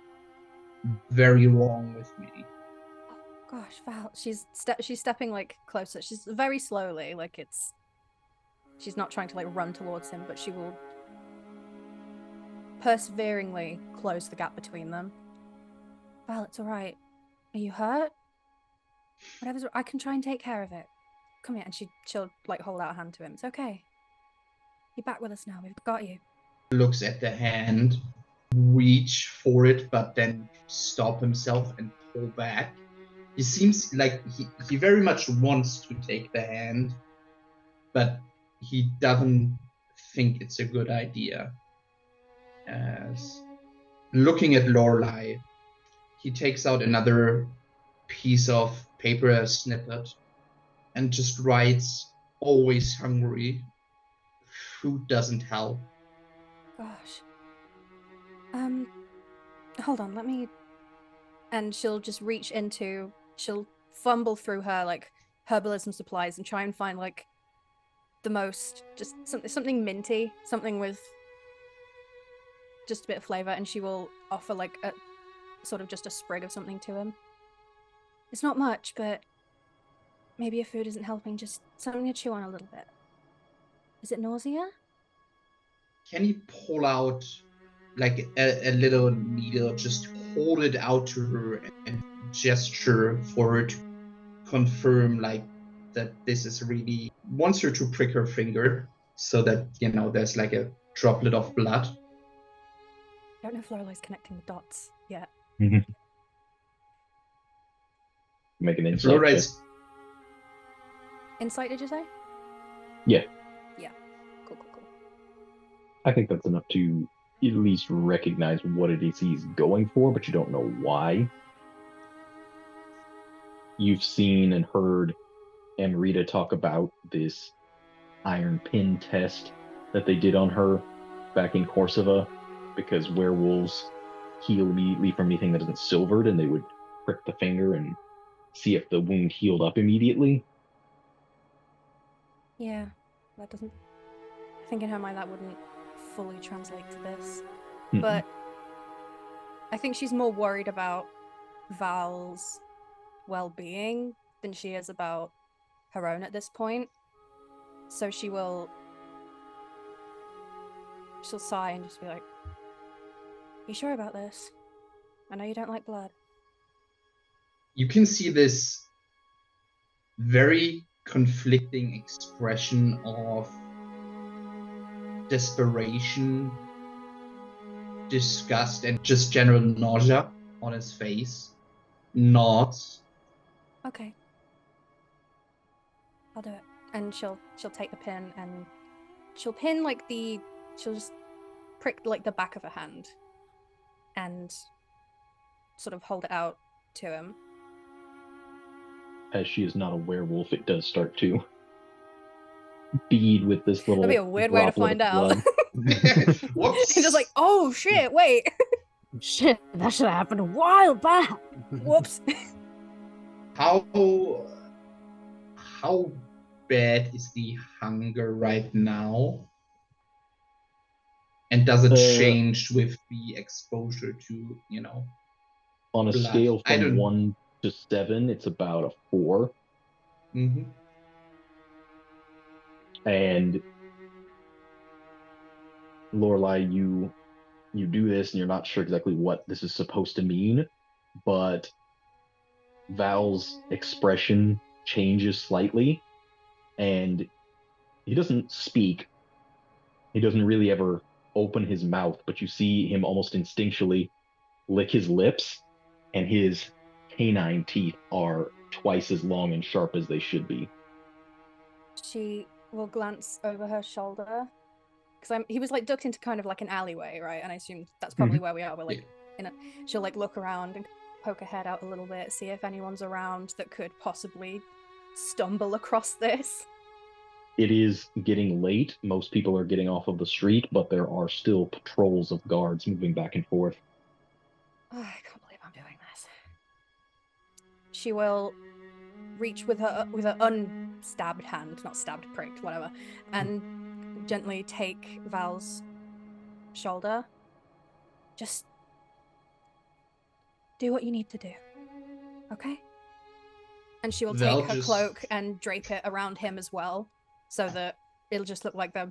very wrong with me. Oh, gosh, Val, she's stepping like closer. She's very slowly, like she's not trying to like run towards him, but she will perseveringly close the gap between them. Val, it's all right. Are you hurt? Whatever's, I can try and take care of it. Come here, and she'll like hold out a hand to him. It's okay. You're back with us now. We've got you. Looks at the hand, reach for it, but then stop himself and pull back. He seems like he very much wants to take the hand, but he doesn't think it's a good idea. As looking at Lorelei, he takes out another piece of paper, a snippet, and just writes, always hungry. Food doesn't help. Gosh. Hold on, let me... And she'll fumble through her, like, herbalism supplies and try and find, like, the most, just something minty, something with just a bit of flavor, and she will offer, like, a sort of just a sprig of something to him. It's not much, but maybe your food isn't helping, just something to chew on a little bit. Is it nausea? Can you pull out like a little needle, just hold it out to her and gesture for her to confirm like that this is really, wants her to prick her finger so that, there's like a droplet of blood. I don't know if Lorelei's connecting the dots yet. Make an insight. Lorelei's... Insight, did you say? Yeah. Yeah. Cool. I think that's enough to at least recognize what it is he's going for, but you don't know why. You've seen and heard Amrita talk about this iron pin test that they did on her back in Korsava, because werewolves heal immediately from anything that isn't silvered, and they would prick the finger and see if the wound healed up immediately. Yeah, that doesn't... I think in her mind that wouldn't fully translate to this. Mm-mm. But I think she's more worried about Val's well-being than she is about her own at this point. So she'll sigh and just be like, you sure about this? I know you don't like blood. You can see this very conflicting expression of desperation, disgust, and just general nausea on his face. Nods. Okay. I'll do it. And she'll take the pin and she'll pin she'll just prick like the back of her hand and sort of hold it out to him. As she is not a werewolf, it does start to bead with this little. That'd be a weird way to find out. Whoops. He's just like, oh shit, wait. Shit, that should have happened a while back. Whoops. How bad is the hunger right now? And does it change with the exposure to, on a blood? scale from 1 to 7, it's about a 4. Mm-hmm. And Lorelei, you do this and you're not sure exactly what this is supposed to mean, but Val's expression changes slightly and he doesn't speak. He doesn't really ever open his mouth, but you see him almost instinctually lick his lips, and his canine teeth are twice as long and sharp as they should be. She will glance over her shoulder because he was like ducked into kind of like an alleyway, right? And I assume that's probably where we are. We're like she'll like look around and poke her head out a little bit, see if anyone's around that could possibly stumble across this. It is getting late. Most people are getting off of the street, but there are still patrols of guards moving back and forth. Oh, I can't believe I'm doing this. She will reach with her unstabbed hand, not stabbed, pricked, whatever, and gently take Val's shoulder. Just do what you need to do, okay? And she will take her cloak and drape it around him as well, so that it'll just look like they're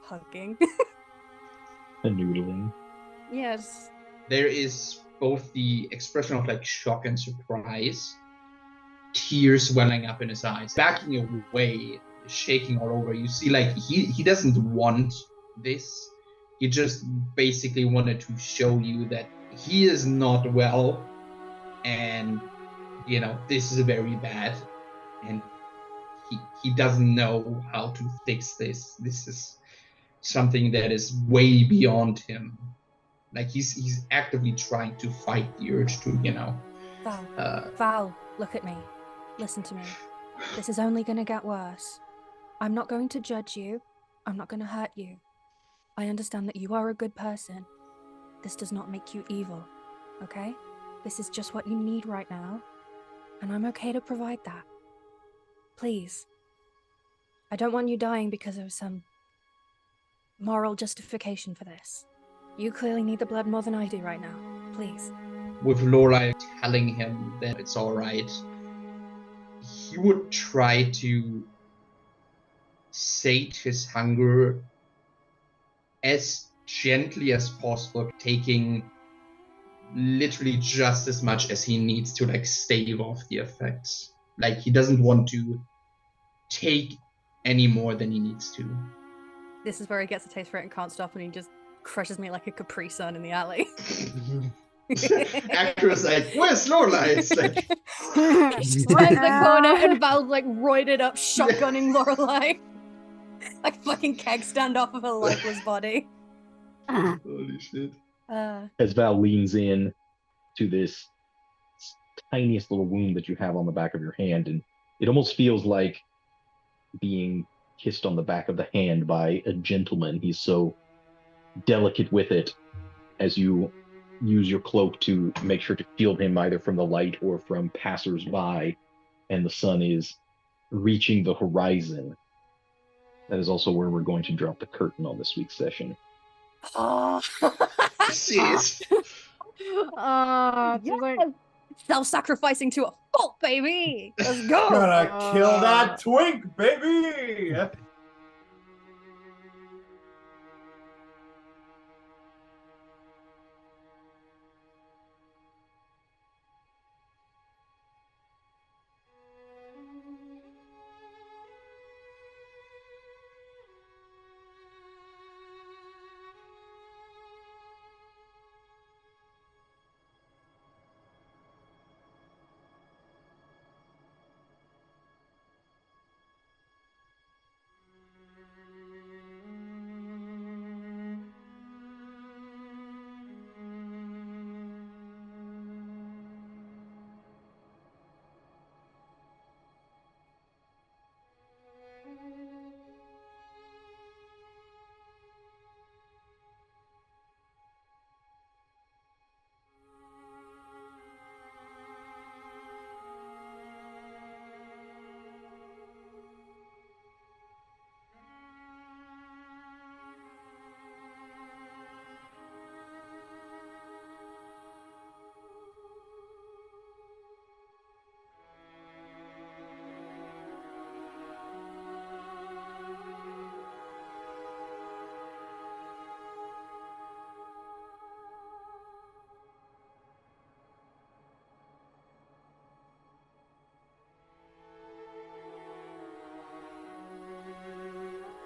hugging. A noodling. Yes. There is both the expression of like shock and surprise, tears welling up in his eyes, backing away, shaking all over. You see, like, he doesn't want this. He just basically wanted to show you that he is not well, and this is very bad, and he doesn't know how to fix this. This is something that is way beyond him. Like, he's actively trying to fight the urge to, Val, look at me. Listen to me. This is only going to get worse. I'm not going to judge you. I'm not going to hurt you. I understand that you are a good person. This does not make you evil, okay? This is just what you need right now, and I'm okay to provide that. Please. I don't want you dying because of some moral justification for this. You clearly need the blood more than I do right now. Please. With Lorelei telling him that it's all right, he would try to sate his hunger as gently as possible, taking literally just as much as he needs to, like, stave off the effects. Like, he doesn't want to take any more than he needs to. This is where he gets a taste for it and can't stop, and he just crushes me like a Capri Sun in the alley. Actor's like, where's Lorelei? It's like, Turns the corner and Val's like roided up, shotgunning Lorelei. Like fucking keg stand off of her lifeless body. holy shit. As Val leans in to this tiniest little wound that you have on the back of your hand, and it almost feels like being kissed on the back of the hand by a gentleman. He's so delicate with it as you use your cloak to make sure to shield him either from the light or from passers-by, and the sun is reaching the horizon. That is also where we're going to drop the curtain on this week's session. Oh, Jeez. yes. Self-sacrificing to a fault, baby. Let's go. Gonna kill that twink, baby.